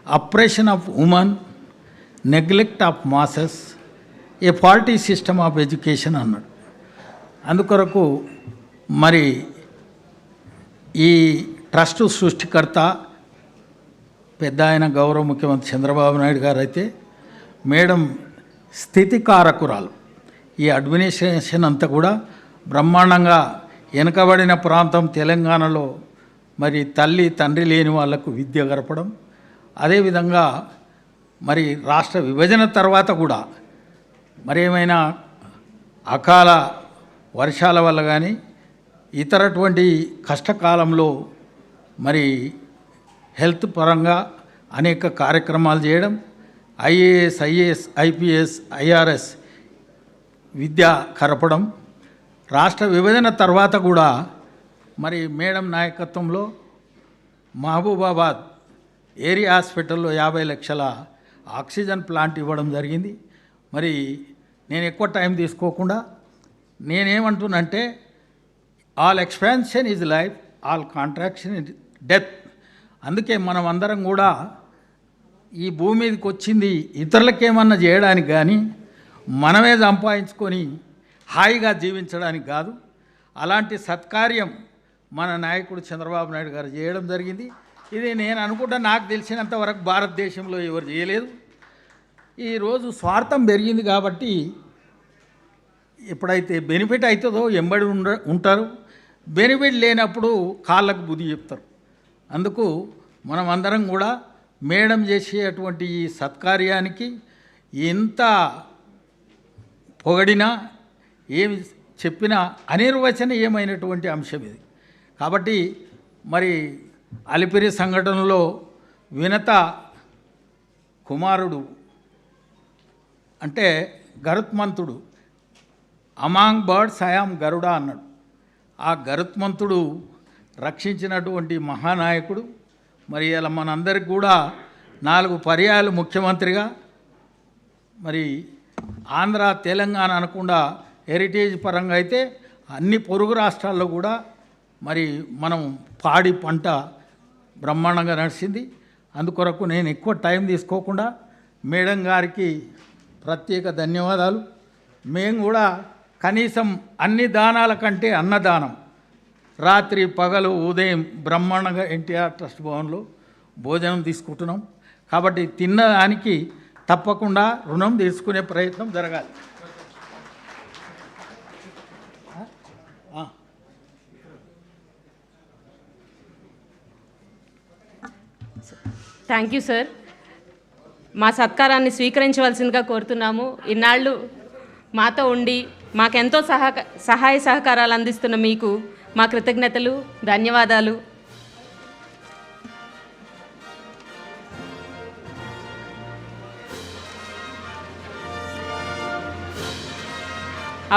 oppression of women, neglect of masses, A faulty system of education అన్నాడు. అందుకొరకు మరి ఈ ట్రస్ట్ సృష్టికర్త పెద్ద ఆయన గౌరవ ముఖ్యమంత్రి చంద్రబాబు నాయుడు గారు అయితే మేడం స్థితికారకురాలు. ఈ అడ్మినిస్ట్రేషన్ అంతా కూడా బ్రహ్మాండంగా వెనుకబడిన ప్రాంతం తెలంగాణలో మరి తల్లి తండ్రి లేని వాళ్లకు విద్య గడపడం, అదేవిధంగా మరి రాష్ట్ర విభజన తర్వాత కూడా మరి ఏమైనా అకాల వర్షాల వల్ల కానీ ఇతరటువంటి కష్టకాలంలో మరి హెల్త్ పరంగా అనేక కార్యక్రమాలు చేయడం, ఐఏఎస్, ఐఏఎస్, ఐపీఎస్, ఐఆర్ఎస్ విద్య కరపడం, రాష్ట్ర విభజన తర్వాత కూడా మరి మేడం నాయకత్వంలో మహబూబాబాద్ ఏరియా హాస్పిటల్లో 50 లక్షల ఆక్సిజన్ ప్లాంట్ ఇవ్వడం జరిగింది. మరి నేను ఎక్కువ టైం తీసుకోకుండా నేనేమంటున్నంటే all expansion is life, all contraction is death. అందుకే మనం అందరం కూడా ఈ భూమి మీదకి వచ్చింది ఇతరులకేమన్నా చేయడానికి కానీ మనమే సంపాదించుకొని హాయిగా జీవించడానికి కాదు. అలాంటి సత్కార్యం మన నాయకుడు చంద్రబాబు నాయుడు గారు చేయడం జరిగింది. ఇది నేను అనుకుంటా, నాకు తెలిసినంత వరకు భారతదేశంలో ఎవరు చేయలేదు. ఈరోజు స్వార్థం పెరిగింది కాబట్టి ఎప్పుడైతే బెనిఫిట్ అవుతుందో ఎంబడి ఉంటారు, బెనిఫిట్ లేనప్పుడు కాళ్ళకు బుద్ధి చెప్తారు. అందుకు మనం అందరం కూడా మేడం చేసేటువంటి ఈ సత్కార్యానికి ఎంత పొగడినా ఏమి చెప్పినా అనిర్వచనీయమైనటువంటి అంశం ఇది. కాబట్టి మరి అలిపిరి సంఘటనలో వినత కుమారుడు అంటే గరుత్మంతుడు, అమాంగ్ బర్డ్స్ ఐయామ్ గరుడ అన్నాడు. ఆ గరుత్మంతుడు రక్షించినటువంటి మహానాయకుడు. మరి ఇలా మనందరికి కూడా 4 పర్యాయాలు ముఖ్యమంత్రిగా, మరి ఆంధ్ర తెలంగాణ అనకుండా హెరిటేజ్ పరంగా అయితే అన్ని పొరుగు రాష్ట్రాల్లో కూడా మరి మనం పాడి పంట బ్రహ్మాండంగా నడిచింది. అందుకొరకు నేను ఎక్కువ టైం తీసుకోకుండా మేడం గారికి ప్రత్యేక ధన్యవాదాలు. మేము కూడా కనీసం అన్ని దానాల కంటే అన్నదానం, రాత్రి పగలు ఉదయం బ్రహ్మాండంగా ఎన్టీఆర్ ట్రస్ట్ భవన్లో భోజనం తీసుకుంటున్నాం. కాబట్టి తినడానికి తప్పకుండా రుణం తీసుకునే ప్రయత్నం జరగాలి. Thank you sir. మా సత్కారాన్ని స్వీకరించవలసిందిగా కోరుతున్నాము. ఇన్నాళ్ళు మాతో ఉండి మాకెంతో సహాయ సహకారాలు అందిస్తున్న మీకు మా కృతజ్ఞతలు, ధన్యవాదాలు.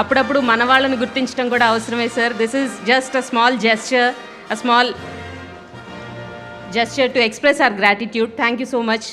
అప్పుడప్పుడు మన వాళ్ళని గుర్తించడం కూడా అవసరమే sir. This is just a small gesture to express our gratitude. Thank you so much.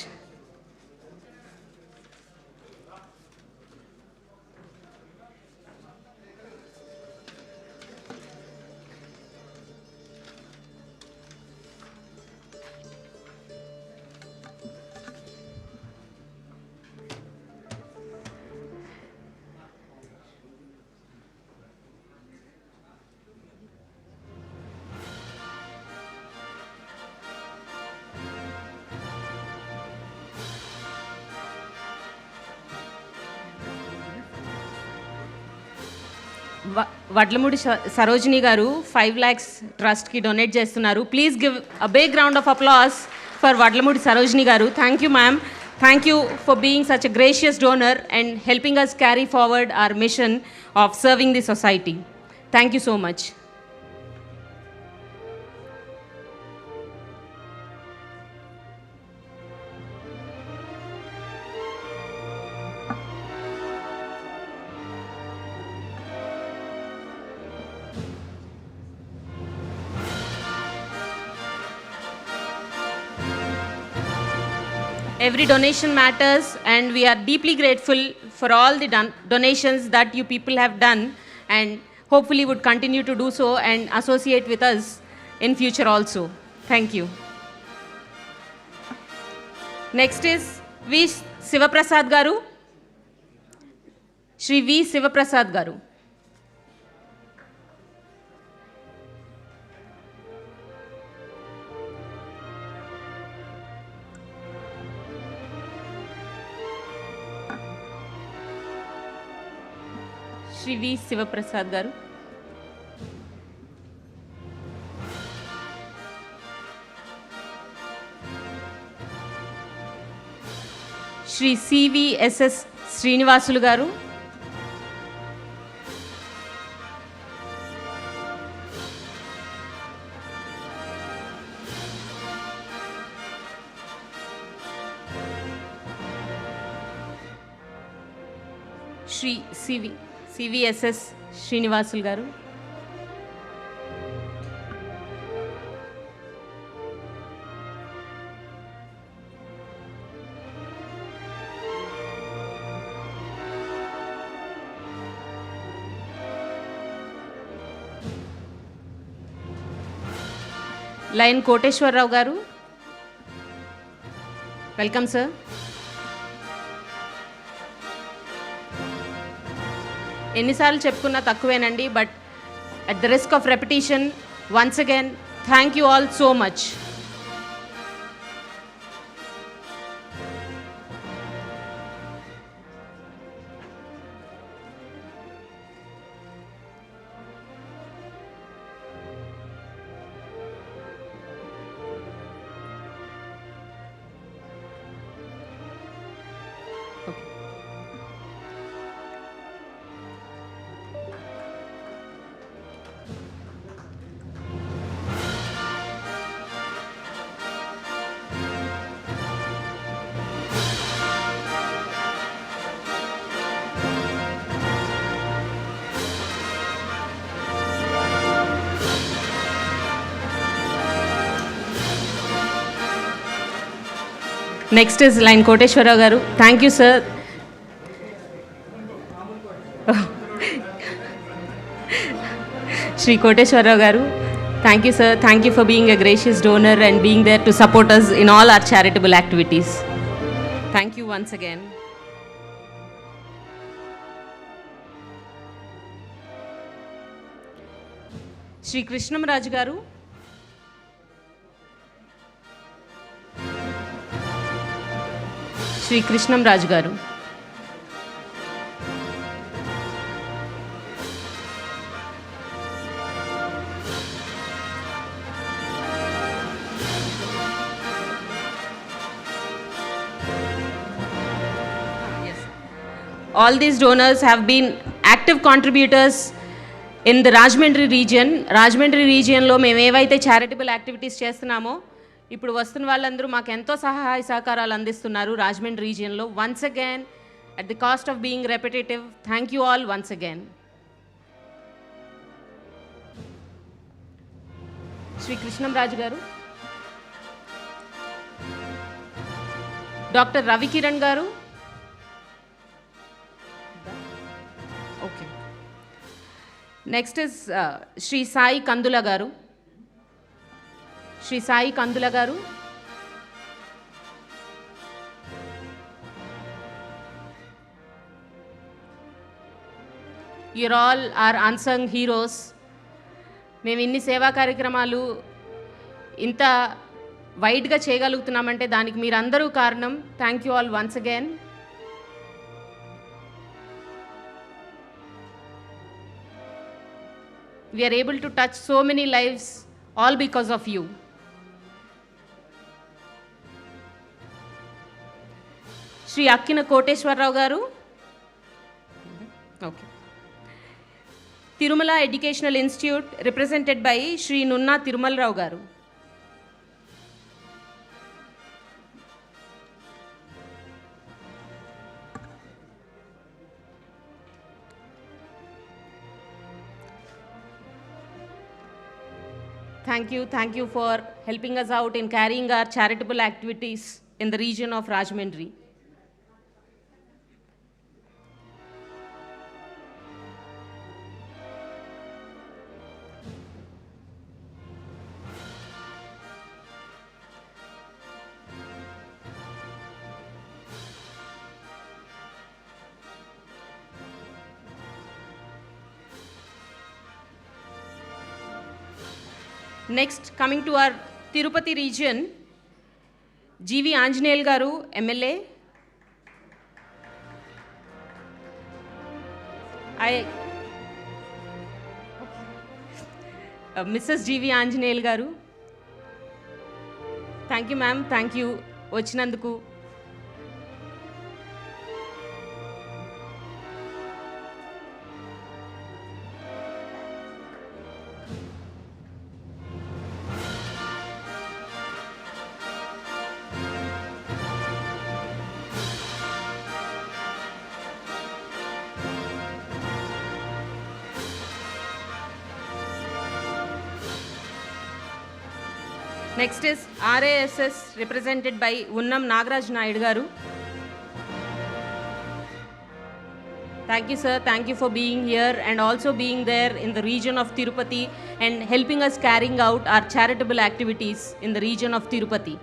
Vadlamudi Sarojini garu 5 lakhs ట్రస్ట్కి డొనేట్ చేస్తున్నారు. Please give a big round of applause for Vadlamudi Sarojini garu. Thank you ma'am. Thank you for being such a gracious donor and helping us carry forward our mission of serving the society. Thank you so much. Every donation matters, and we are deeply grateful for all the donations that you people have done, and hopefully would continue to do so and associate with us in future also. Thank you. Next is V. Sivaprasad Garu. Shri V. Sivaprasad Garu. Shri V. Sivaprasad Garu. Shri CVSS Srinivasulu Garu. Shri CVSS Srinivasulu Garu. Lion Koteshwarrao Garu. Welcome, sir. ఎన్నిసార్లు చెప్పుకున్నా తక్కువేనండి, but at the risk of repetition once again thank you all so much. Next is Line Koteshwarrao Garu. Thank you, sir. Shri Koteshwarrao Garu. Thank you, sir. Thank you for being a gracious donor and being there to support us in all our charitable activities. Thank you once again. Shri Krishnam Raj Garu. Shri Krishnam Raj Garu. All these donors have been active contributors in the Rajahmundry region. Rajahmundry region లో మేము ఏవైతే charitable activities చేస్తున్నామో ఇప్పుడు వస్తున్న వాళ్ళందరూ మాకు ఎంతో సహాయ సహకారాలు అందిస్తున్నారు రాజమండ్రి రీజియన్లో. Once again at the cost of being repetitive, thank you all once again. Shri Krishnam Raju garu. Doctor Ravikiran garu. Okay. Next is Shri Sai Kandula garu. Shri Sai Kandula garu. You're all are unsung heroes. మేము ఇన్ని సేవా కార్యక్రమాలు ఇంత వైడ్గా చేయగలుగుతున్నామంటే దానికి మీరందరూ కారణం. Thank you all once again. We are able to touch so many lives all because of you. Shri Akkina Koteshwarrao Garu. Okay. Tirumala Educational Institute represented by Shri Nunna Tirumalrao Garu. Thank you for helping us out in carrying our charitable activities in the region of Rajahmundry. Next, coming to our Tirupati region, G.V. Anjaneyal Garu, MLA. Mrs. G.V. Anjaneyal Garu. Thank you, ma'am. Thank you. Vachinanduku. Next is RASS represented by Unnam Nagaraj Naidu Garu. Thank you, sir. Thank you for being here and also being there in the region of Tirupati and helping us carrying out our charitable activities in the region of Tirupati.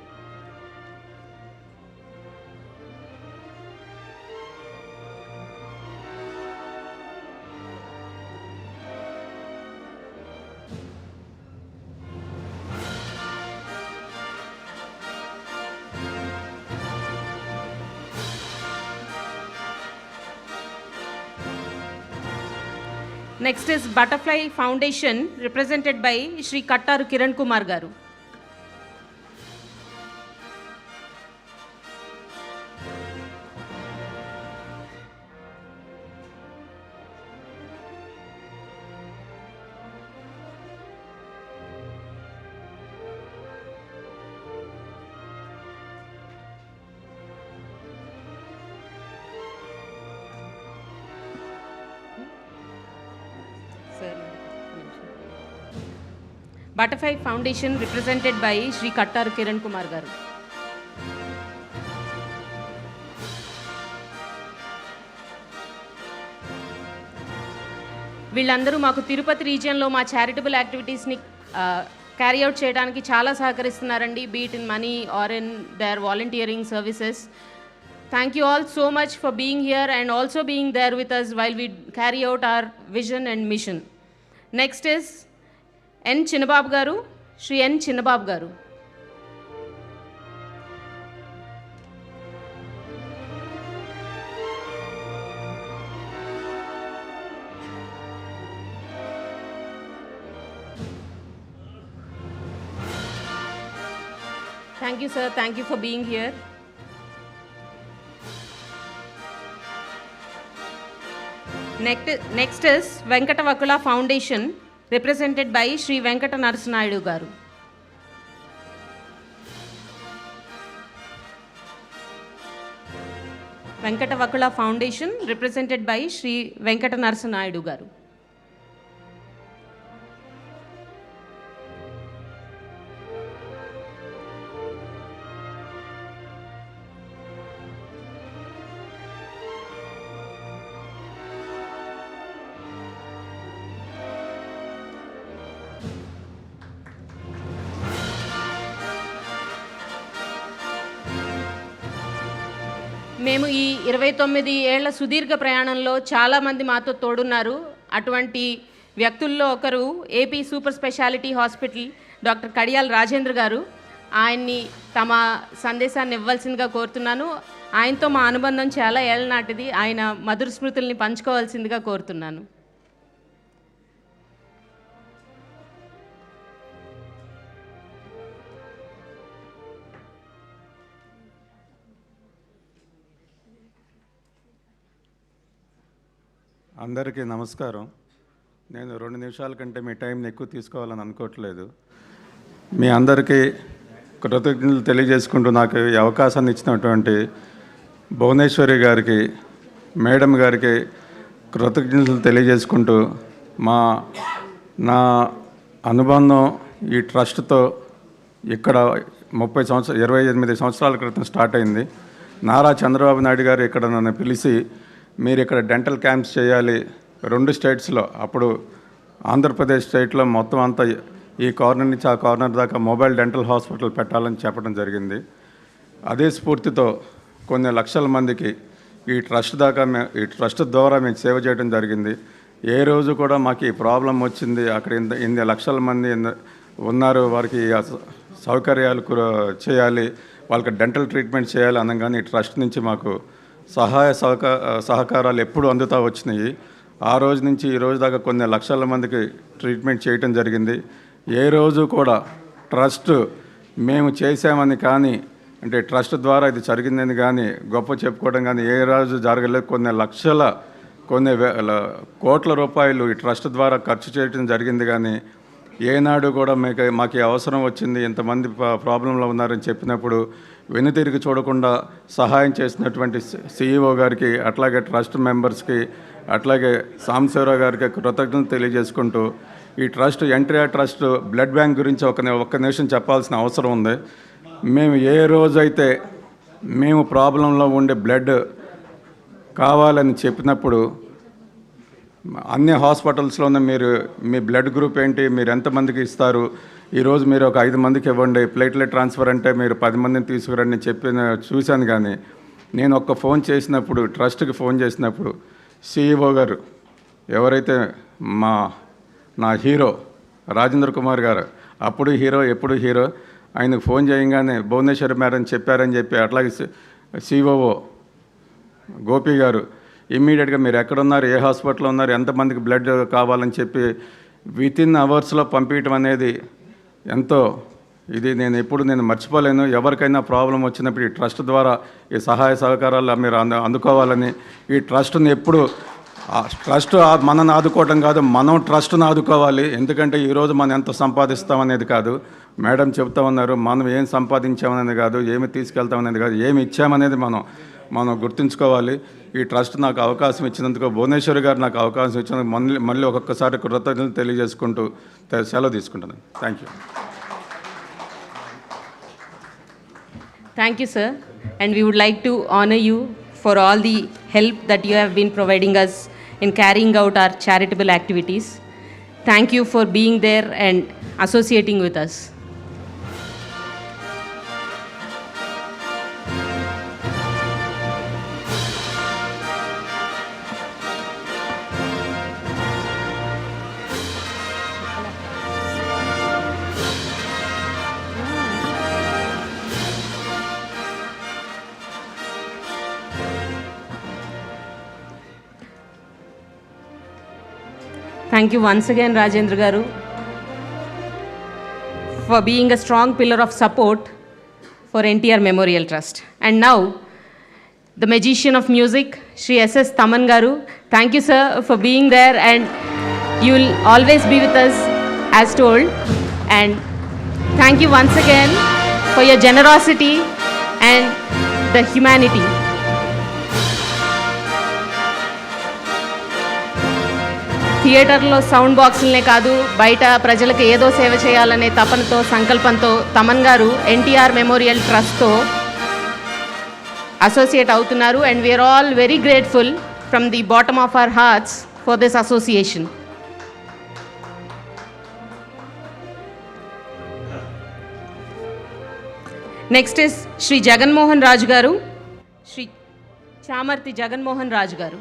Next is Butterfly Foundation represented by Shri Kattaru Kiran Kumar Garu. Butterfly Foundation represented by Shri Kattaru Kiran Kumar Garu. వీళ్ళందరూ మాకు తిరుపతి రీజియన్లో మా charitable యాక్టివిటీస్ని carry out చేయడానికి చాలా సహకరిస్తున్నారండి, be it in money or in their volunteering services. Thank you all so much for being here and also being there with us while we carry out our vision and mission. Next is N. Chinnabab Garu, Shri N. Chinnabab Garu. Thank you, sir. Thank you for being here. Next is Venkatavakula Foundation represented by Shri Venkata Narasimha Garu. Venkatavakula Foundation represented by Shri Venkata Narasimha Garu. మేము ఈ 29 ఏళ్ల సుదీర్ఘ ప్రయాణంలో చాలామంది మాతో తోడున్నారు. అటువంటి వ్యక్తుల్లో ఒకరు AP super speciality hospital doctor Kadiyala Rajendra garu. ఆయన్ని తమ సందేశాన్ని ఇవ్వాల్సిందిగా కోరుతున్నాను. ఆయనతో మా అనుబంధం చాలా ఏళ్ల నాటిది. ఆయన మధుర స్మృతుల్ని పంచుకోవాల్సిందిగా కోరుతున్నాను. అందరికీ నమస్కారం. నేను 2 నిమిషాల కంటే మీ టైంని ఎక్కువ తీసుకోవాలని అనుకోవట్లేదు. మీ అందరికీ కృతజ్ఞతలు తెలియజేసుకుంటూ నాకు ఈ అవకాశాన్ని ఇచ్చినటువంటి భువనేశ్వరి గారికి, మేడం గారికి కృతజ్ఞతలు తెలియజేసుకుంటూ నా అనుబంధం ఈ ట్రస్ట్తో ఇక్కడ 28 సంవత్సరాల క్రితం స్టార్ట్ అయింది. నారా చంద్రబాబు నాయుడు గారు ఇక్కడ నన్ను పిలిచి మీరు ఇక్కడ డెంటల్ క్యాంప్స్ చేయాలి 2 స్టేట్స్లో. అప్పుడు ఆంధ్రప్రదేశ్ స్టేట్లో మొత్తం అంతా ఈ కార్నర్ నుంచి ఆ కార్నర్ దాకా మొబైల్ డెంటల్ హాస్పిటల్ పెట్టాలని చెప్పడం జరిగింది. అదే స్ఫూర్తితో కొన్ని లక్షల మందికి ఈ ట్రస్ట్ ద్వారా మేము సేవ చేయడం జరిగింది. ఏ రోజు కూడా మాకు ఈ ప్రాబ్లం వచ్చింది, అక్కడ ఇన్ని లక్షల మంది ఉన్నారు, వారికి సౌకర్యాలు చేయాలి, వాళ్ళకి డెంటల్ ట్రీట్మెంట్ చేయాలి అనగానే ఈ ట్రస్ట్ నుంచి మాకు సహకారాలు ఎప్పుడు అందుతూ వచ్చినాయి. ఆ రోజు నుంచి ఈ రోజు దాకా కొన్ని లక్షల మందికి ట్రీట్మెంట్ చేయటం జరిగింది. ఏ రోజు కూడా ట్రస్ట్ మేము చేసామని కానీ, అంటే ట్రస్ట్ ద్వారా ఇది జరిగిందని కానీ గొప్ప చెప్పుకోవడం కానీ ఏ రోజు జరగలేదు. కొన్ని కోట్ల రూపాయలు ఈ ట్రస్ట్ ద్వారా ఖర్చు చేయడం జరిగింది. కానీ ఏనాడు కూడా మాకు అవసరం వచ్చింది, ఇంతమంది ప్రాబ్లంలో ఉన్నారని చెప్పినప్పుడు వెనుతిరిగి చూడకుండా సహాయం చేసినటువంటి CEO గారికి, అట్లాగే ట్రస్ట్ మెంబర్స్కి, అట్లాగే సాంబశివరావు గారికి కృతజ్ఞతలు తెలియజేసుకుంటూ, ఈ trust NTR trust blood bank గురించి ఒక్క నిమిషం చెప్పాల్సిన అవసరం ఉంది. మేము ఏ రోజైతే మేము ప్రాబ్లంలో ఉండే బ్లడ్ కావాలని చెప్పినప్పుడు అన్ని హాస్పిటల్స్లోనే మీరు మీ బ్లడ్ గ్రూప్ ఏంటి, మీరు ఎంతమందికి ఇస్తారు, ఈరోజు మీరు ఒక 5 మందికి ఇవ్వండి, ప్లేట్లెట్ ట్రాన్స్ఫర్ అంటే మీరు 10 మందిని తీసుకురండి చూశాను. కానీ నేను ఒక్క ఫోన్ చేసినప్పుడు, ట్రస్ట్కి ఫోన్ చేసినప్పుడు CEO గారు, ఎవరైతే నా హీరో రాజేంద్ర కుమార్ గారు, అప్పుడు హీరో ఎప్పుడు హీరో, ఆయనకు ఫోన్ చేయగానే భువనేశ్వరి మేడం చెప్పారని చెప్పి, అట్లాగే COO గోపి గారు ఇమ్మీడియట్గా మీరు ఎక్కడున్నారు, ఏ హాస్పిటల్లో ఉన్నారు, ఎంతమందికి బ్లడ్ కావాలని చెప్పి వితిన్ అవర్స్లో పంపించడం అనేది ఎంతో ఇది నేను మర్చిపోలేను. ఎవరికైనా ప్రాబ్లం వచ్చినప్పుడు ఈ ట్రస్ట్ ద్వారా ఈ సహాయ సహకారాలు మీరు అందుకోవాలని, ఈ ట్రస్ట్ని ఎప్పుడు ట్రస్ట్ మనని ఆదుకోవటం కాదు, మనం ట్రస్ట్ని ఆదుకోవాలి. ఎందుకంటే ఈరోజు మనం ఎంత సంపాదిస్తామనేది కాదు, మేడం చెప్తా ఉన్నారు, మనం ఏం సంపాదించామనేది కాదు, ఏమి తీసుకెళ్తామనేది కాదు, ఏమి ఇచ్చామనేది మనం గుర్తుంచుకోవాలి. ఈ ట్రస్ట్ నాకు అవకాశం ఇచ్చినందుకు, భువనేశ్వరి గారు నాకు అవకాశం ఇచ్చినందుకు మళ్ళీ ఒక్కొక్కసారి కృతజ్ఞతలు తెలియజేసుకుంటూ సెలవు తీసుకుంటున్నాను. Thank you. Thank you, sir. And we would like to honor you for all the help that you have been providing us in carrying out our charitable activities. Thank you for being there and associating with us. Thank you once again, Rajendra Garu, for being a strong pillar of support for NTR Memorial Trust. And now, the magician of music, Shri S.S. Taman Garu. Thank you, sir, for being there, and you will always be with us as told. And thank you once again for your generosity and the humanity. థియేటర్లో sound బాక్సులనే కాదు, బయట ప్రజలకు ఏదో సేవ చేయాలనే తపనతో, సంకల్పంతో Thaman garu NTR memorial ట్రస్ట్తో అసోసియేట్ అవుతున్నారు. And we are all very grateful from the bottom of our hearts for this association. Next is Shri Jaganmohan Raju garu, Shri Chamarthi Jaganmohan Raju garu.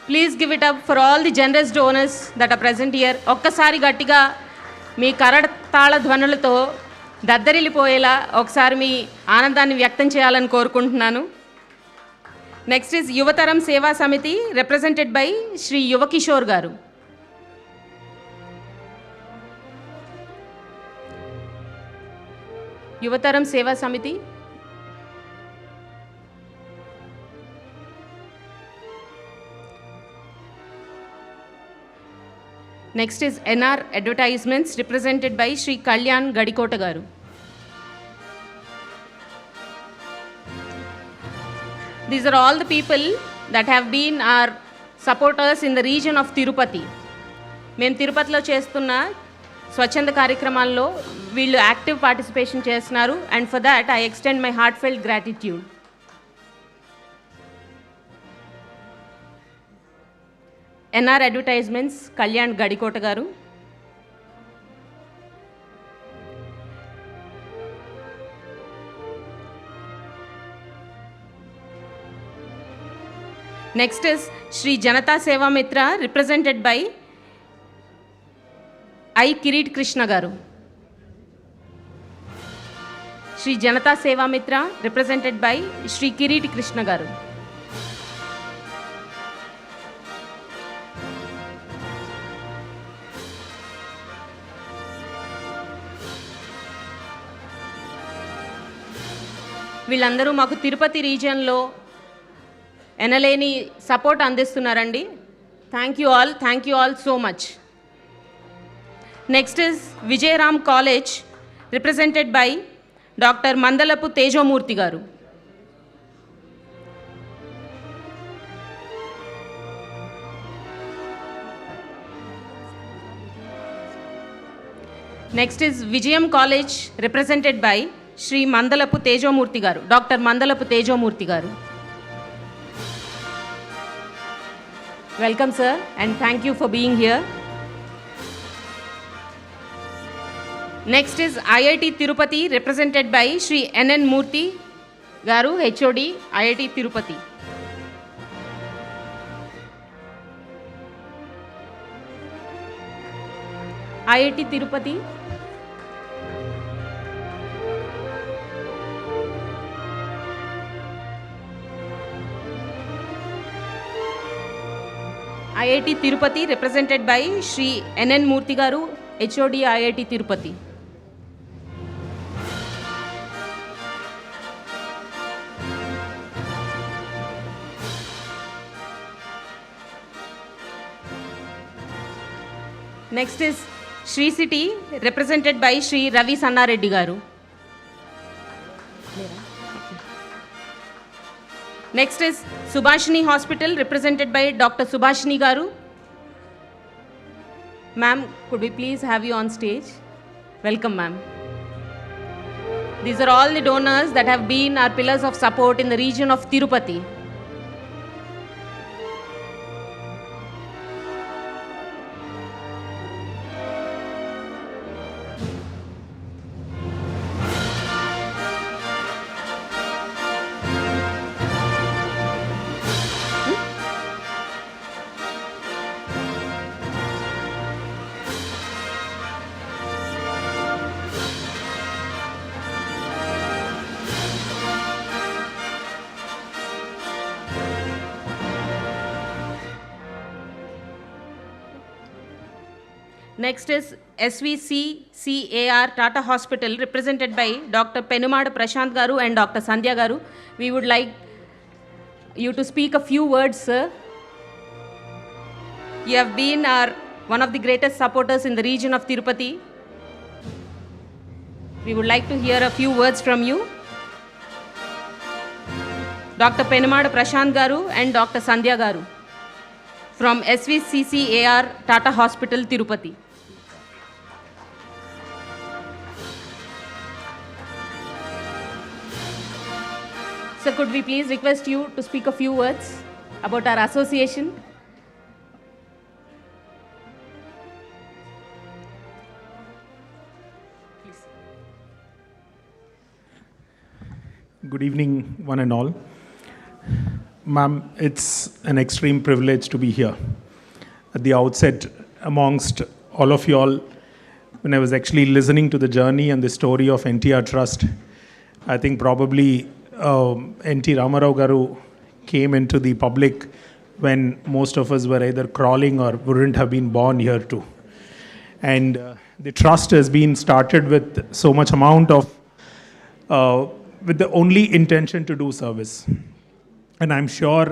Please give it up for all the generous donors that are present here. ఒక్కసారి గట్టిగా మీ కరతాళ ధ్వనులతో దద్దరిల్లిపోయేలా ఒకసారి మీ ఆనందాన్ని వ్యక్తం చేయాలని కోరుకుంటున్నాను. Next is యువతరం సేవా సమితి రిప్రజెంటెడ్ బై శ్రీ యువకిషోర్ గారు. యువతరం సేవా సమితి. Next is NR Advertisements represented by Shri Kalyan Gadikota Garu. These are all the people that have been our supporters in the region of Tirupati. మేము తిరుపతిలో చేస్తున్న స్వచ్ఛంద కార్యక్రమాల్లో వీళ్ళు యాక్టివ్ పార్టిసిపేషన్ చేస్తున్నారు, and for that I extend my heart felt gratitude. NR advertisements Kalyan Gadikota గారు. Next is Shri Janata Seva Mitra, represented by I. Kirit Krishna Garu. Shri Janata Seva Mitra, represented by Shri Kirit Krishna Garu. వీళ్ళందరూ మాకు తిరుపతి రీజియన్లో ఎనలేని support అందిస్తున్నారండి. Thank you all so much. Next is Vijayaram college, represented by doctor Mandalapu Tejomurthy garu. Next is Vijayam college, represented by Shri Mandalapu Tejomurthy garu, doctor Mandalapu Tejomurthy గారు. Welcome sir, and thank you for being here. Next is IIT Tirupati, represented by Shri NN Murthy Garu, HOD, IIT Tirupati. IIT Tirupati. IIT Tirupati, represented by Shri NN Murthy Garu, HOD, IIT Tirupati. Next is Shri City, represented by Shri Ravi Sanna Reddy Garu. Next is Subhashini Hospital, represented by Dr. Subhashini Garu. Ma'am, could we please have you on stage? Welcome, ma'am. These are all the donors that have been our pillars of support in the region of Tirupati. Next is SVCCAR Tata Hospital, represented by Dr. Penumada Prashant Garu and Dr. Sandhya Garu. We would like you to speak a few words, sir. You have been one of the greatest supporters in the region of Tirupati. We would like to hear a few words from you. Dr. Penumada Prashant Garu and Dr. Sandhya Garu from SVCCAR Tata Hospital, Tirupati. So could we please request you to speak a few words about our association? Please. Good evening, one and all. Ma'am, it's an extreme privilege to be here. At the outset, amongst all of you all, when I was actually listening to the journey and the story of NTR Trust, I think probably NT Ramarao Garu came into the public when most of us were either crawling or wouldn't have been born here too. And the trust has been started with so much amount of, with the only intention to do service. And I'm sure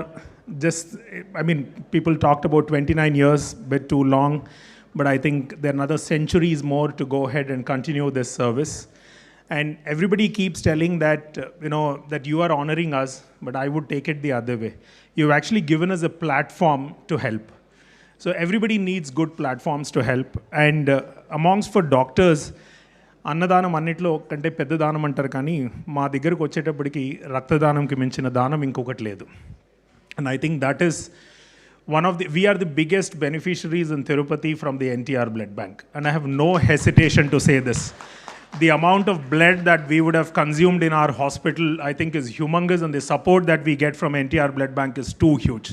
people talked about 29 years, bit too long, but I think there are another centuries more to go ahead and continue this service. And everybody keeps telling that, that you are honoring us, but I would take it the other way. You've actually given us a platform to help. So everybody needs good platforms to help. And amongst for doctors, అన్నదానం అన్నిట్లో కంటే పెద్ద దానం అంటారు కానీ మా దగ్గరకు వచ్చేటప్పటికి రక్తదానంకి మించిన దానం ఇంకొకటి లేదు. And I think that is we are the biggest beneficiaries in Tirupati from the NTR blood bank. And I have no hesitation to say this. The amount of blood that we would have consumed in our hospital, I think, is humongous, and the support that we get from NTR blood bank is too huge.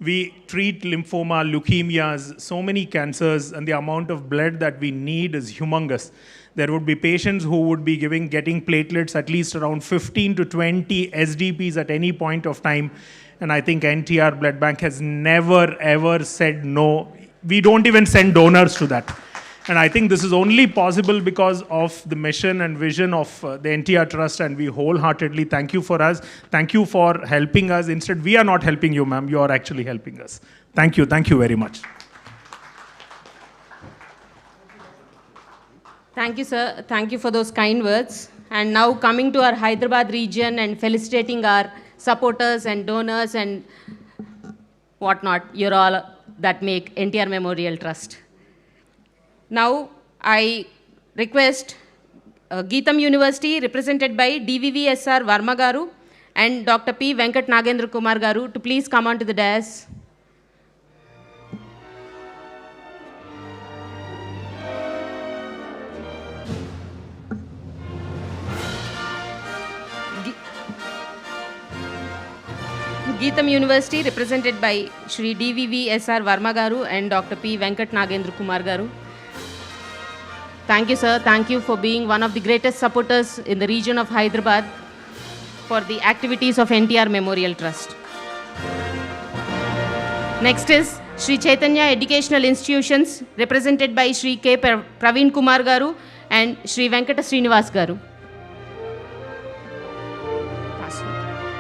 We treat lymphoma, leukemias, so many cancers, and the amount of blood that we need is humongous. There would be patients who would be getting platelets at least around 15 to 20 SDPs at any point of time. And I think NTR blood bank has never ever said no. We don't even send donors to that. And I think this is only possible because of the mission and vision of the NTR Trust, and we wholeheartedly thank you for us. Thank you for helping us. Instead, we are not helping you, ma'am. You are actually helping us. Thank you. Thank you very much. Thank you, sir. Thank you for those kind words. And now coming to our Hyderabad region and felicitating our supporters and donors and whatnot. You're all that make NTR Memorial Trust. Now, I request Geetham University, represented by DVVSR Varma Garu and Dr. P. Venkat Nagendra Kumar Garu, to please come onto the dais. Geetham University, represented by Shri DVVSR Varma Garu and Dr. P. Venkat Nagendra Kumar Garu. Thank you, sir. Thank you for being one of the greatest supporters in the region of Hyderabad for the activities of NTR Memorial Trust. Next is Shri Chaitanya Educational Institutions, represented by Shri K. Praveen Kumar Garu and Shri Venkata Srinivas Garu.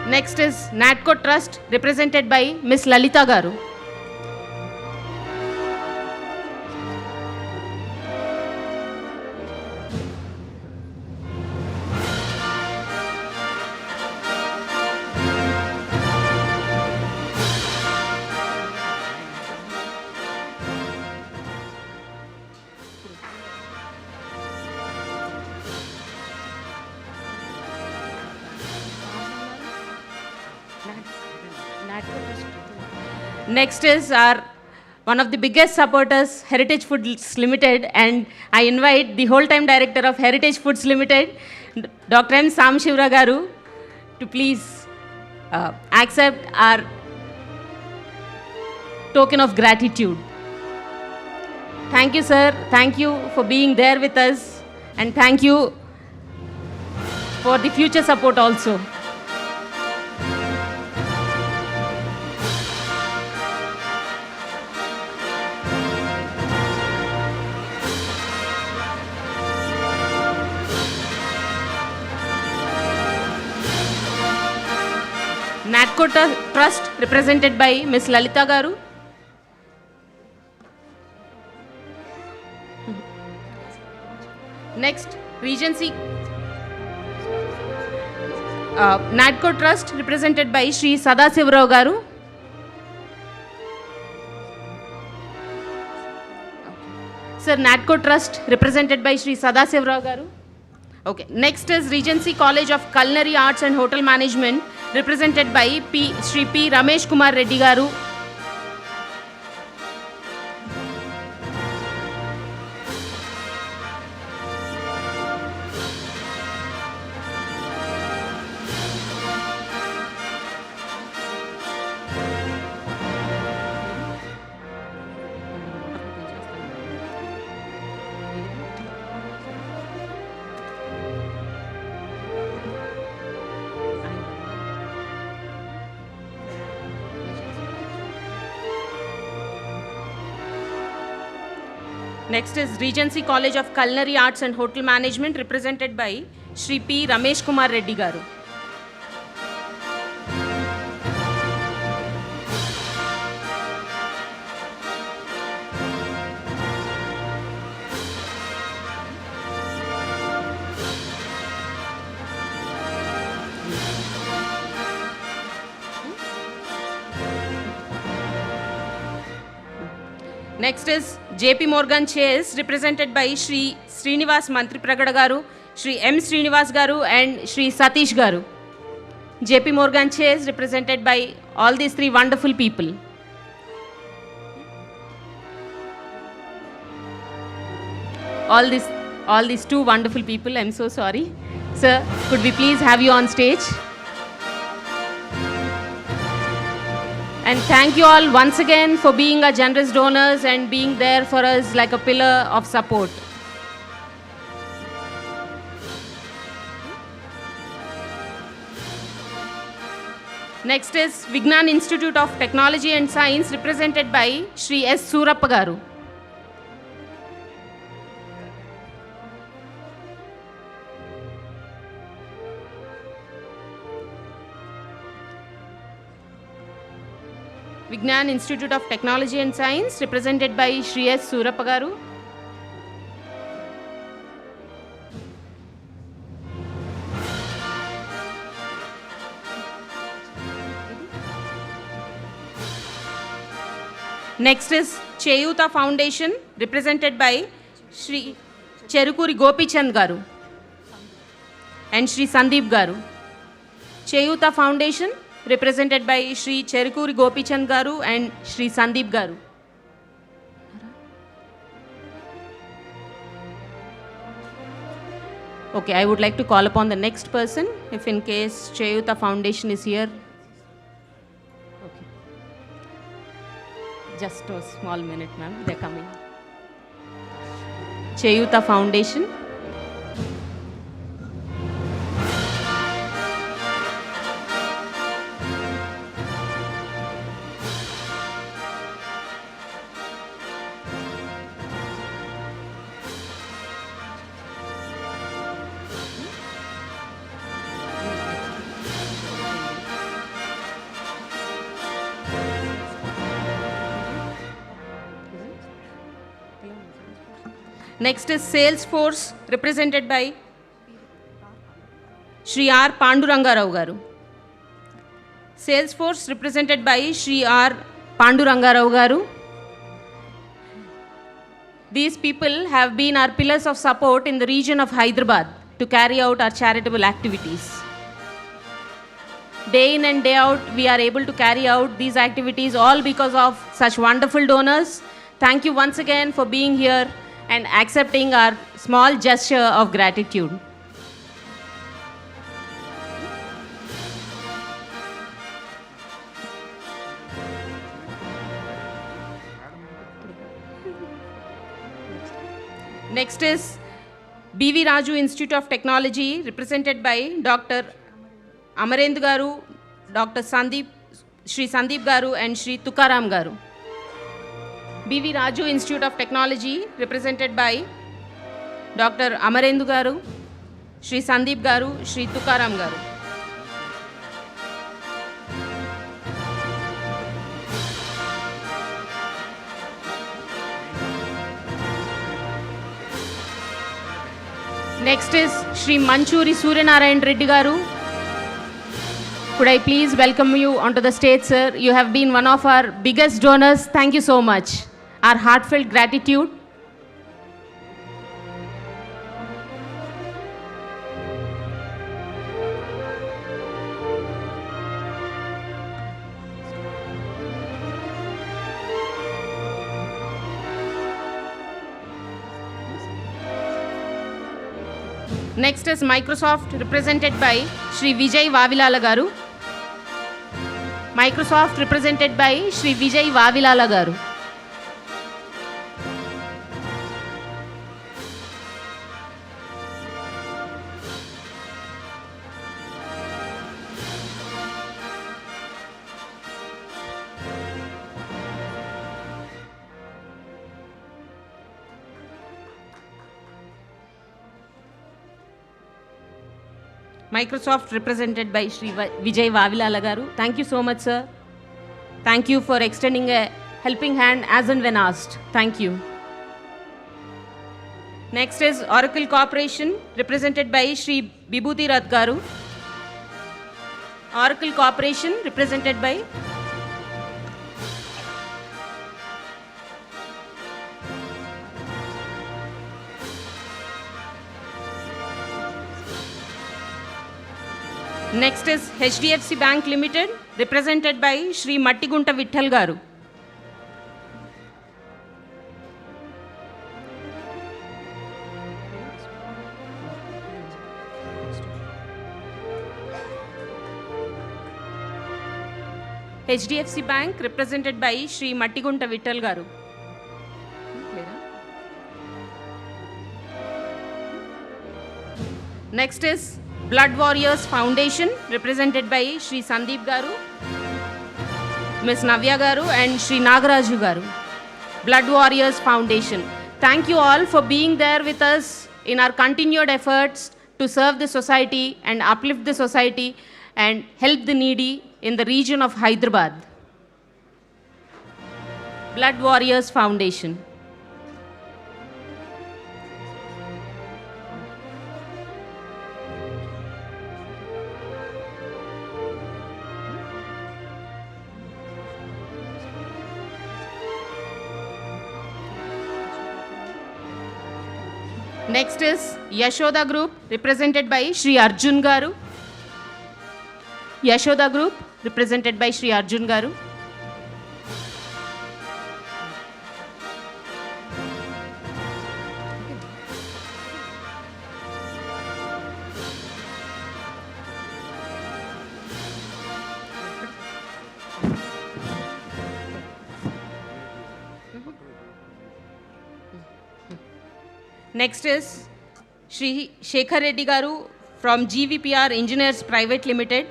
Next is NATCO Trust, represented by Ms. Lalita Garu. Next is our one of the biggest supporters, Heritage Foods Limited, and I invite the whole-time director of Heritage Foods Limited, Dr. M. Samshivra Garu, to please accept our token of gratitude. Thank you, sir. Thank you for being there with us, and thank you for the future support also. NATCO Trust, represented by Ms. Lalita Garu. Next, Regency. NATCO Trust, represented by Shri Sadasivrao Garu. Sir, NATCO Trust, represented by Shri Sadasivrao Garu. Okay. Next is Regency College of Culinary Arts and Hotel Management, represented by Shri P. Ramesh Kumar Reddy Garu. Next is Regency College of Culinary Arts and Hotel Management, represented by Shri P. Ramesh Kumar Reddy Garu. Next is JP Morgan Chase, represented by Shri Srinivas Mantri Pragada Garu, Shri M. Srinivas Garu, and Shri Satish Garu. JP Morgan Chase, represented by all these three wonderful people. All these two wonderful people, I'm so sorry. Sir, could we please have you on stage? And thank you all once again for being our generous donors and being there for us like a pillar of support. Next is Vignan Institute of Technology and Science, represented by Shri S. Surappa Garu. Vignan Institute of Technology and Science, represented by Shri S. Surappa Garu. Next is Cheyuta Foundation, represented by Shri Cherukuri Gopichand Garu and Shri Sandeep Garu. Cheyuta Foundation, represented by Shri Cherukuri Gopichand Garu and Shri Sandeep Garu. Okay, I would like to call upon the next person, if in case Cheyuta Foundation is here. Okay. Just a small minute, ma'am. They're coming. Cheyuta Foundation. Next is Salesforce, represented by Shri R. Pandurangarao Garu. Salesforce, represented by Shri R. Pandurangarao Garu. These people have been our pillars of support in the region of Hyderabad to carry out our charitable activities. Day in and day out, we are able to carry out these activities all because of such wonderful donors. Thank you once again for being here and accepting our small gesture of gratitude. Next is B.V. Raju Institute of Technology, represented by Dr. Amarendu Garu, Dr. Sandeep, Shri Sandeep Garu and Shri Tukaram Garu. B.V. Raju Institute of Technology, represented by Dr. Amarendu Garu, Shri Sandeep Garu, Shri Tukaram Garu. Next is Shri Manchuri Suryanarayan Reddy Garu. Could I please welcome you onto the stage, sir? You have been one of our biggest donors. Thank you so much. Our heartfelt gratitude. Next is Microsoft, represented by Shri Vijay Vavilala Garu. Microsoft, represented by Shri Vijay Vavilala Garu. Microsoft, represented by Shri Vijay Vavilala Garu. Thank you so much, sir. Thank you for extending a helping hand as and when asked. Thank you. Next is Oracle Corporation, represented by Shri Bibhuti Rath Garu. Oracle Corporation, represented by Next is HDFC Bank Limited, represented by Shri Mattigunta Vitthal Garu. HDFC Bank, represented by Shri Mattigunta Vitthal Garu. Next is Blood Warriors Foundation, represented by Shri Sandeep Garu, Ms. Navya Garu and Shri Nagaraju Garu. Blood Warriors Foundation. Thank you all for being there with us in our continued efforts to serve the society and uplift the society and help the needy in the region of Hyderabad. Blood Warriors Foundation. Next is Yashoda Group, represented by Shri Arjun Garu. Yashoda Group, represented by Shri Arjun Garu. Next is Shri Shekhar Reddy Garu from GVPR Engineers Private Limited.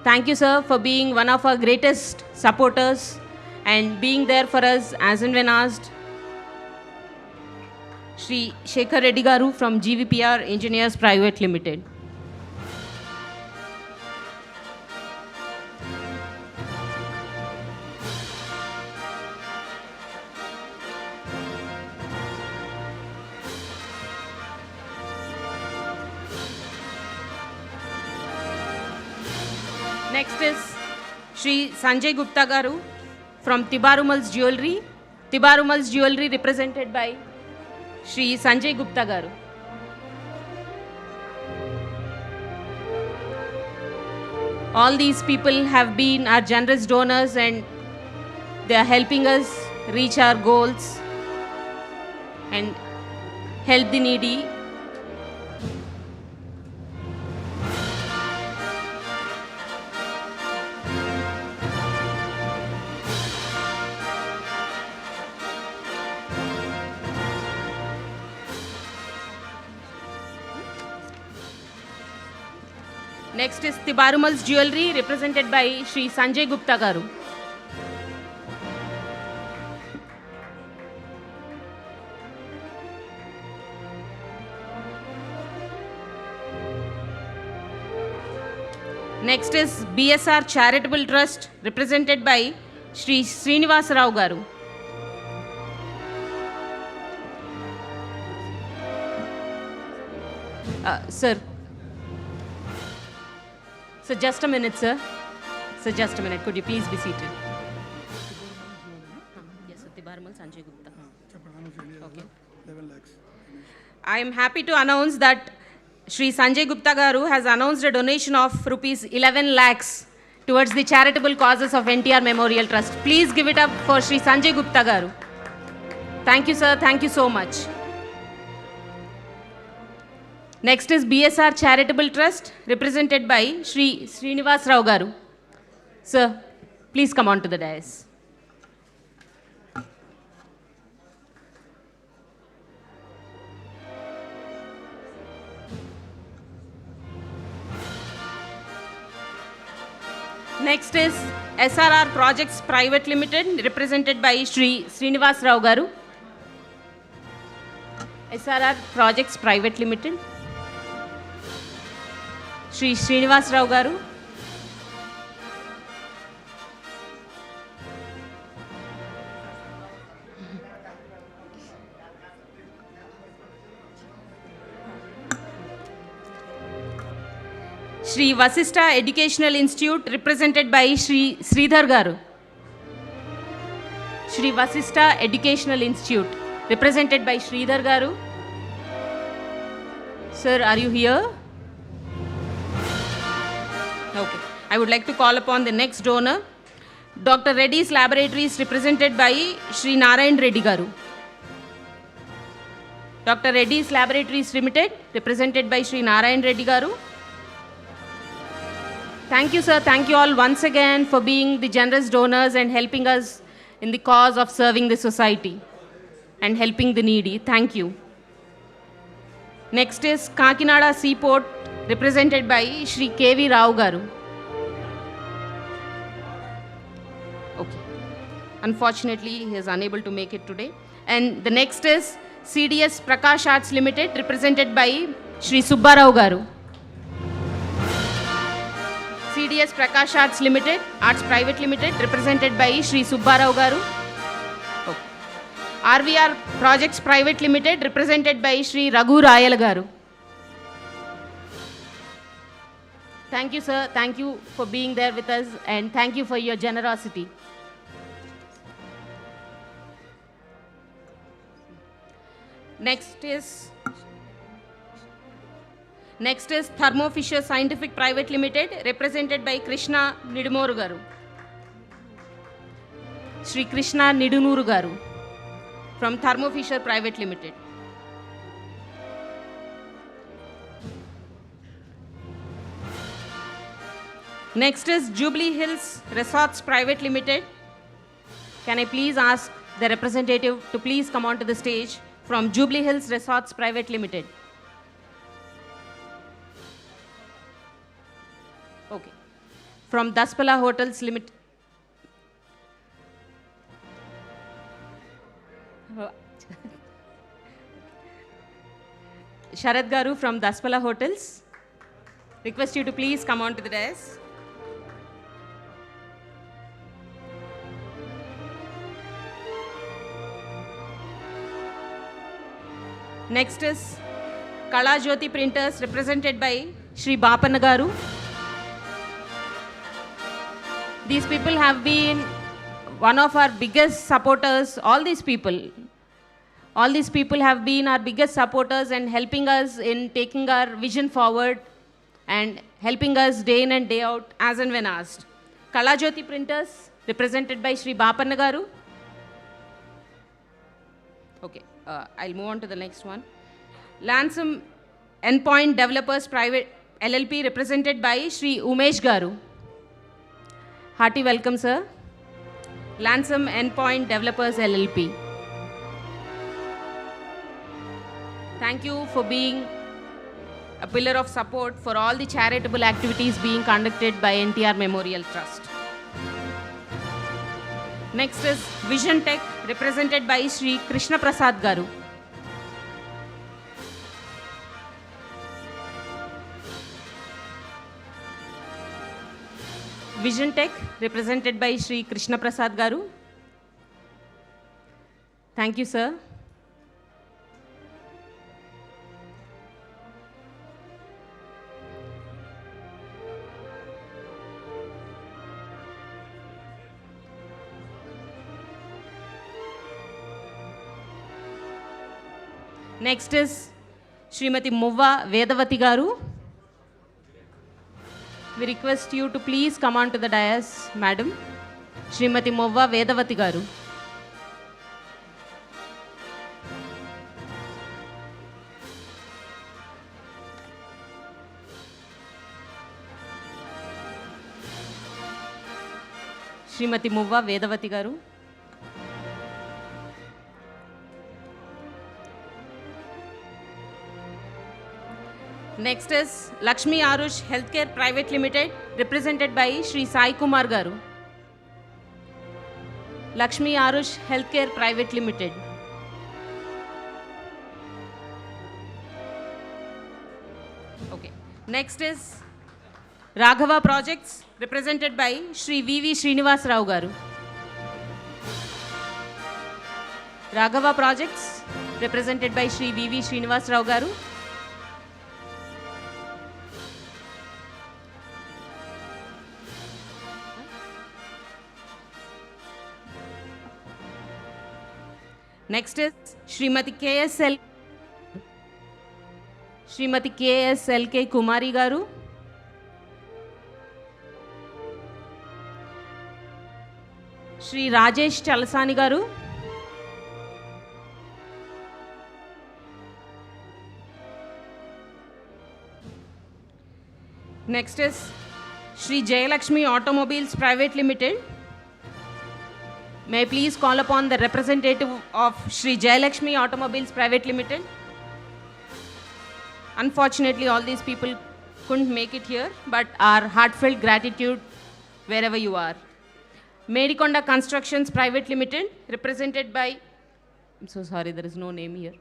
Thank you, sir, for being one of our greatest supporters and being there for us as and when asked. Shri Shekhar Reddy Garu from GVPR Engineers Private Limited. Next is Shri Sanjay Gupta Garu from Tibarumal's Jewelry. Tibarumal's Jewelry, represented by Shri Sanjay Gupta Garu. All these people have been our generous donors and they are helping us reach our goals and help the needy. Next is Tibarumal's Jewelry, represented by Shri Sanjay Gupta Garu. Next is BSR Charitable Trust, represented by Shri Srinivasa Rao Garu. Sir. So just a minute, sir. Sir, just a minute. Could you please be seated? Yes, sir. Tibarumal Sanjay Gupta. Okay. 11 lakhs. I am happy to announce that Shri Sanjay Gupta Garu has announced a donation of rupees 11 lakhs towards the charitable causes of NTR Memorial Trust. Please give it up for Shri Sanjay Gupta Garu. Thank you, sir. Thank you so much. Next is BSR Charitable Trust, represented by Shri Srinivas Rao Garu. Sir, please come on to the dais. Next is SRR Projects Private Limited, represented by Shri Srinivas Rao Garu. SRR Projects Private Limited. Shri Srinivas Rao Garu. Shri Vasista Educational Institute, represented by Shri Sridhar Garu. Shri Vasista Educational Institute, represented by Sridhar Garu. Sir, are you here? Okay. I would like to call upon the next donor, Dr. Reddy's Laboratories, represented by Sri Narayan Reddy Garu. Dr. Reddy's Laboratories Limited, represented by Sri Narayan Reddy Garu. Thank you, sir. Thank you all once again for being the generous donors and helping us in the cause of serving the society and helping the needy. Thank you. Next is Kakinada Seaport, represented by Sri K.V. Rao Garu. Okay. Unfortunately, he is unable to make it today. And the next is CDS Prakash Arts Limited, represented by Sri Subbarao Garu. CDS Prakash Arts Limited, Arts Private Limited, represented by Sri Subbarao Garu. Okay. RVR Projects Private Limited, represented by Sri Raghu Rayal Garu. Thank you, sir. Thank you for being there with us, and thank you for your generosity. Next is Thermo Fisher Scientific Private Limited, represented by Krishna Nidumoru Garu. Sri Krishna Nidunuru Garu from Thermo Fisher Private Limited. Next is Jubilee Hills Resorts Private Limited. Can I please ask the representative to please come onto the stage from Jubilee Hills Resorts Private Limited. Okay. From Daspala Hotels Limited. Sharad Garu from Daspala Hotels. Request you to please come on to the dais. Next is Kala Jyoti Printers, represented by Sri Bapanna Garu. These people have been one of our biggest supporters. All these people have been our biggest supporters and helping us in taking our vision forward and helping us day in and day out as and when asked. Kala Jyoti Printers, represented by Sri Bapanna Garu. Okay, I'll move on to the next one. Lansom Endpoint Developers Private LLP, represented by Sri Umesh Garu. Hearty welcome, sir. Lansom Endpoint Developers LLP. Thank you for being a pillar of support for all the charitable activities being conducted by NTR Memorial Trust. Next is Vision Tech, represented by Sri Krishna Prasad Garu. Vision Tech, represented by Sri Krishna Prasad Garu. Thank you, sir. Next is Srimati Muvva Vedavati Garu. We request you to please come on to the dais, madam. Srimati Muvva Vedavati Garu. Srimati Muvva Vedavati Garu. Next is Lakshmi Arush Healthcare Private Limited, represented by Sri Sai Kumar Garu. Lakshmi Arush Healthcare Private Limited. Okay. Next is Raghava Projects, represented by Sri V.V. Srinivas Rao Garu. Raghava Projects, represented by Sri V.V. Srinivas Rao Garu. Next is Srimati KSLK Kumari Garu. Shri Rajesh Chalasani garu. Next is Shri Jayalakshmi Automobiles Private Limited. May I please call upon the representative of Shri Jayalakshmi Automobiles Private Limited. Unfortunately, all these people couldn't make it here, but our heartfelt gratitude wherever you are. Medikonda Constructions Private Limited, represented by, I'm so sorry, there is no name here.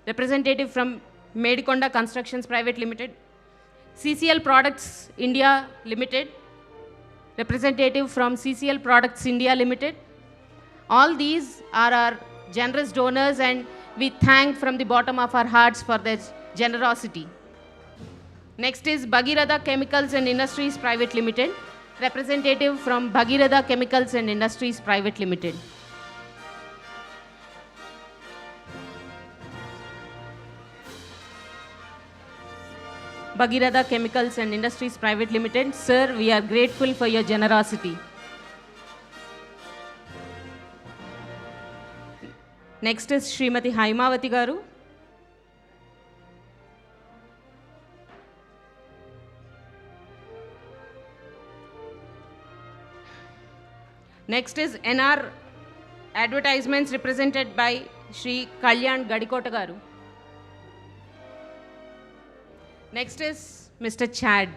Representative from Medikonda Constructions Private Limited. CCL Products India Limited, representative from CCL Products India Limited. All these are our generous donors, and we thank from the bottom of our hearts for their generosity. Next is Bhagiratha Chemicals and Industries Private Limited, representative from Bhagiratha Chemicals and Industries Private Limited. Bhagiratha Chemicals and Industries Private Limited. Sir, we are grateful for your generosity. Next is Srimati Haimavati garu. Next is NR Advertisements, represented by Shri Kalyan Gadikota garu. Next is Mr. Chad.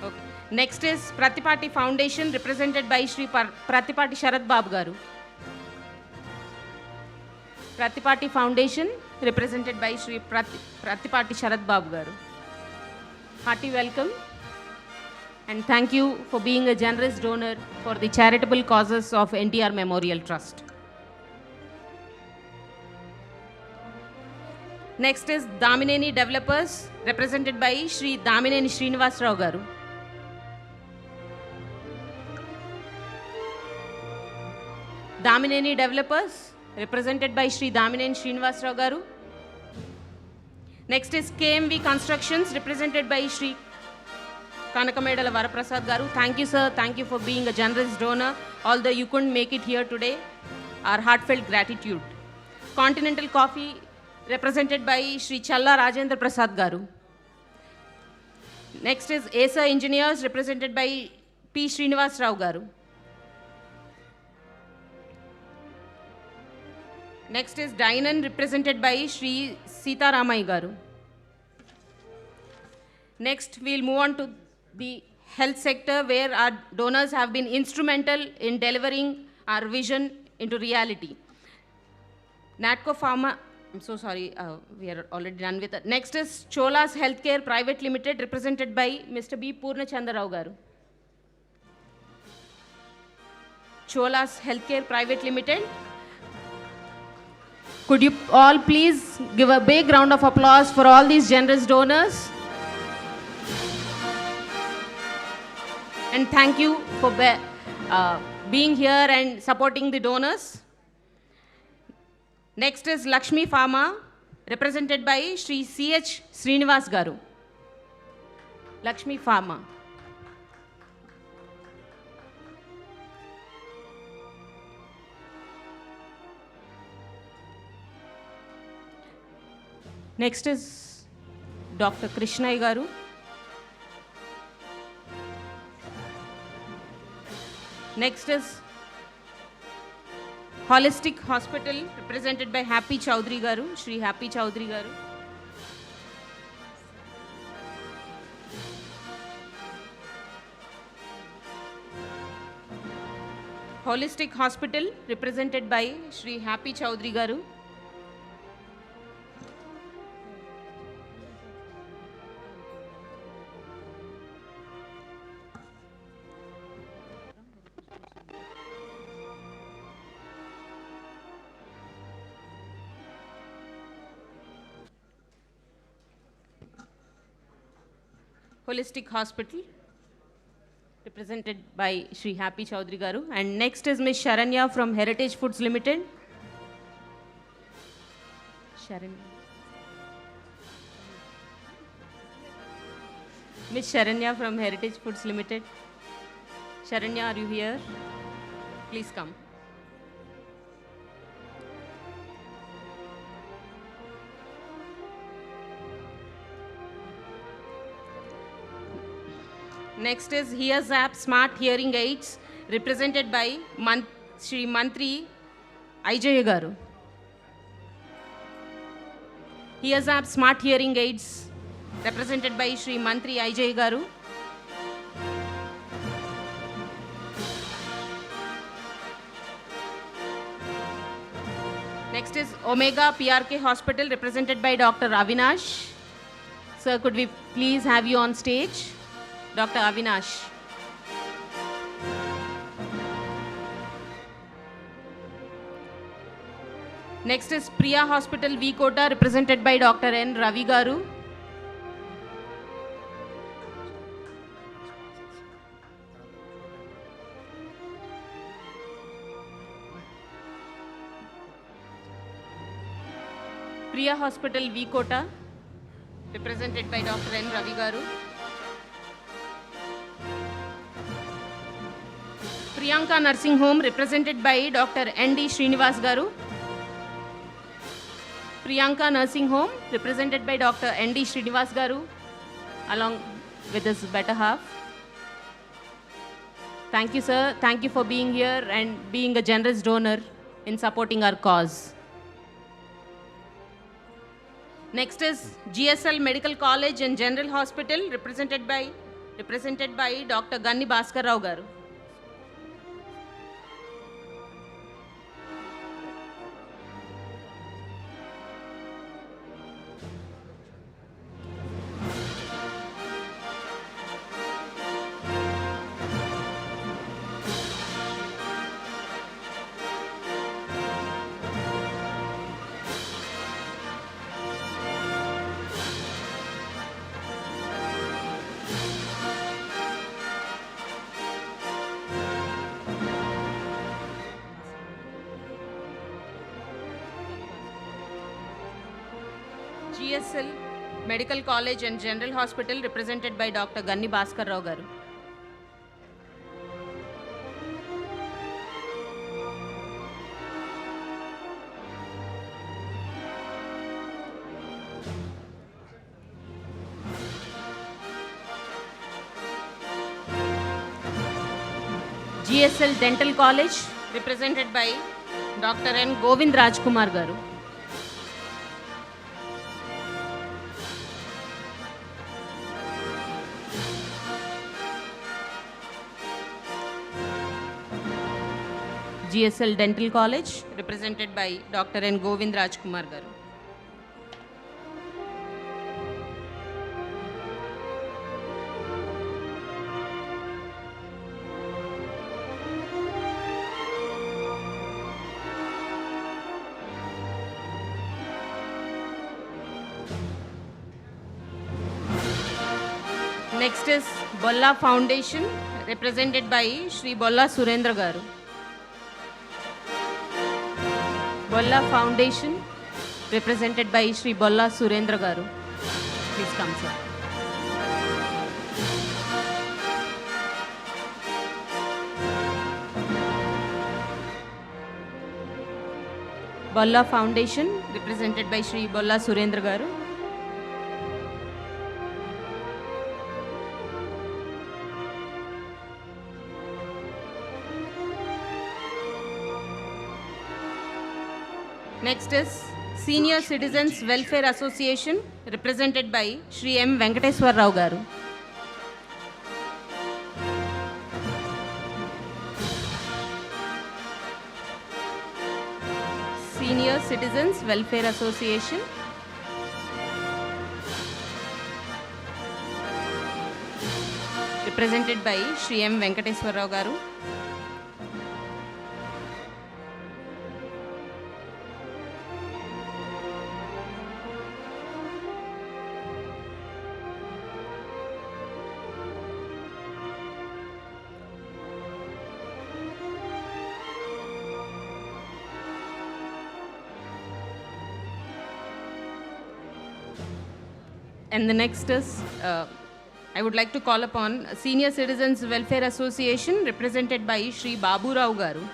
Okay. Next is Pratipati Foundation, represented by Shri Pratipati Sharad Babu garu. Pratipati Foundation, represented by Shri Pratipati Sharad Babu garu. Hearty welcome, and thank you for being a generous donor for the charitable causes of NTR Memorial Trust. Next is Damineni Developers, represented by Shri Damineni Srinivas Rao garu. Damineni Developers, represented by Shri Damineni Srinivas Rao garu. Next is KMV Constructions, represented by Shri Kanakamedala Varaprasad garu. Thank you, sir. Thank you for being a generous donor. Although you couldn't make it here today, our heartfelt gratitude. Continental Coffee, represented by Shri Challa Rajendra Prasad garu. Next is ASA Engineers, represented by P. Srinivas Rao garu. Next is Dainan, represented by Shri Sita Ramai garu. Next, we'll move on to the health sector, where our donors have been instrumental in delivering our vision into reality. Natco Pharma, I'm so sorry, we are already done with it. Next is Chola's Healthcare Private Limited, represented by Mr. B. Purnachandra Rao garu. Chola's Healthcare Private Limited. Could you all please give a big round of applause for all these generous donors? And thank you for being here and supporting the donors. Next is Lakshmi Pharma, represented by Shri C.H. Srinivas garu. Lakshmi Pharma. Next is Dr. Krishnai garu. Next is Holistic Hospital, represented by Happy Chowdhury garu, Shri Happy Chowdhury garu. Holistic Hospital, represented by Shri Happy Chowdhury garu. Holistic Hospital, represented by Shri Happy Chowdhury garu. And next is Ms. Sharanya from Heritage Foods Limited. Sharanya. Ms. Sharanya from Heritage Foods Limited. Sharanya, are you here? Please come. Next is Hears App Smart Hearing Aids, represented by Shri Mantri Ajay Garu. Hears App Smart Hearing Aids, represented by Shri Mantri Ajay Garu. Next is Omega PRK Hospital, represented by Dr. Avinash. Sir, could we please have you on stage? Dr. Avinash. Next is Priya Hospital, V Kota, represented by Dr. N. Ravi Garu. Priya Hospital, V Kota, represented by Dr. N. Ravi Garu. Priyanka Nursing Home, represented by Dr. N.D. Srinivas Garu. Priyanka Nursing Home, represented by Dr. N.D. Srinivas Garu, along with his better half. Thank you, sir. Thank you for being here and being a generous donor in supporting our cause. Next is GSL Medical College and General Hospital, represented by Dr. Ganni Bhaskar Rao Garu. GSL Medical College and General Hospital, represented by Dr. Ganni Bhaskar Rao Garu. GSL Dental College, represented by Dr. N. Govind Rajkumar Garu. GSL Dental College, represented by Dr. N. Govind Rajkumar Garu. Next is Bolla Foundation, represented by Shri Bolla Surendra Garu. Bolla Foundation, represented by Shri Bolla Surendra Garu. Please come, sir. Bolla Foundation, represented by Shri Bolla Surendra Garu. Next is Senior Citizens Welfare Association, represented by Shri M. Venkateswar Rao Garu. Senior Citizens Welfare Association. Represented by Shri M. Venkateswar Rao Garu. And the next is I would like to call upon Senior Citizens Welfare Association represented by Shri Babu Rao Garu.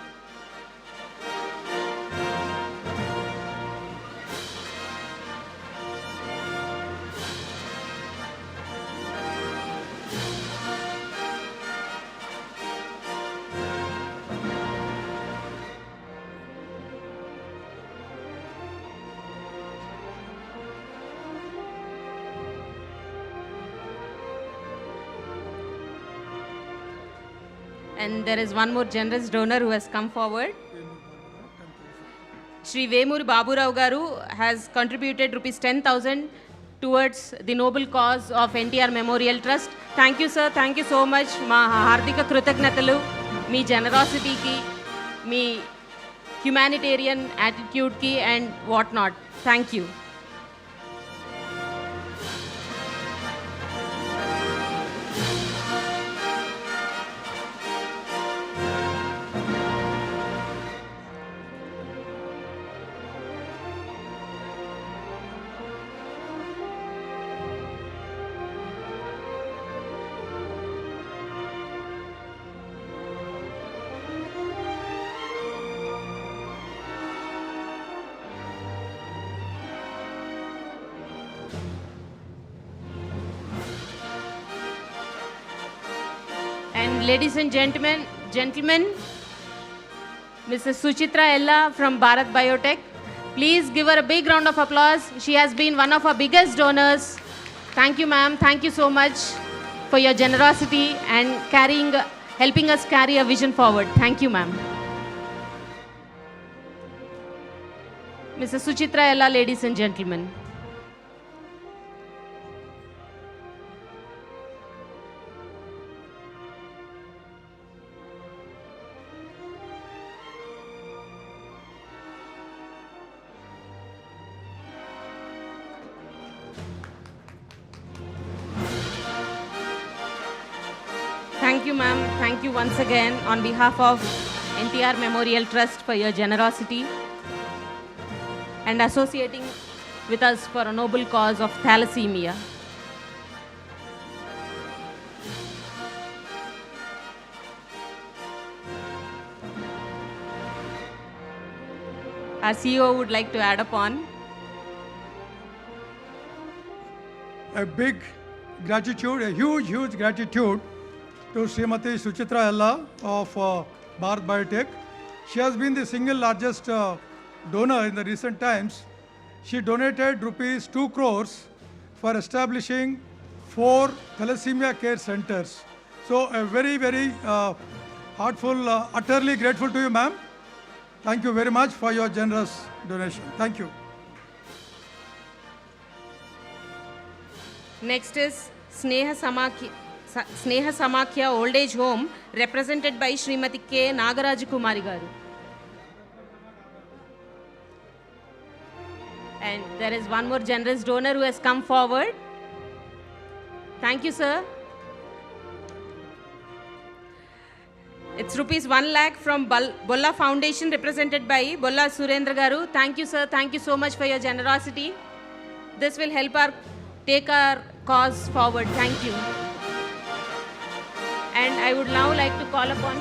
And there is one more generous donor who has come forward. Shri Vemuri Babu Rao Garu has contributed rupees 10,000 towards the noble cause of NTR Memorial Trust. Thank you, sir. Thank you so much. Ma hardika krutajnatalu, me generosity-ki, me humanitarian attitude-ki and what not. Thank you. And ladies and gentlemen, Mrs. Suchitra Ella from Bharat Biotech. Please give her a big round of applause. She has been one of our biggest donors. Thank you, ma'am. Thank you so much for your generosity and helping us carry a vision forward. Thank you, ma'am. Mrs. Suchitra Ella, ladies and gentlemen. Thank you, ma'am. Thank you once again on behalf of NTR Memorial Trust for your generosity and associating with us for a noble cause of thalassemia. Our CEO would like to add upon. A big gratitude, a huge gratitude to Srimati Suchitra Ella of Bharat Biotech. She has been the single largest donor in the recent times. She donated rupees 2 crores for establishing 4 thalassemia care centers. So a very heartful, utterly grateful to you, ma'am. Thank you very much for your generous donation. Thank you. Next is Sneha Samakhya Old Age Home, represented by Srimati K. Nagaraj Kumari Garu. And there is one more generous donor who has come forward. Thank you, sir. It's rupees 1 lakh from Bolla Foundation, represented by Bolla Surendra Garu. Thank you, sir. Thank you so much for your generosity. This will help take our cause forward. Thank you. And I would now like to call upon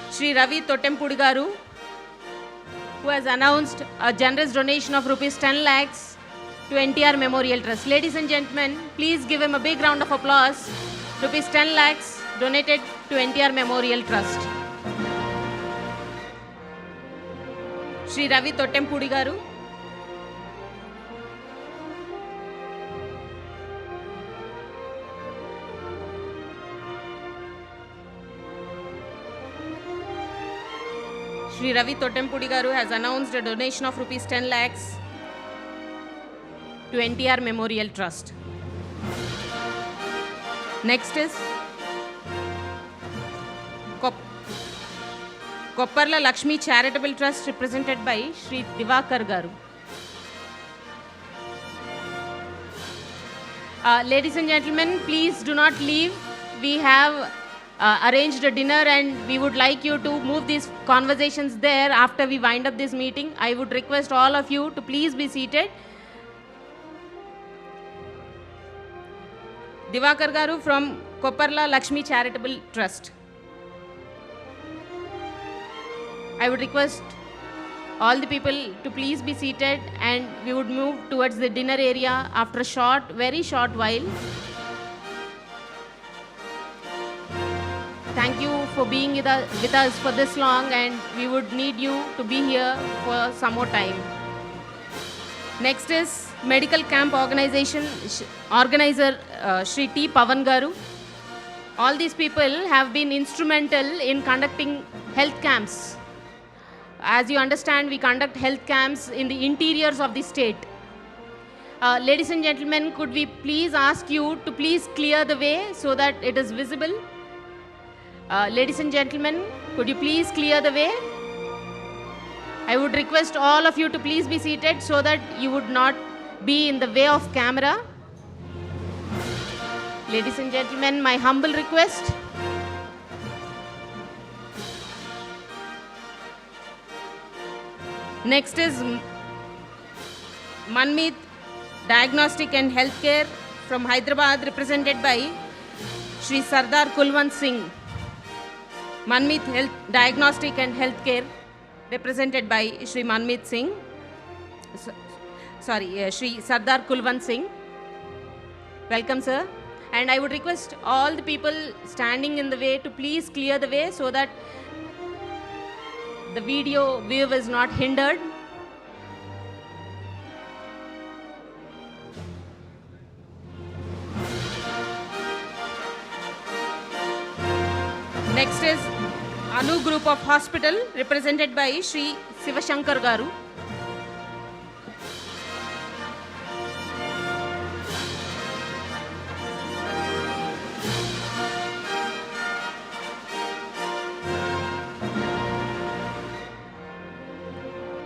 Shri Ravi Totempudi Garu, who has announced a generous donation of rupees 10 lakhs to NTR Memorial Trust. Ladies and gentlemen, please give him a big round of applause. Rupees 10 lakhs donated to NTR Memorial Trust. Shri Ravi Totempudi Garu. Shri Ravi Totempudi Garu has announced a donation of rupees 10 lakhs to NTR Memorial Trust. Next is Kopparla Lakshmi Charitable Trust, represented by Shri Divakar Garu. Ladies and gentlemen, please do not leave. We have arranged a dinner and we would like you to move these conversations there after we wind up this meeting. I would request all of you to please be seated. Divakar Garu from Kopparla Lakshmi Charitable Trust. I would request all the people to please be seated, and we would move towards the dinner area after a very short while. Thank you for being with us for this long, and we would need you to be here for some more time. Next is Medical Camp Organizer Shri T. Pavan Garu. All these people have been instrumental in conducting health camps. As you understand, we conduct health camps in the interiors of the state. Ladies and gentlemen, could we please ask you to please clear the way so that it is visible? Ladies and gentlemen, could you please clear the way? I would request all of you to please be seated so that you would not be in the way of camera. Ladies and gentlemen, my humble request. Next is Manmeet Diagnostic and Healthcare from Hyderabad, represented by Shri Sardar Kulwant Singh. Manmeet Diagnostic and Healthcare, represented by Shri Manmeet Singh. Shri Sardar Kulwant Singh. Welcome, sir. And I would request all the people standing in the way to please clear the way so that the video view is not hindered. Next is Anu Group of Hospital, represented by Shri Sivashankar Garu.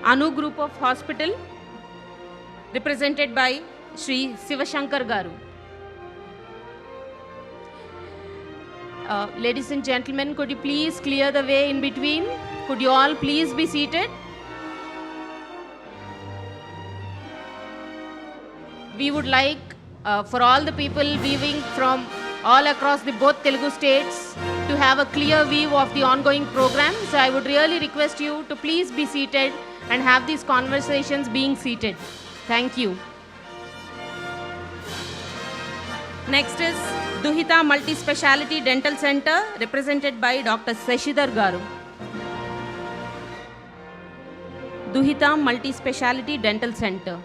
Anu Group of Hospital, represented by Shri Sivashankar Garu. Ladies and gentlemen, could you please clear the way in between? Could you all please be seated? We would like for all the people viewing from all across the both Telugu states to have a clear view of the ongoing program. So I would really request you to please be seated and have these conversations being seated. Thank you. Next is Duhita Multi-Speciality Dental Center, represented by Dr. Seshidhar Garu. Duhita Multi-Speciality Dental Center.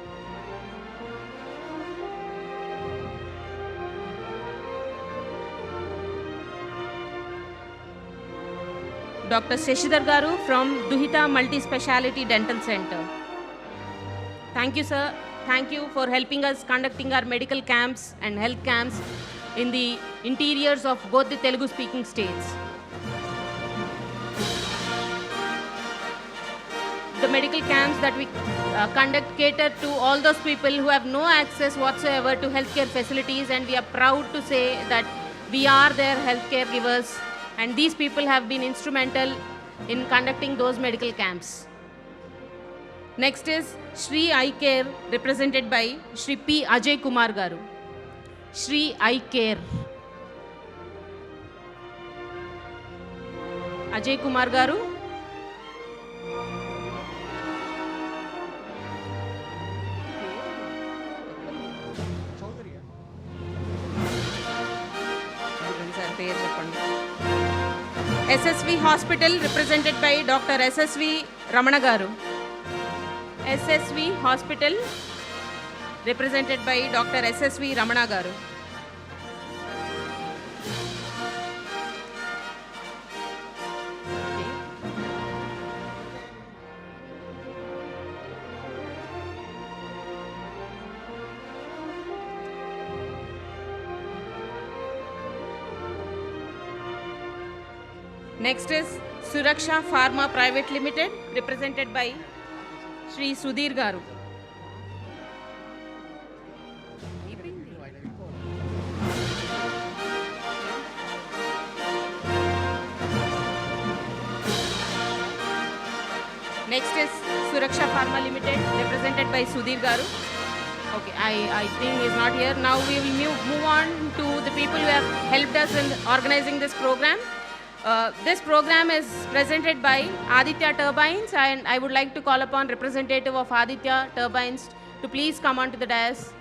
Dr. Seshidhar Garu from Duhita Multi-Speciality Dental Center. Thank you, sir. Thank you for helping us conducting our medical camps and health camps in the interiors of both the Telugu-speaking states. The medical camps that we conduct cater to all those people who have no access whatsoever to healthcare facilities, and we are proud to say that we are their healthcare givers, and these people have been instrumental in conducting those medical camps. Next is Shri Eye Care, represented by Shri P. Ajay Kumar Garu. Shri Eye Care. Ajay Kumar Garu. SSV Hospital, represented by Dr. SSV Ramana Garu. SSV Hospital, represented by Dr. SSV Ramana Garu. Next is Suraksha Pharma Private Limited, represented by Shri Sudhir Garu. Next is Suraksha Pharma Limited, represented by Sudhir Garu. Okay, I think he's not here. Now we will move on to the people who have helped us in organizing this program. This program is presented by Aditya Turbines, and I would like to call upon representative of Aditya Turbines to please come onto the dais.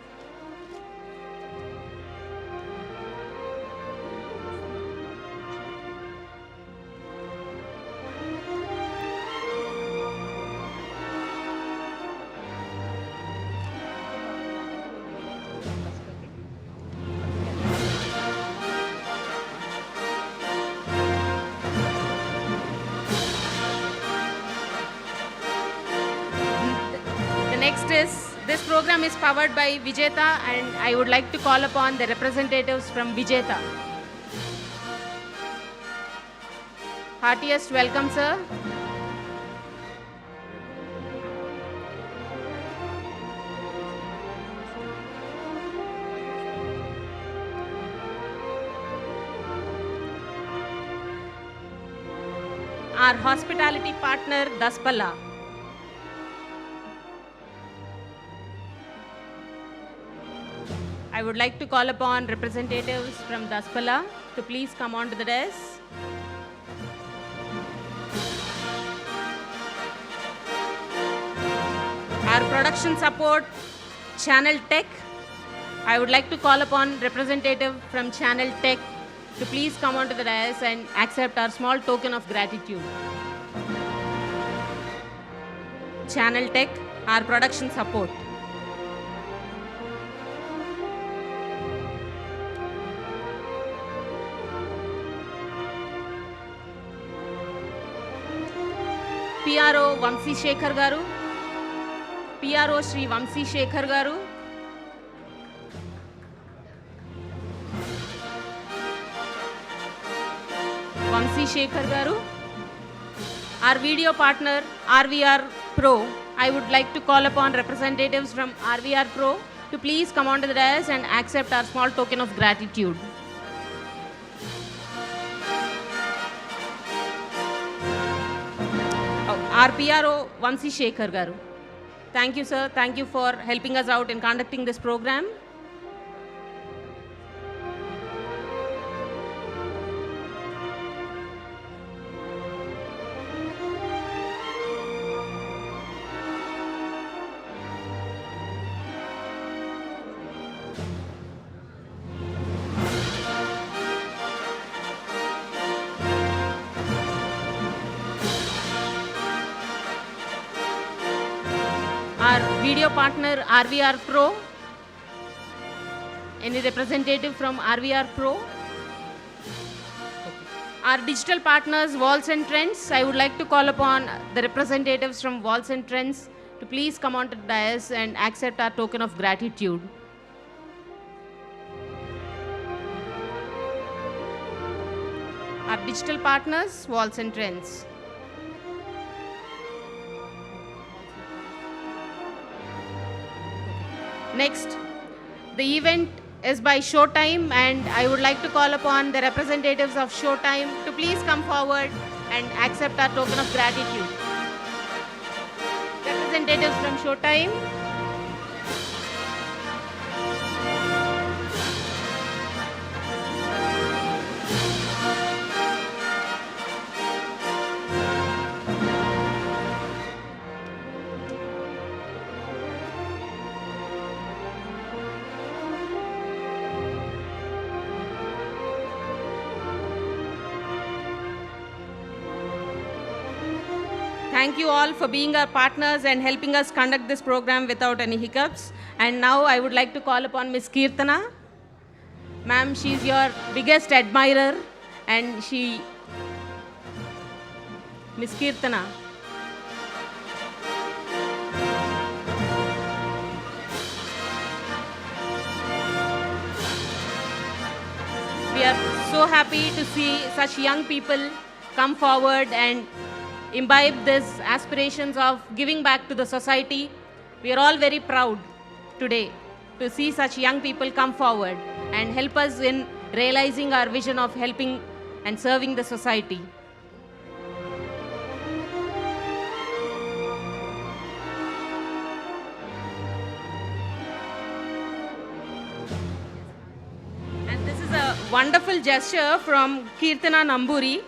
This program is powered by Vijeta, and I would like to call upon the representatives from Vijeta. Heartiest welcome, sir. Our hospitality partner, Daspala. I would like to call upon representatives from Daspala to please come on to the desk. Our production support, Channel Tech. I would like to call upon representative from Channel Tech to please come onto the dais and accept our small token of gratitude. Channel Tech, our production support. PRO Vamsi Shekhar Garu, PRO Shri Vamsi Shekhar Garu, Vamsi Shekhar Garu. Our video partner RVR Pro, I would like to call upon representatives from RVR Pro to please come onto the dais and accept our small token of gratitude. Our PRO Vamsi Shekhar Garu. Thank you, sir. Thank you for helping us out in conducting this program. Our video partner RVR Pro. Any representative from RVR Pro? Our digital partners Walls and Trends. I would like to call upon the representatives from Walls and Trends to please come onto the dais and accept our token of gratitude. Our digital partners Walls and Trends. Next, the event is by Showtime, and I would like to call upon the representatives of Showtime to please come forward and accept our token of gratitude. Representatives from Showtime. Thank you all for being our partners and helping us conduct this program without any hiccups. And now I would like to call upon Ms. Kirtana. Ma'am, she's your biggest admirer, and Ms. Kirtana. We are so happy to see such young people come forward and imbibe these aspirations of giving back to the society. We are all very proud today to see such young people come forward and help us in realizing our vision of helping and serving the society. wonderful gesture from Kirtana Namburi.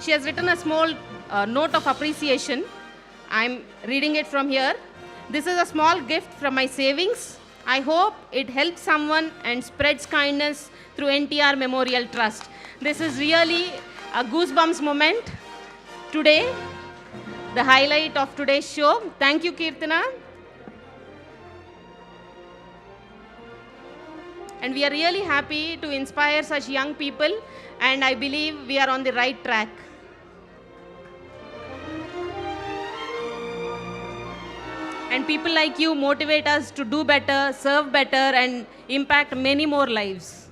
She has written a small note of appreciation. I'm reading it from here. This is a small gift from my savings. I hope it helps someone and spreads kindness through NTR Memorial Trust. This is really a goosebumps moment today, the highlight of today's show. Thank you, Kirtana. And we are really happy to inspire such young people, and I believe we are on the right track. And people like you motivate us to do better, serve better, and impact many more lives.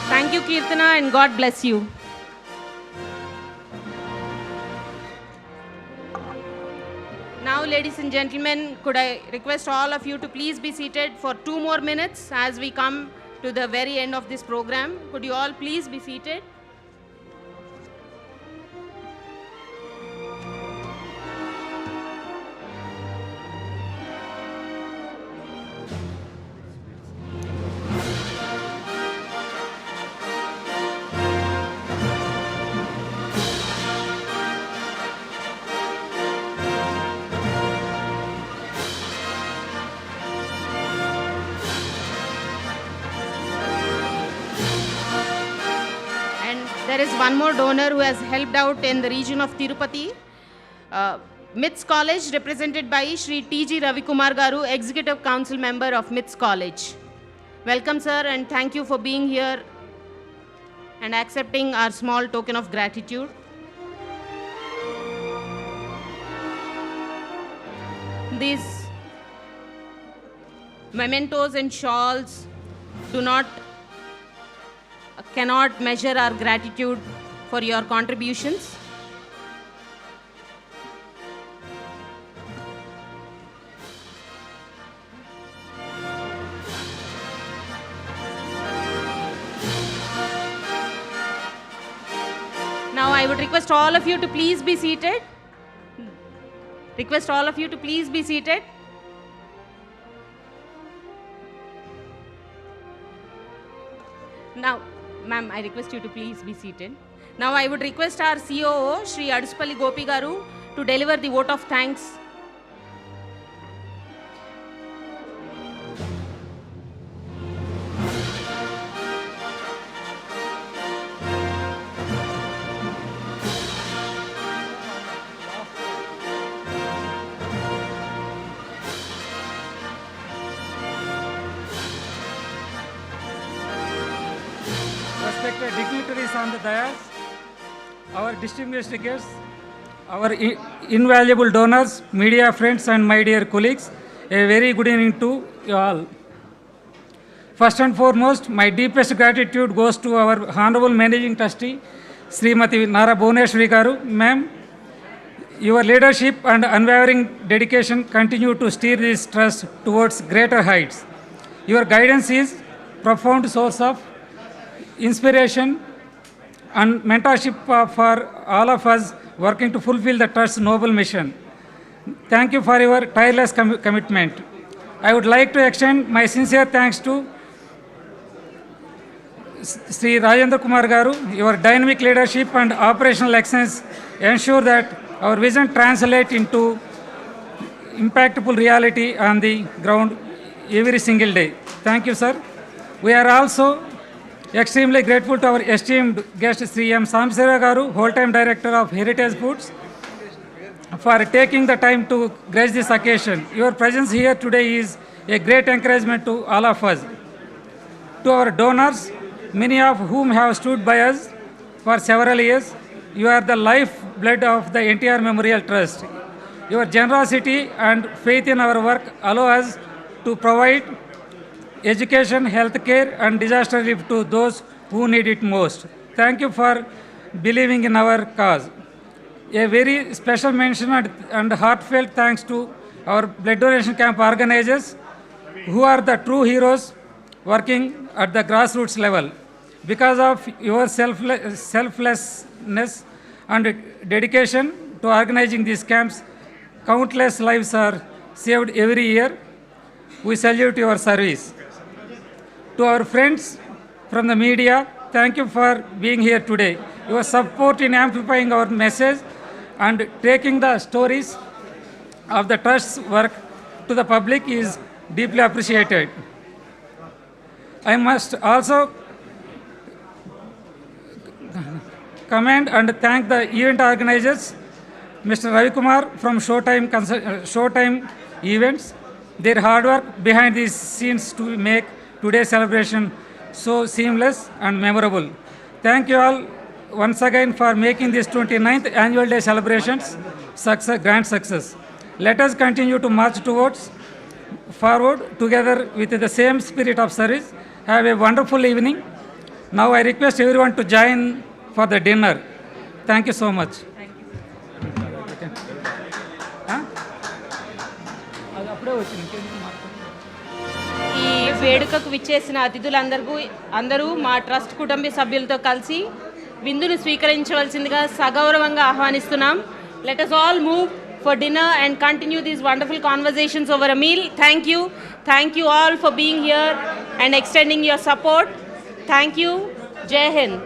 Thank you, Kirtana, and God bless you. Now, ladies and gentlemen, could I request all of you to please be seated for 2 more minutes as we come to the very end of this program. Could you all please be seated? There is one more donor who has helped out in the region of Tirupati. MITS College, represented by Shri T.G. Ravikumar Garu, Executive Council Member of MITS College. Welcome, sir, and thank you for being here and accepting our small token of gratitude. These mementos and shawls cannot measure our gratitude for your contributions. Now I would request all of you to please be seated. Now, ma'am, I request you to please be seated. Now I would request our COO, Shri Aduspalli Gopi Garu, to deliver the vote of thanks. Respected dignitaries on the dais, our distinguished guests, our invaluable donors, media friends and my dear colleagues, a very good evening to you all. First and foremost, my deepest gratitude goes to our Honorable Managing Trustee, Srimati Nara Bhuneshwari Garu. Ma'am, your leadership and unwavering dedication continue to steer this trust towards greater heights. Your guidance is profound source of inspiration and mentorship for all of us working to fulfill the Trust's noble mission. Thank you for your tireless commitment. I would like to extend my sincere thanks to Sri Rajendra Kumar Garu. Your dynamic leadership and operational excellence ensure that our vision translates into impactful reality on the ground every single day. Thank you, sir. We are also extremely grateful to our esteemed guest, Sri M. Samsira Garu, whole-time director of Heritage Foods, for taking the time to grace this occasion. Your presence here today is a great encouragement to all of us. To our donors, many of whom have stood by us for several years, you are the lifeblood of the NTR Memorial Trust. Your generosity and faith in our work allow us to provide education, healthcare, and disaster relief to those who need it most. Thank you for believing in our cause. A very special mention and heartfelt thanks to our blood donation camp organizers, who are the true heroes working at the grassroots level. Because of your selflessness and dedication to organizing these camps, countless lives are saved every year. We salute your service. To our friends from the media, thank you for being here today. Your support in amplifying our message and taking the stories of the Trust's work to the public is deeply appreciated. I must also commend and thank the event organizers, Mr. Ravi Kumar from Showtime Events, their hard work behind these scenes to make today's celebration so seamless and memorable. Thank you all once again for making this 29th annual day celebrations grand success. Let us continue to march forward together with the same spirit of service. Have a wonderful evening. Now I request everyone to join for the dinner. Thank you so much. ఈ వేడుకకు విచ్చేసిన అందరూ మా trust కుటుంబ సభ్యులతో కలిసి విందును స్వీకరించవలసిందిగా సగౌరవంగా ఆహ్వానిస్తున్నాం. Let us all move for dinner and continue these wonderful conversations over a meal. Thank you all for being here and extending your support. Thank you. Jai Hind.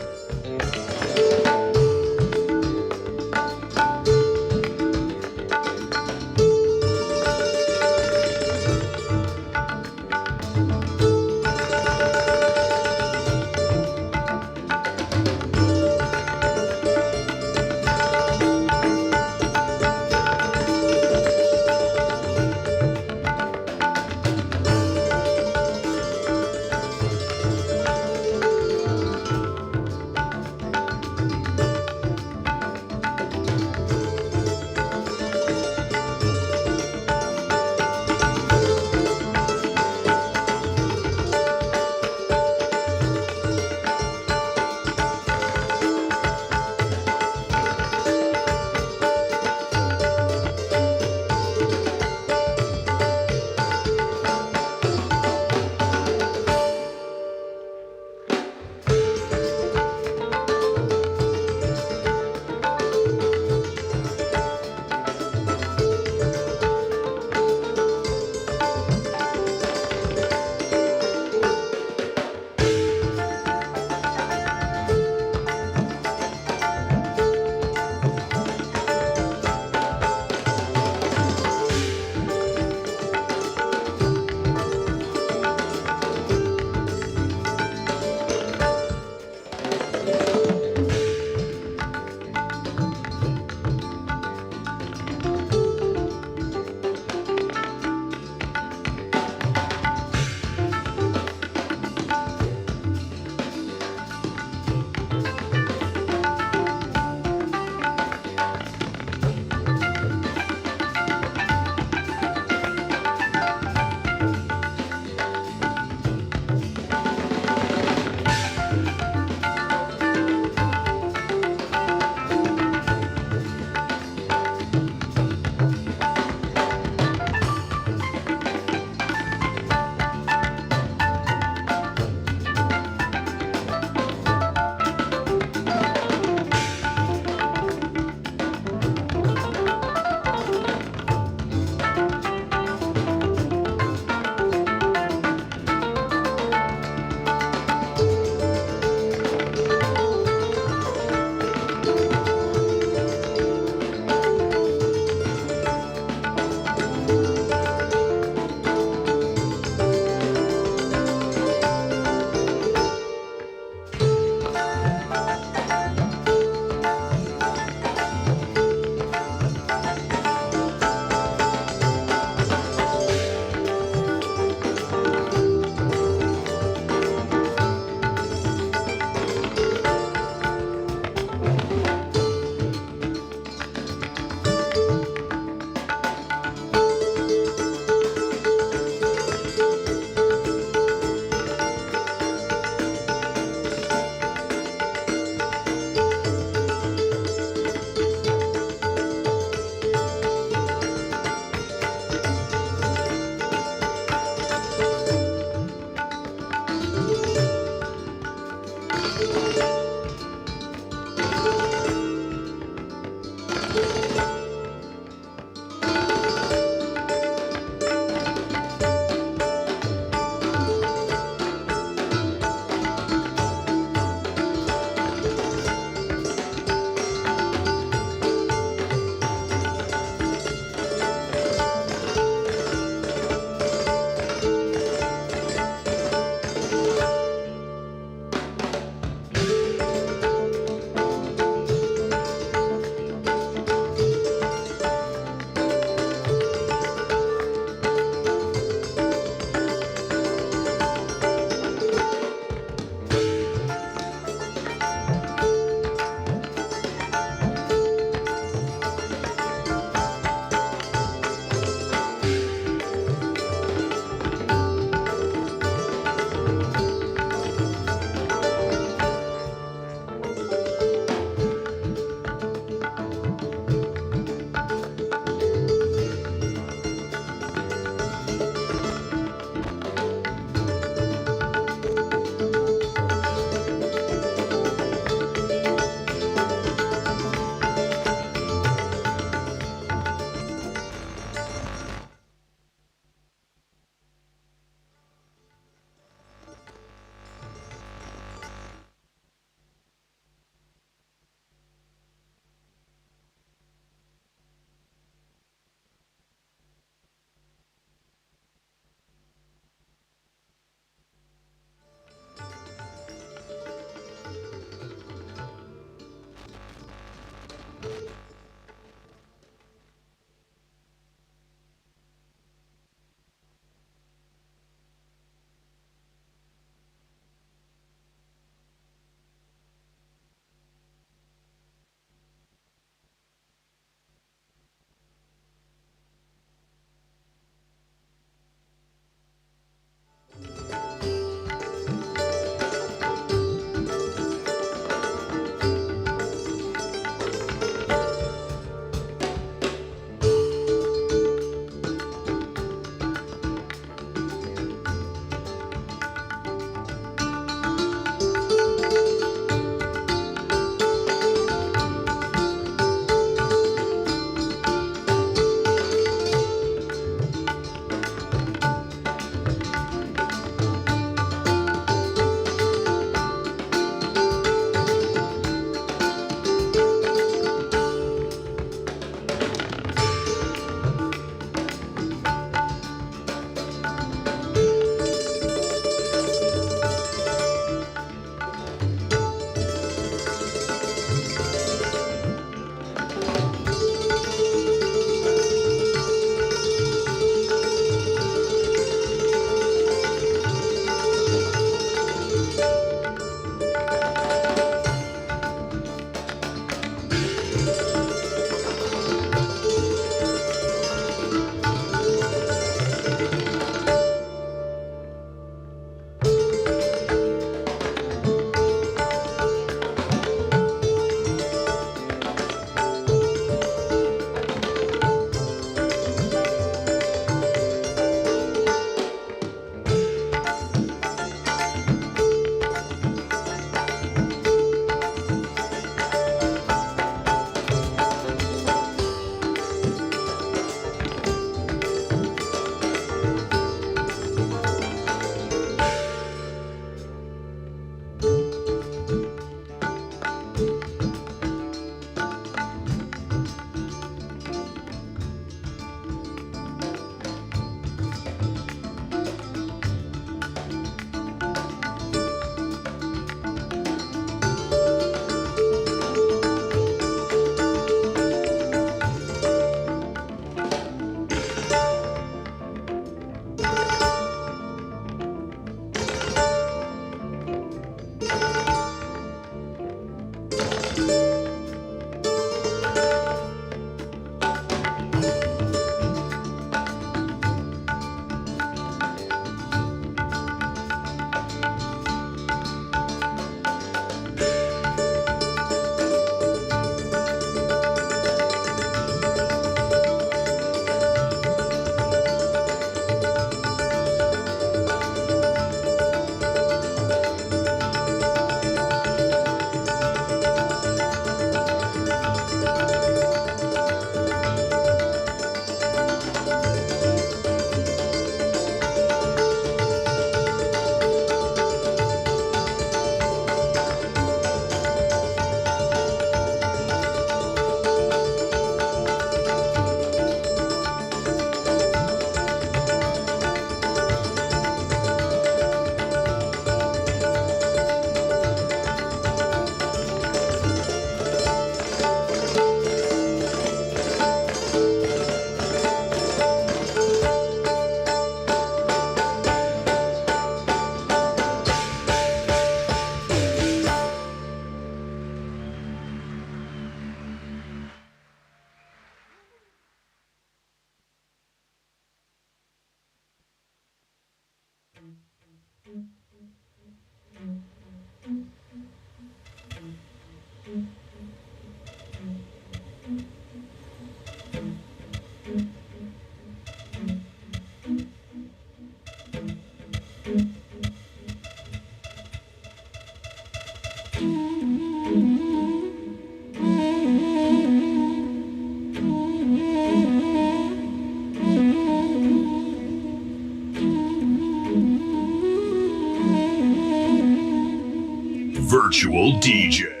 Virtual DJ.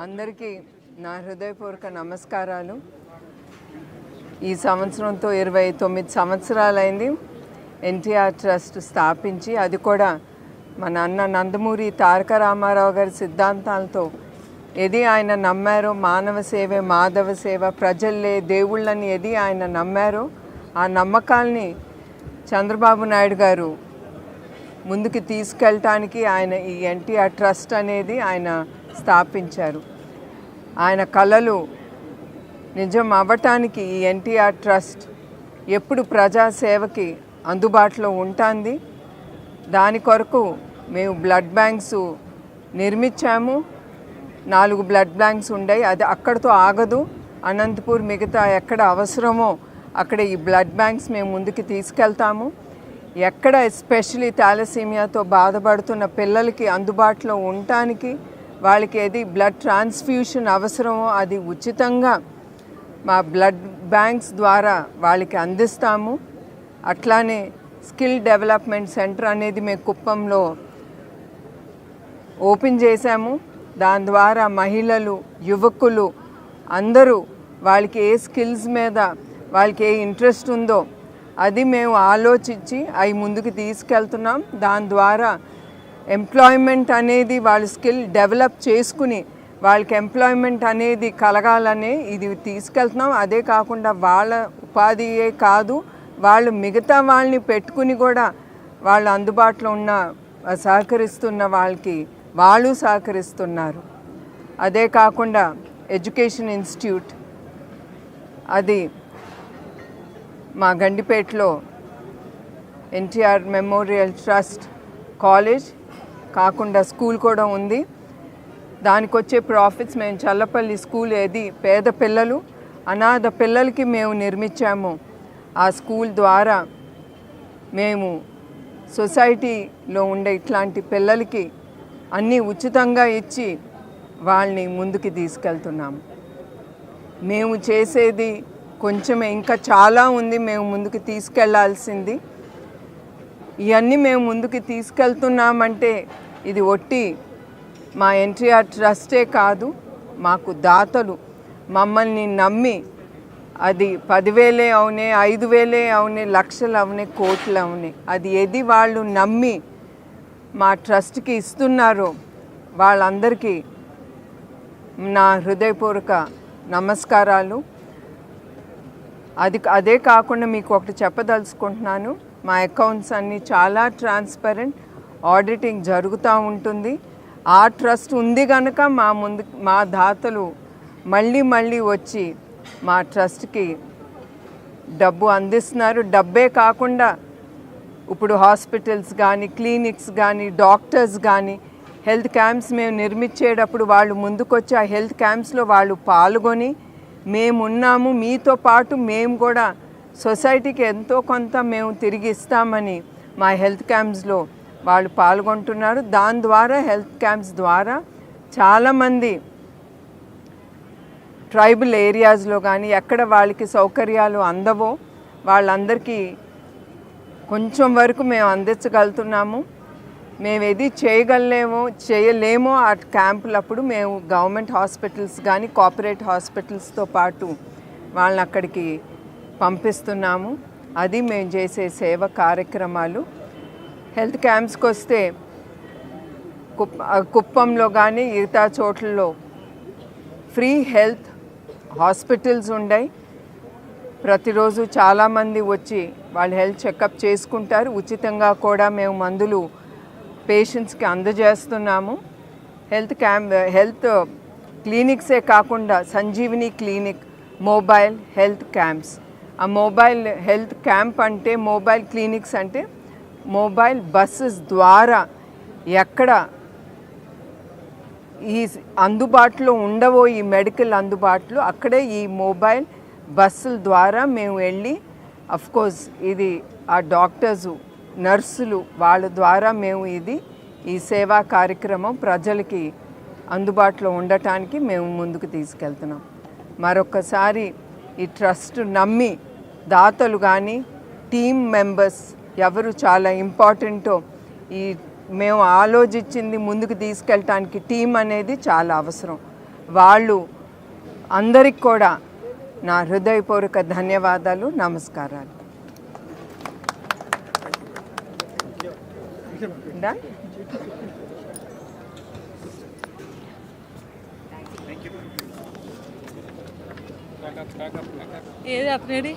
అందరికీ నా హృదయపూర్వక నమస్కారాలు. ఈ సంవత్సరంతో 29 సంవత్సరాలైంది ఎన్టీఆర్ ట్రస్ట్ స్థాపించి, అది కూడా మన అన్న నందమూరి తారక రామారావు గారి సిద్ధాంతాలతో ఏది ఆయన నమ్మారో, మానవ సేవే మాధవ సేవ, ప్రజల్లే దేవుళ్ళని ఏది ఆయన నమ్మారో ఆ నమ్మకాల్ని చంద్రబాబు నాయుడు గారు ముందుకు తీసుకెళ్ళటానికి ఆయన ఈ ఎన్టీఆర్ ట్రస్ట్ అనేది ఆయన స్థాపించారు. ఆయన కలలు నిజం అవ్వటానికి ఈ ఎన్టీఆర్ ట్రస్ట్ ఎప్పుడు ప్రజాసేవకి అందుబాటులో ఉంటుంది. దాని కొరకు మేము బ్లడ్ బ్యాంక్స్ నిర్మించాము. 4 బ్లడ్ బ్యాంక్స్ ఉన్నాయి. అది అక్కడితో ఆగదు. అనంతపూర్ మిగతా ఎక్కడ అవసరమో అక్కడ ఈ బ్లడ్ బ్యాంక్స్ మేము ముందుకు తీసుకెళ్తాము. ఎక్కడ ఎస్పెషలీ థాలసీమియాతో బాధపడుతున్న పిల్లలకి అందుబాటులో ఉండటానికి, వాళ్ళకి ఏది బ్లడ్ ట్రాన్స్ఫ్యూషన్ అవసరమో అది ఉచితంగా మా బ్లడ్ బ్యాంక్స్ ద్వారా వాళ్ళకి అందిస్తాము. అట్లానే స్కిల్ డెవలప్మెంట్ సెంటర్ అనేది మేము కుప్పంలో ఓపెన్ చేశాము. దాని ద్వారా మహిళలు, యువకులు అందరూ వాళ్ళకి ఏ స్కిల్స్ మీద వాళ్ళకి ఏ ఇంట్రెస్ట్ ఉందో అది మేము ఆలోచించి అవి ముందుకు తీసుకెళ్తున్నాం. దాని ద్వారా ఎంప్లాయ్మెంట్ అనేది వాళ్ళ స్కిల్ డెవలప్ చేసుకుని వాళ్ళకి ఎంప్లాయ్మెంట్ అనేది కలగాలనే ఇది తీసుకెళ్తున్నాం. అదే కాకుండా వాళ్ళ ఉపాధియే కాదు, వాళ్ళు మిగతా వాళ్ళని పెట్టుకుని కూడా వాళ్ళు అందుబాటులో ఉన్న సహకరిస్తున్న వాళ్ళకి వాళ్ళు సహకరిస్తున్నారు. అదే కాకుండా ఎడ్యుకేషన్ ఇన్స్టిట్యూట్ అది మా గండిపేటలో ఎన్టీఆర్ మెమోరియల్ ట్రస్ట్ కాలేజ్ కాకుండా స్కూల్ కూడా ఉంది. దానికి వచ్చే ప్రాఫిట్స్ మేము చల్లపల్లి స్కూల్ ఏది పేద పిల్లలు, అనాథ పిల్లలకి మేము నిర్మించాము. ఆ స్కూల్ ద్వారా మేము సొసైటీలో ఉండే ఇట్లాంటి పిల్లలకి అన్నీ ఉచితంగా ఇచ్చి వాళ్ళని ముందుకు తీసుకెళ్తున్నాము. మేము చేసేది కొంచెమే, ఇంకా చాలా ఉంది మేము ముందుకు తీసుకెళ్లాల్సింది. ఇవన్నీ మేము ముందుకు తీసుకెళ్తున్నామంటే ఇది ఒట్టి మా ఎన్టీఆర్ ట్రస్టే కాదు, మాకు దాతలు మమ్మల్ని నమ్మి అది 10,000 అవునే, 5,000 అవునే, లక్షలు అవునే, కోట్లు అవునే, అది ఏది వాళ్ళు నమ్మి మా ట్రస్ట్కి ఇస్తున్నారో వాళ్ళందరికీ నా హృదయపూర్వక నమస్కారాలు. అదే కాకుండా మీకు ఒకటి చెప్పదలుచుకుంటున్నాను. మా అకౌంట్స్ అన్నీ చాలా ట్రాన్స్పరెంట్, ఆడిటింగ్ జరుగుతూ ఉంటుంది. ఆ ట్రస్ట్ ఉంది కనుక మా దాతలు మళ్ళీ వచ్చి మా ట్రస్ట్కి డబ్బు అందిస్తున్నారు. డబ్బే కాకుండా ఇప్పుడు హాస్పిటల్స్ కానీ, క్లినిక్స్ కానీ, డాక్టర్స్ కానీ, హెల్త్ క్యాంప్స్ మేము నిర్మించేటప్పుడు వాళ్ళు ముందుకొచ్చి ఆ హెల్త్ క్యాంప్స్లో వాళ్ళు పాల్గొని మేమున్నాము, మీతో పాటు మేము కూడా సొసైటీకి ఎంతో కొంత మేము తిరిగి ఇస్తామని మా హెల్త్ క్యాంప్స్లో వాళ్ళు పాల్గొంటున్నారు. దాని ద్వారా హెల్త్ క్యాంప్స్ ద్వారా చాలామంది ట్రైబల్ ఏరియాస్లో కానీ ఎక్కడ వాళ్ళకి సౌకర్యాలు అందవో వాళ్ళందరికీ కొంచెం వరకు మేము అందించగలుగుతున్నాము. మేము ఏది చేయలేమో ఆ క్యాంపులప్పుడు మేము గవర్నమెంట్ హాస్పిటల్స్ కానీ కార్పొరేట్ హాస్పిటల్స్తో పాటు వాళ్ళని అక్కడికి పంపిస్తున్నాము. అది మేము చేసే సేవ కార్యక్రమాలు. హెల్త్ క్యాంప్స్కి వస్తే కుప్పంలో కానీ మిగతా చోట్లలో ఫ్రీ హెల్త్ హాస్పిటల్స్ ఉన్నాయి. ప్రతిరోజు చాలామంది వచ్చి వాళ్ళు హెల్త్ చెకప్ చేసుకుంటారు. ఉచితంగా కూడా మేము మందులు పేషెంట్స్కి అందజేస్తున్నాము. హెల్త్ క్లినిక్సే కాకుండా Sanjeevini clinic, mobile health camps. ఆ మొబైల్ హెల్త్ క్యాంప్ అంటే, మొబైల్ క్లినిక్స్ అంటే మొబైల్ బస్సెస్ ద్వారా ఎక్కడ ఈ అందుబాటులో ఉండవో ఈ మెడికల్ అందుబాటులో అక్కడే ఈ మొబైల్ బస్సుల ద్వారా మేము వెళ్ళి, అఫ్కోర్స్ ఇది ఆ డాక్టర్సు, నర్సులు వాళ్ళ ద్వారా మేము ఈ సేవా కార్యక్రమం ప్రజలకి అందుబాటులో ఉండటానికి మేము ముందుకు తీసుకెళ్తున్నాం. మరొకసారి ఈ ట్రస్ట్ నమ్మి దాతలు కానీ టీమ్ మెంబర్స్ ఎవరు చాలా ఇంపార్టెంటో ఈ మేము ఆలోచించింది ముందుకు తీసుకెళ్ళటానికి టీం అనేది చాలా అవసరం. వాళ్ళు అందరికి కూడా నా హృదయపూర్వక ధన్యవాదాలు, నమస్కారాలు. Done? ఏది అప్నేది